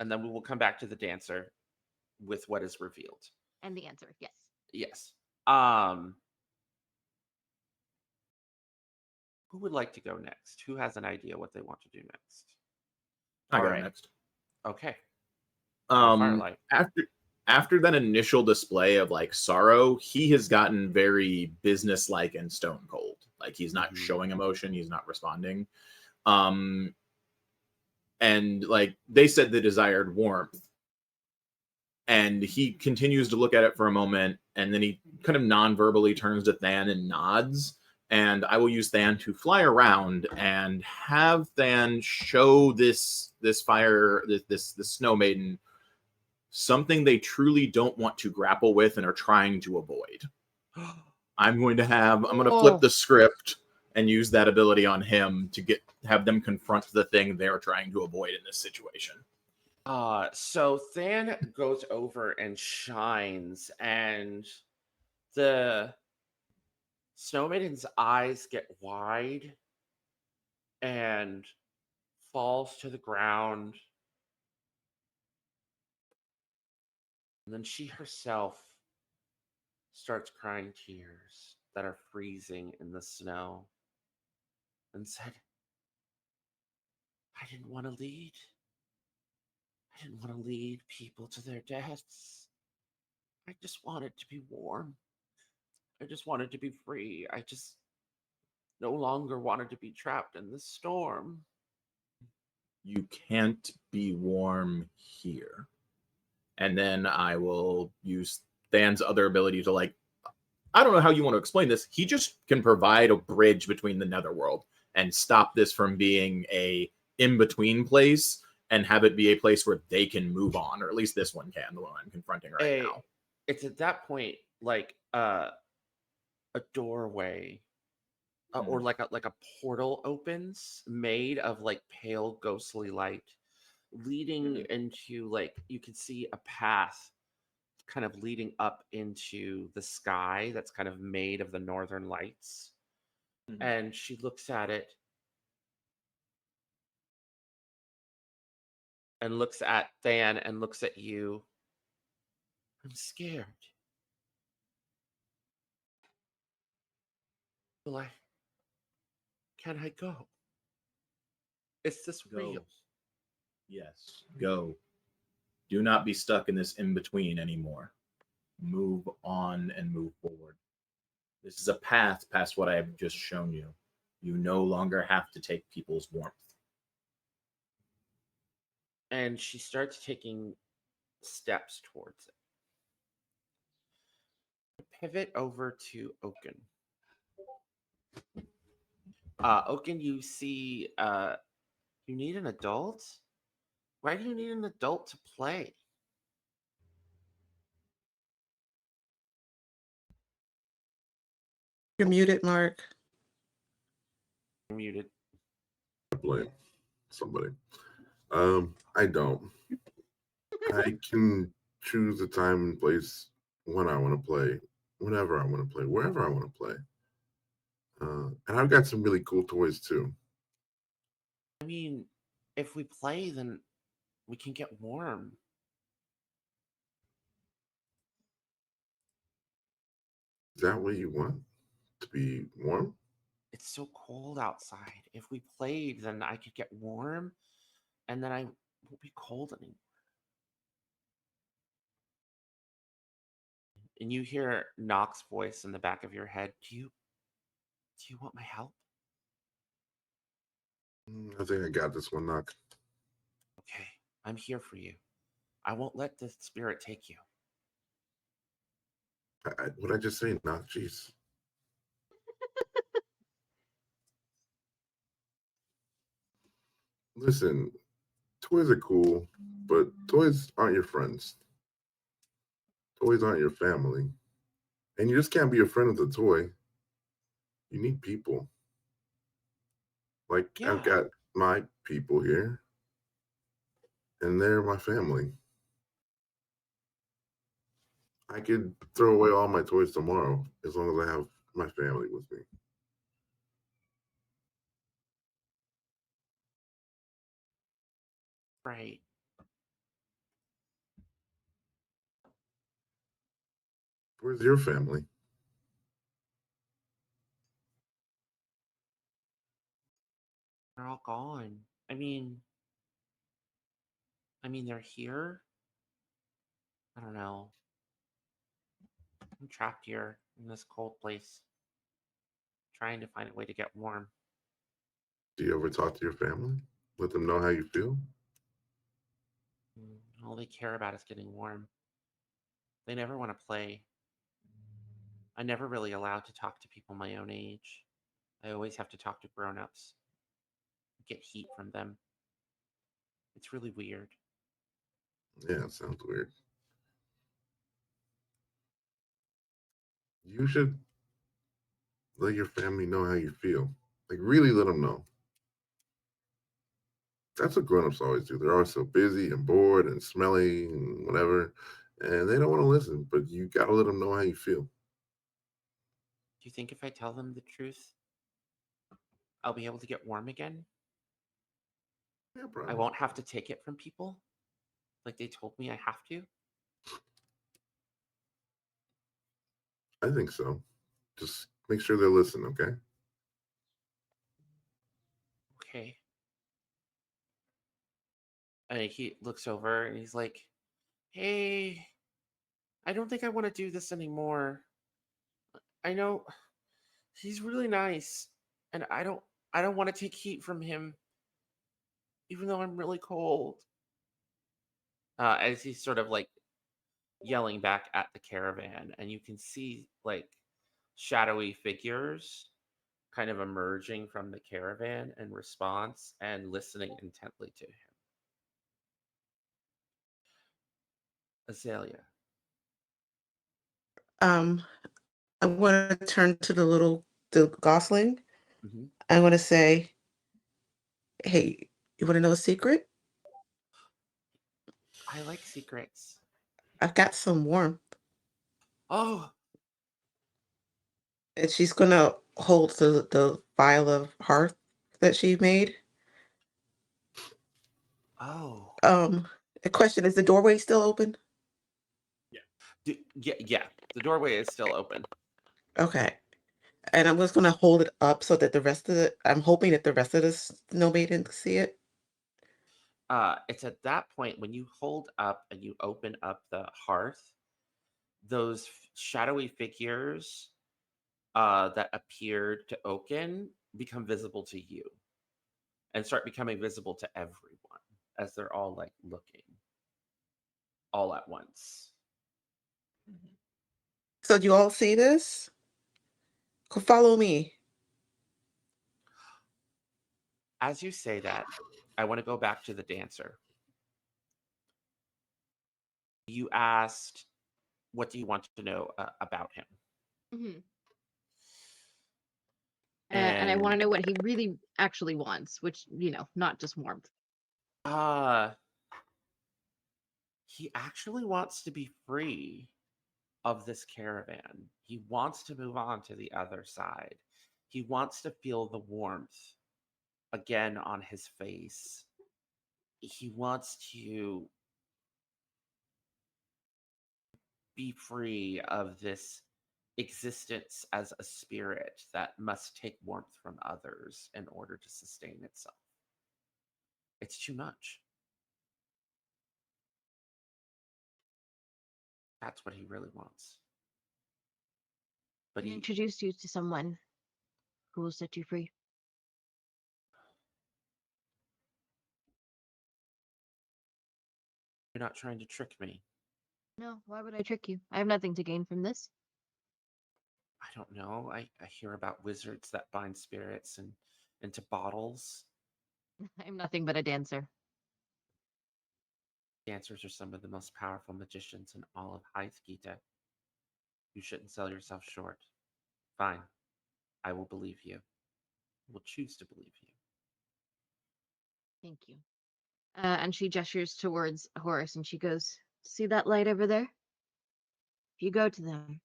And then we will come back to the dancer with what is revealed. And the answer, yes. Yes. Um, Who would like to go next? Who has an idea what they want to do next? I All go right. next. Okay. Um, Firelight. after that initial display of like sorrow, he has gotten very businesslike and stone cold. Like he's not Mhm. showing emotion, he's not responding. And like they said, the desired warmth. And he continues to look at it for a moment, and then he kind of non-verbally turns to Than and nods. And I will use Than to fly around and have Than show this snow maiden something they truly don't want to grapple with and are trying to avoid. I'm going to flip the script and use that ability on him to have them confront the thing they're trying to avoid in this situation. So Than goes over and shines, and the Snow Maiden's eyes get wide and falls to the ground. And then she herself starts crying tears that are freezing in the snow and said, I didn't want to lead. I didn't want to lead people to their deaths. I just wanted to be warm. I just wanted to be free. I just no longer wanted to be trapped in this storm. You can't be warm here. And then I will use Than's other ability to like, I don't know how you want to explain this. He just can provide a bridge between the netherworld and stop this from being a in-between place and have it be a place where they can move on, or at least this one can, the one I'm confronting right now. It's at that point like a doorway or like a portal opens made of like pale ghostly light leading into like you can see a path kind of leading up into the sky that's kind of made of the northern lights. And she looks at it and looks at Than and looks at you. I'm scared. Can I go? Is this real? Yes, go. Do not be stuck in this in-between anymore. Move on and move forward. This is a path past what I have just shown you. You no longer have to take people's warmth. And she starts taking steps towards it. Pivot over to Oken. Oken, you see you need an adult? Why do you need an adult to play? You're muted, Mark. You're muted. Blame somebody. I don't. I can choose the time and place when I want to play, whenever I want to play, wherever I want to play. And I've got some really cool toys too. I mean, if we play, then we can get warm. Is that what you want? To be warm? It's so cold outside. If we played, then I could get warm, and then I won't be cold anymore. And you hear Nock's voice in the back of your head. Do you want my help? I think I got this one, Knock. Okay, I'm here for you. I won't let the spirit take you. What I just say, Knock? Jeez. Listen, toys are cool, but toys aren't your friends. Toys aren't your family. And you just can't be a friend with a toy. You need people. Like, Yeah. I've got my people here, and they're my family. I could throw away all my toys tomorrow as long as I have my family with me. Right. Where's your family? They're all gone. They're here. I don't know. I'm trapped here in this cold place, trying to find a way to get warm. Do you ever talk to your family? Let them know how you feel? All they care about is getting warm. They never want to play. I'm never really allowed to talk to people my own age. I always have to talk to grown-ups. Get heat from them. It's really weird. Yeah, it sounds weird. You should let your family know how you feel. Like, really let them know. That's what grown-ups always do. They're always so busy and bored and smelly and whatever, and they don't want to listen, but you got to let them know how you feel. Do you think if I tell them the truth, I'll be able to get warm again? Yeah, I probably. won't have to take it from people like they told me I have to? I think so. Just make sure they're listening, okay? Okay. And he looks over and he's like, hey, I don't think I want to do this anymore. I know he's really nice, and I don't want to take heat from him, even though I'm really cold. As he's sort of like yelling back at the caravan, and you can see like shadowy figures kind of emerging from the caravan in response and listening intently to him. Azalea. I'm going to turn to the gosling. Mm-hmm. I'm going to say, hey, you want to know a secret? I like secrets. I've got some warmth. Oh, And she's going to hold the vial of hearth that she made. oh. A question, is the doorway still open? Yeah. The doorway is still open. Okay. And I'm just going to hold it up so that I'm hoping that the rest of the snow maiden can see it. It's at that point when you hold up and you open up the hearth, those shadowy figures that appeared to Oken become visible to you and start becoming visible to everyone as they're all like looking all at once. So do you all see this? Follow me. As you say that, I want to go back to the dancer. You asked, what do you want to know about him? Hmm. And I want to know what he really actually wants, which, not just warmth. He actually wants to be free of this caravan. He wants to move on to the other side. He wants to feel the warmth again on his face. He wants to be free of this existence as a spirit that must take warmth from others in order to sustain itself. It's too much. That's what he really wants. But He introduced you to someone who will set you free. you're not trying to trick me. No, why would I trick you? I have nothing to gain from this. I don't know. I hear about wizards that bind spirits and into bottles. I'm nothing but a dancer. Dancers are some of the most powerful magicians in all of Haeth, Geeta. You shouldn't sell yourself short. Fine. I will believe you. I will choose to believe you. Thank you. And she gestures towards Horus and she goes, see that light over there? If you go to them,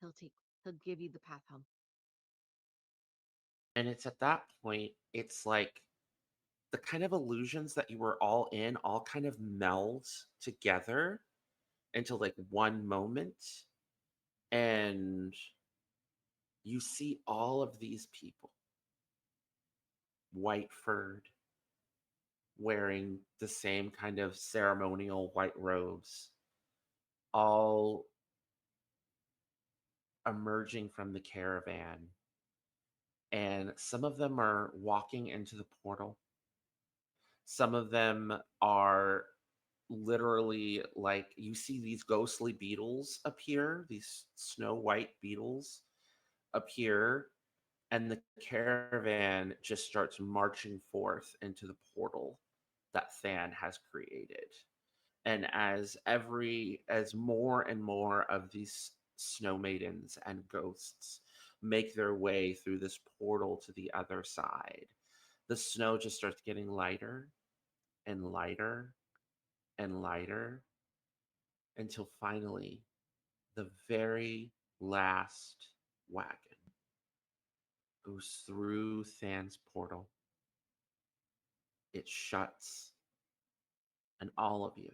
he'll give you the path home. And it's at that point, it's like the kind of illusions that you were all in all kind of meld together into like one moment. And you see all of these people white furred, wearing the same kind of ceremonial white robes, all emerging from the caravan. And some of them are walking into the portal. Some of them are literally like you see these ghostly beetles appear, these snow white beetles appear, and the caravan just starts marching forth into the portal that Than has created. And as more and more of these snow maidens and ghosts make their way through this portal to the other side, the snow just starts getting lighter and lighter and lighter until finally the very last wagon goes through Than's portal. It shuts, and all of you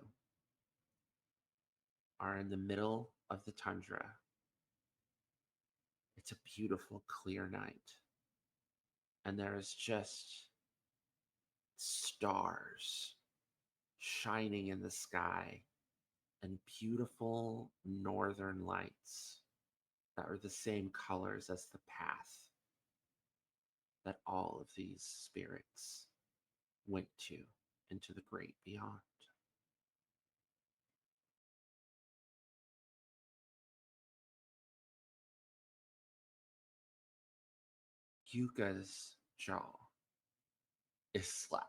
are in the middle of the tundra. It's a beautiful, clear night, and there is just stars shining in the sky and beautiful northern lights that are the same colors as the path that all of these spirits went to into the great beyond. Yuka's jaw is slack.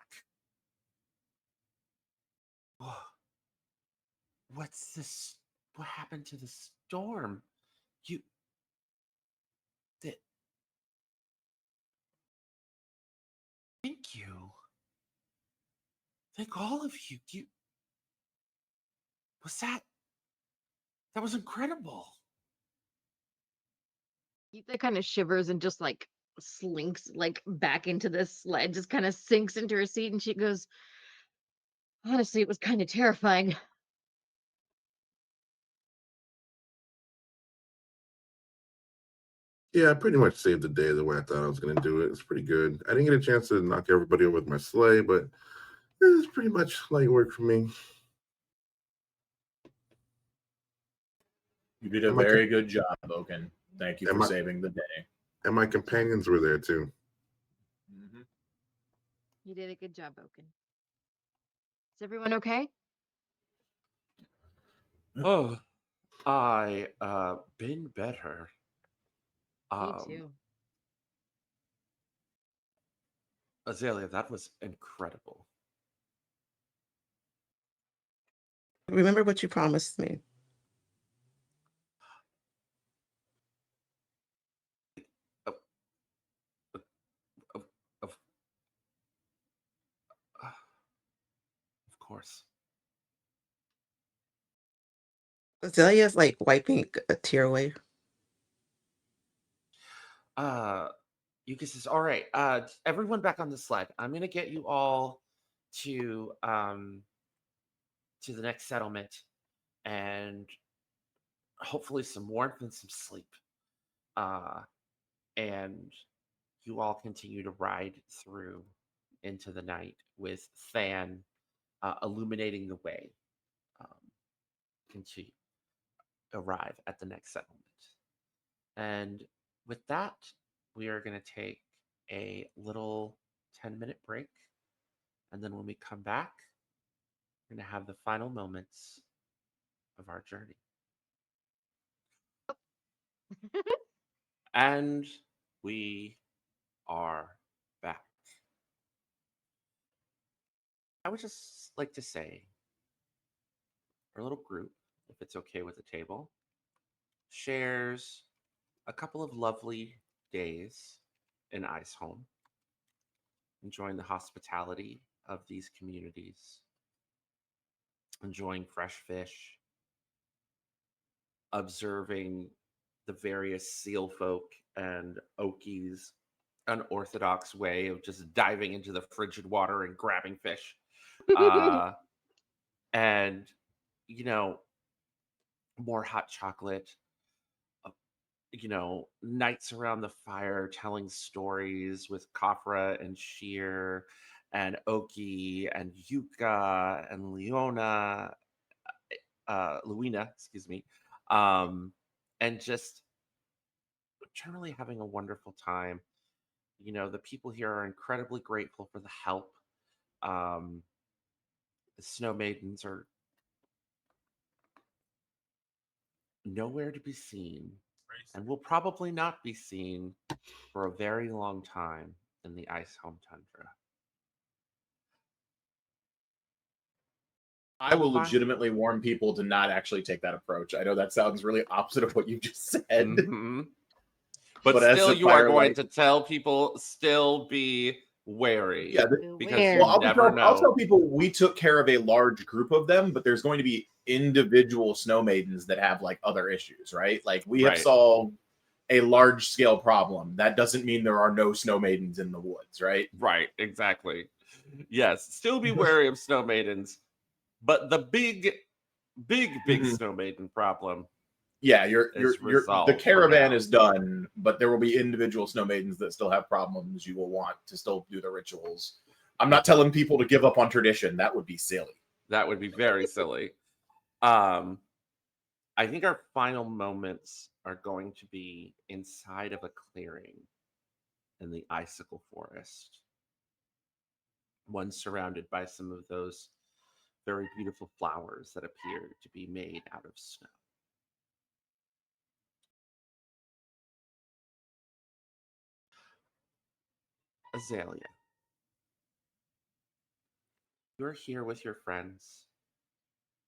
Oh, what's this? What happened to the storm? You. Th- Thank you. Thank all of you. You. Was that. That was incredible. Geeta kind of shivers and just like slinks like back into the sled, just kind of sinks into her seat, and she goes, "Honestly, it was kind of terrifying." Yeah, I pretty much saved the day the way I thought I was going to do it. It's pretty good. I didn't get a chance to knock everybody over with my sleigh, but it was pretty much light work for me. You did a And my, very good job, Oken. Thank you and for my, saving the day. and my companions were there too. Mhm. You did a good job, Oken. Is everyone okay? Oh, I been better. Me Um, too. Azalea, that was incredible. Remember what you promised me. Of, of, of, of course. Azalea's like wiping a tear away. Uh, Yuka says, "All right, everyone back on the sled. I'm gonna get you all to the next settlement, and hopefully some warmth and some sleep. Uh, and you all continue to ride through into the night with Than illuminating the way to arrive at the next settlement. And with that, we are going to take a little 10-minute break. And then when we come back, we're going to have the final moments of our journey. And we are back. I would just like to say our little group, if it's okay with the table, shares a couple of lovely days in Icehome, enjoying the hospitality of these communities, enjoying fresh fish, observing the various seal folk and Okies' unorthodox way of just diving into the frigid water and grabbing fish. Uh, and, you know, more hot chocolate, nights around the fire telling stories with Kafra and Sheer and Oki and Yuka and Luina, excuse me, and just generally having a wonderful time. The people here are incredibly grateful for the help. Um, the Snow Maidens are nowhere to be seen and will probably not be seen for a very long time in the Icehome Tundra. I will Fine. legitimately warn people to not actually take that approach. I know that sounds really opposite of what you just said. Mhm. But But as still, a you are going Firelight- to tell people still be wary. Yeah, because Beware. you Well, never I'll tell know. people we took care of a large group of them, but there's going to be individual snow maidens that have like other issues, right? Like we have Right. solved a large scale problem. That doesn't mean there are no snow maidens in the woods, right? Right, exactly. Yes, still be wary of snow maidens, but the big Mhm. snow maiden problem Yeah, is the resolved for caravan now. is done, but there will be individual snow maidens that still have problems. You will want to still do the rituals. I'm not telling people to give up on tradition. That would be silly. That would be very silly. I think our final moments are going to be inside of a clearing in the icicle forest, one surrounded by some of those very beautiful flowers that appear to be made out of snow. Azalea, you're here with your friends.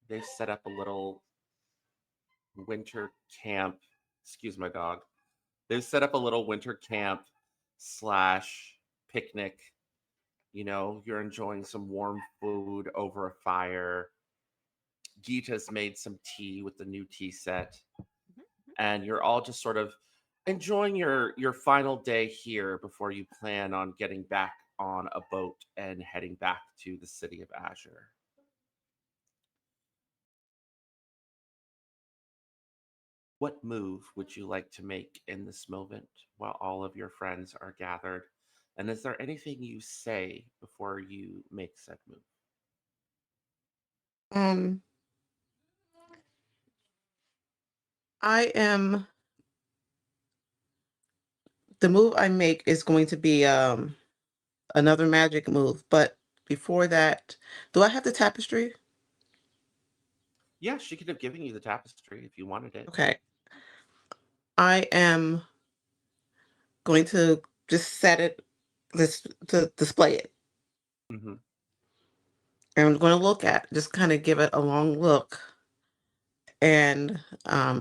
They've set up a little winter camp. Excuse my dog. They've set up a little winter camp slash picnic. You're enjoying some warm food over a fire. Geeta's made some tea with the new tea set, and you're all just sort of enjoying your final day here before you plan on getting back on a boat and heading back to the city of Azure. What move would you like to make in this moment while all of your friends are gathered? And is there anything you say before you make said move? Um, I am the move I make is going to be another magic move, but before that, do I have the tapestry? Yeah, she could have given you the tapestry if you wanted it. Okay. I am going to just set it this to display it. Hmm. And I'm going to look at, just kind of give it a long look. And I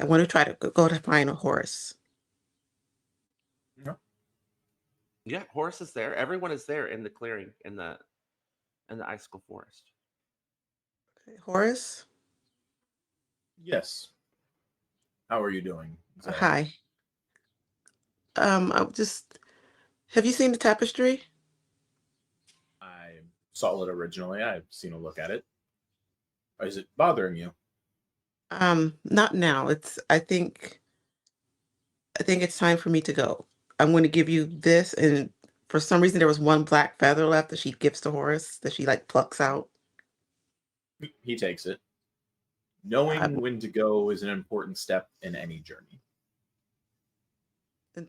want to try to go to find a Horus. Yeah, Horus is there. Everyone is there in the clearing in the icicle forest. Horus? Yes. How are you doing, Zella? Hi. I'm just, have you seen the tapestry? I saw it originally. I've seen a look at it. Is it bothering you? Not now. I think it's time for me to go. I'm going to give you this, and for some reason there was one black feather left that she gives to Horus that she like plucks out. He takes it. Knowing Um, when to go is an important step in any journey. and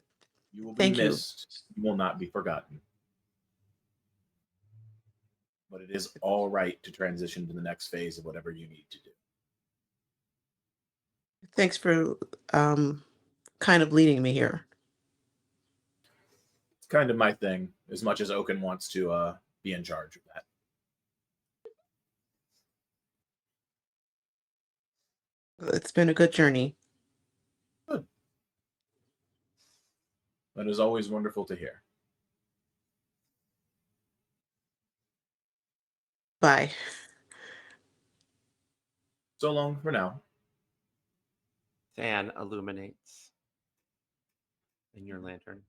You will be thank you. missed. You will not be forgotten. But it is all right to transition to the next phase of whatever you need to do. Thanks for kind of leading me here. It's kind of my thing, as much as Oken wants to be in charge of that. It's been a good journey. Good. That is always wonderful to hear. Bye. So long for now. Fan illuminates in your lantern.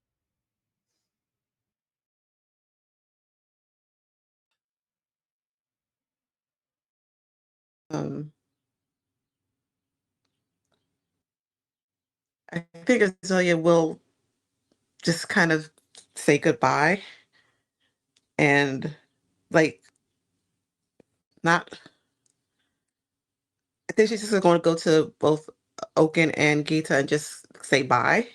Um, I think Azalea will just kind of say goodbye and like not. I think she's just going to go to both Oken and Geeta and just say bye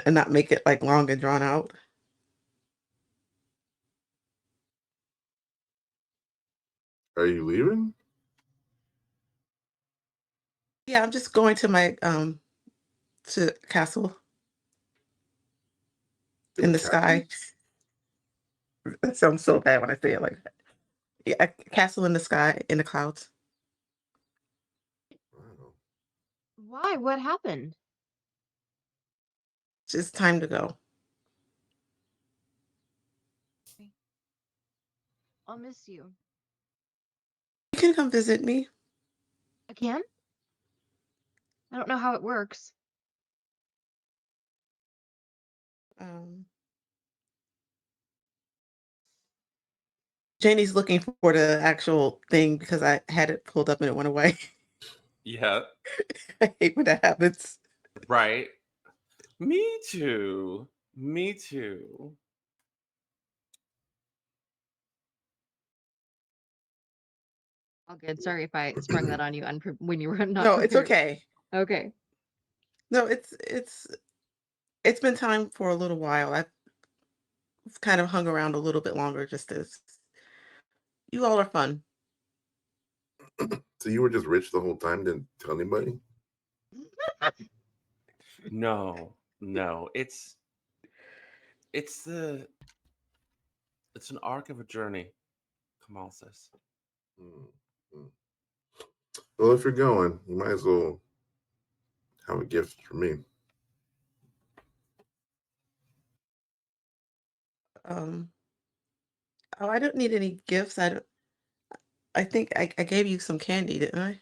and not make it like long and drawn out. Are you leaving? Yeah, I'm just going to my to castle To in the the castle? sky. That sounds so bad when I say it like that. Yeah, a castle in the sky in the clouds. Wow. Why? What happened? It's just time to go. I'll miss you. You can come visit me. I can? I don't know how it works. Um, Janie's looking for the actual thing because I had it pulled up and it went away. Yeah, I hate when that happens. right. Me too. Me too. All good. Sorry if I sprung that on you when you were not No, it's prepared. okay. Okay. No, it's been time for a little while. I've kind of hung around a little bit longer just as you all are fun. So you were just rich the whole time, didn't tell anybody? No, no. It's the it's an arc of a journey. Kamal says. Hmm, hmm. Well, if you're going, you might as well have a gift for me. Um, oh, I don't need any gifts. I think I gave you some candy, didn't I?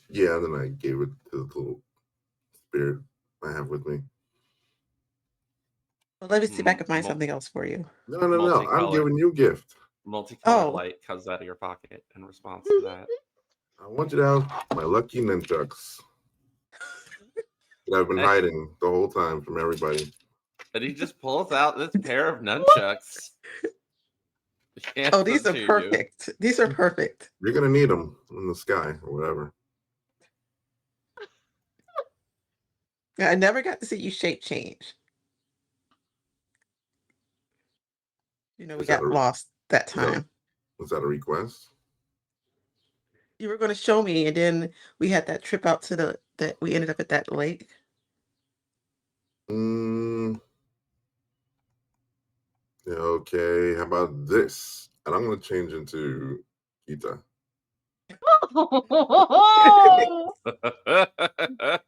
Yeah, then I gave it to the little spirit I have with me. Well, let me see if I Mm, can find something else for you. No. I'm multicolored giving you a gift. multicolored Oh, light comes out of your pocket in response to that. I want you to have my lucky nunchucks that I've been And, hiding the whole time from everybody. and he just pulls out this pair of nunchucks. Hands oh, these them are to you. perfect. These are perfect. You're gonna need them in the sky or whatever. Yeah, I never got to see you shape change. You know, we Is that got a lost that is that a, time. was that a request? You were going to show me, and then we had that trip out to the that we ended up at that lake. Mm, yeah, okay. How about this? And I'm gonna change into Geeta.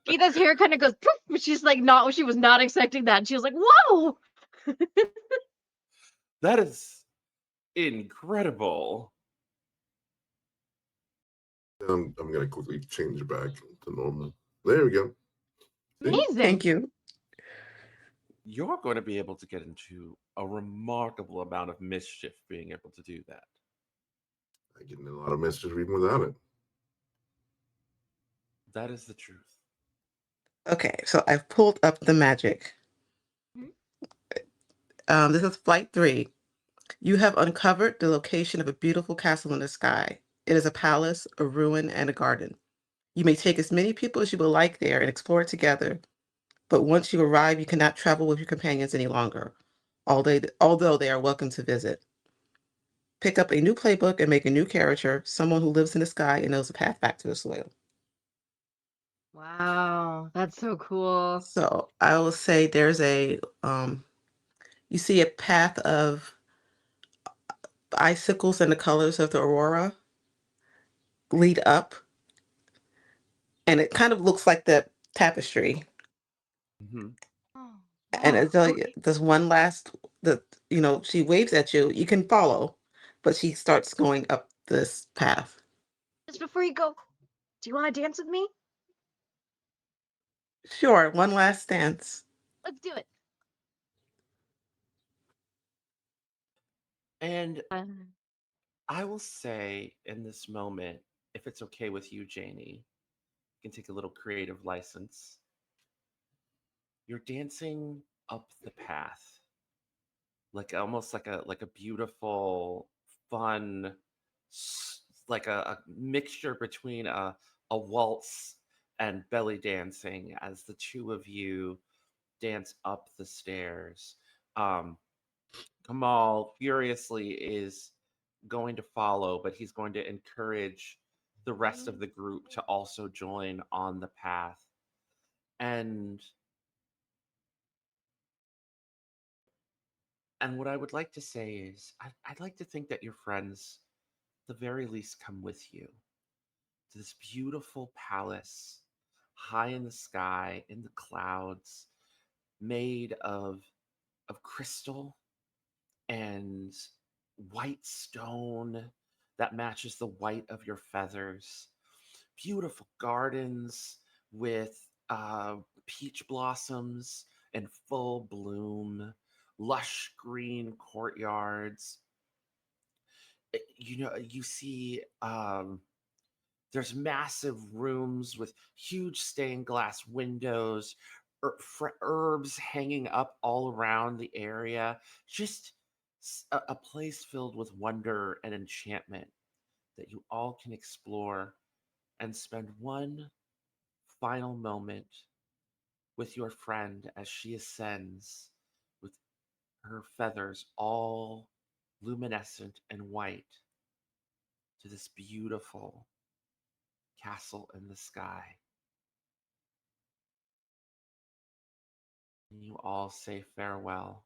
Geeta's hair kind of goes poof, but she's like not. She was not expecting that. She was like, "Whoa!" That is incredible. I'm gonna quickly change it back to normal. There we go. See? Amazing. Thank you. You're going to be able to get into a remarkable amount of mischief being able to do that. I get in a lot of mischief even without it. That is the truth. Okay, so I've pulled up the magic. Mhm. This is flight 3. You have uncovered the location of a beautiful castle in the sky. It is a palace, a ruin, and a garden. You may take as many people as you would like there and explore it together, but once you arrive, you cannot travel with your companions any longer, although they are welcome to visit. Pick up a new playbook and make a new character, someone who lives in the sky and knows the path back to the soil. Wow, that's so cool. So I will say there's you see a path of icicles and the colors of the aurora lead up, and it kind of looks like the tapestry. Hmm. Oh, And wow. Azalea, Okay. there's one last, she waves at you. You can follow, but she starts going up this path. Just before you go, do you want to dance with me? Sure, one last dance. Let's do it. And Uh, I will say in this moment, if it's okay with you, Janie, can take a little creative license. You're dancing up the path, like almost like a beautiful, fun, like a mixture between a waltz and belly dancing as the two of you dance up the stairs. Um, Kamal furiously is going to follow, but he's going to encourage the rest of the group to also join on the path. And what I would like to say is I'd like to think that your friends, at the very least, come with you to this beautiful palace high in the sky, in the clouds, made of crystal and white stone that matches the white of your feathers. Beautiful gardens with peach blossoms in full bloom, lush green courtyards. You see there's massive rooms with huge stained glass windows, herbs hanging up all around the area. Just a place filled with wonder and enchantment that you all can explore and spend one final moment with your friend as she ascends with her feathers all luminescent and white to this beautiful castle in the sky. And you all say farewell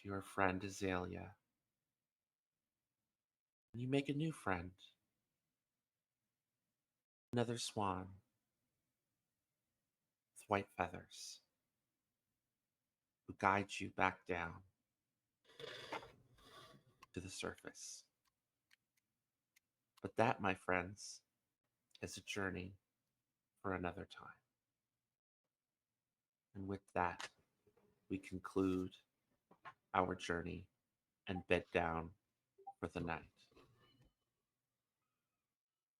to your friend Azalea. And you make a new friend, another swan with white feathers, who guides you back down to the surface. But that, my friends, is a journey for another time. And with that, we conclude our journey and bed down for the night.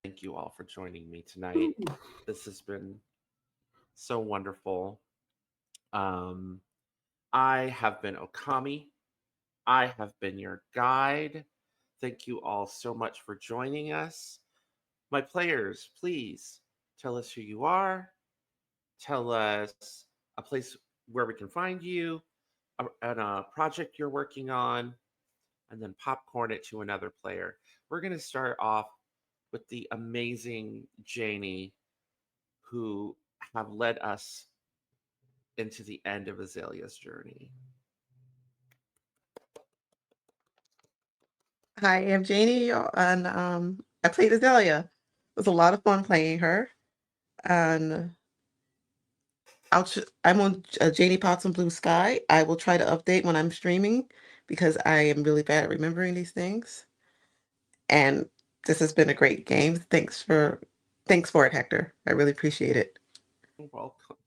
Thank you all for joining me tonight. This has been so wonderful. I have been Okami. I have been your guide. Thank you all so much for joining us. My players, please tell us who you are. Tell us a place where we can find you, and a project you're working on, and then popcorn it to another player. We're going to start off with the amazing Janie, who have led us into the end of Azalea's journey. Hi, I'm Janie, and I played Azalea. It was a lot of fun playing her, and I'm on Janie Pots and Blue Sky. I will try to update when I'm streaming because I am really bad at remembering these things. And this has been a great game. Thanks for it, Hector. I really appreciate it. You're welcome.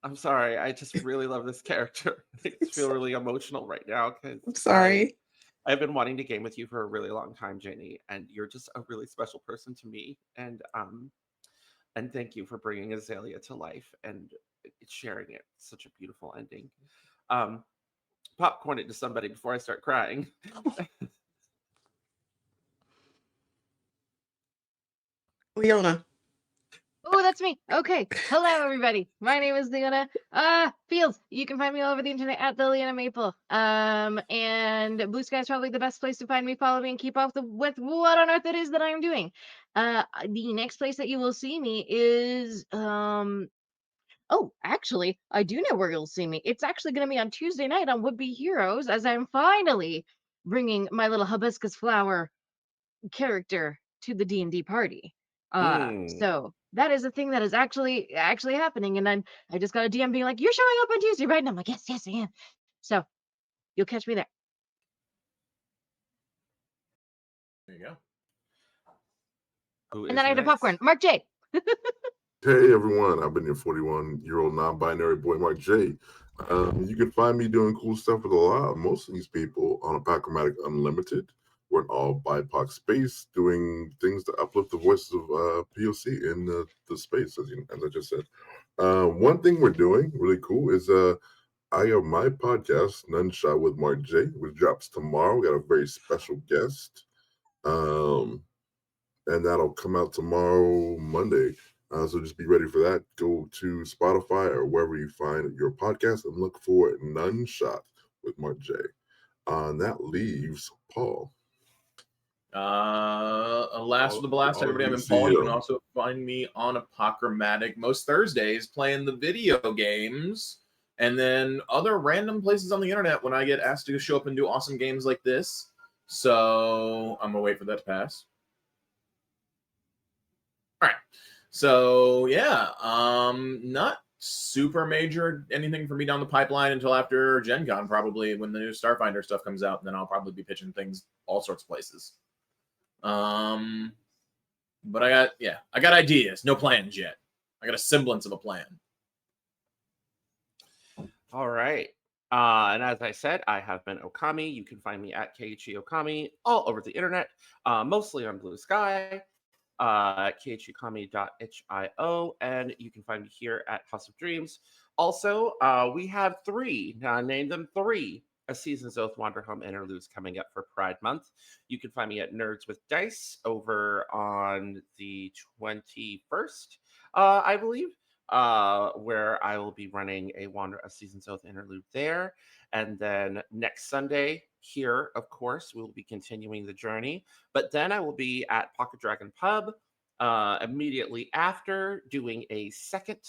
I'm sorry. I just really love this character. I feel really emotional right now because I'm sorry. I've been wanting to game with you for a really long time, Janie, and you're just a really special person to me. And thank you for bringing Azalea to life and sharing it. Such a beautiful ending. Popcorn it to somebody before I start crying. Leona. Oh, that's me. Okay. Hello, everybody. My name is Leona. Fields. You can find me all over the internet at the Leona Maple. And Blue Sky is probably the best place to find me. Follow me and keep up with what on earth it is that I am doing. The next place that you will see me is Oh, actually, I do know where you'll see me. It's actually going to be on Tuesday night on Would Be Heroes, as I'm finally bringing my little hibiscus flower character to the D&D party. So that is a thing that is actually happening, and I just got a DM being like, "You're showing up on Tuesday, right?" And I'm like, "Yes, yes, I am." So you'll catch me there. There you go. Who And is then I had a next? popcorn. Mark J. Hey everyone, I've been your 41-year-old non-binary boy, Mark J. You can find me doing cool stuff with most of these people on Apochromatic Unlimited, We're an all BIPOC space doing things to uplift the voices of POC in the space, as I just said. One thing we're doing really cool is I have my podcast, None Shot with Mark J, which drops tomorrow. We got a very special guest. And that'll come out tomorrow, Monday. So just be ready for that. Go to Spotify or wherever you find your podcast and look for None Shot with Mark J. And that leaves Paul. Last of the blast, everybody. I'm Paul. You can also find me on Apochromatic most Thursdays playing the video games, and then other random places on the internet when I get asked to show up and do awesome games like this. So I'm gonna wait for that to pass. All right. So yeah, not super major anything for me down the pipeline until after Gen Con, probably when the new Starfinder stuff comes out, and then I'll probably be pitching things all sorts of places. But I got ideas, no plans yet. I got a semblance of a plan. All right. And as I said, I have been Okami. You can find me at KHE Okami all over the internet, mostly on Blue Sky, kheokami.hio, and you can find me here at House of Dreams. Also, we have three, name them three, a Season's Oath Wanderhome interludes coming up for Pride Month. You can find me at Nerds with Dice over on the 21st, I believe, where I will be running a Season's Oath interlude there. And then next Sunday here, of course, we'll be continuing the journey. But then I will be at Pocket Dragon Pub immediately after, doing a second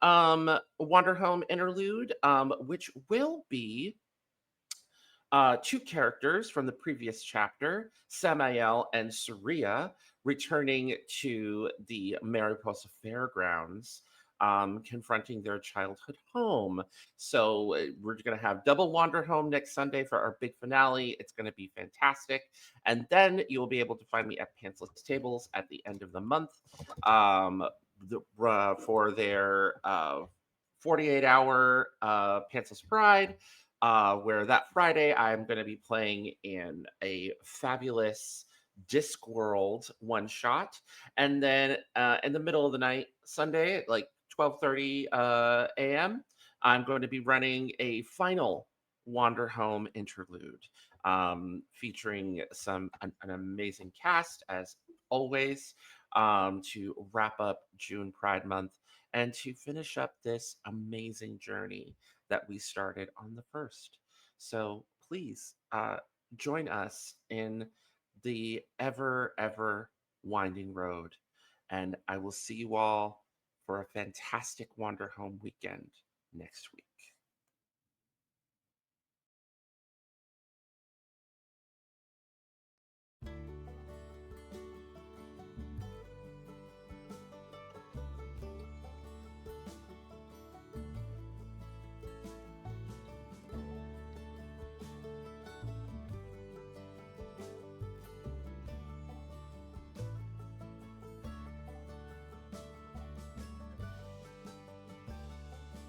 Wanderhome interlude, which will be two characters from the previous chapter, Samael and Surya, returning to the Mariposa Fairgrounds, confronting their childhood home. So we're going to have double Wanderhome next Sunday for our big finale. It's going to be fantastic. And then you'll be able to find me at Pantsless Tables at the end of the month for their 48-hour Pantsless Pride. Where that Friday I'm going to be playing in a fabulous Discworld one shot, and then in the middle of the night, Sunday at like 12:30 a.m., I'm going to be running a final Wanderhome interlude, featuring an amazing cast as always, to wrap up June Pride Month and to finish up this amazing journey that we started on the 1st. So please join us in the ever winding road. And I will see you all for a fantastic Wanderhome weekend next week.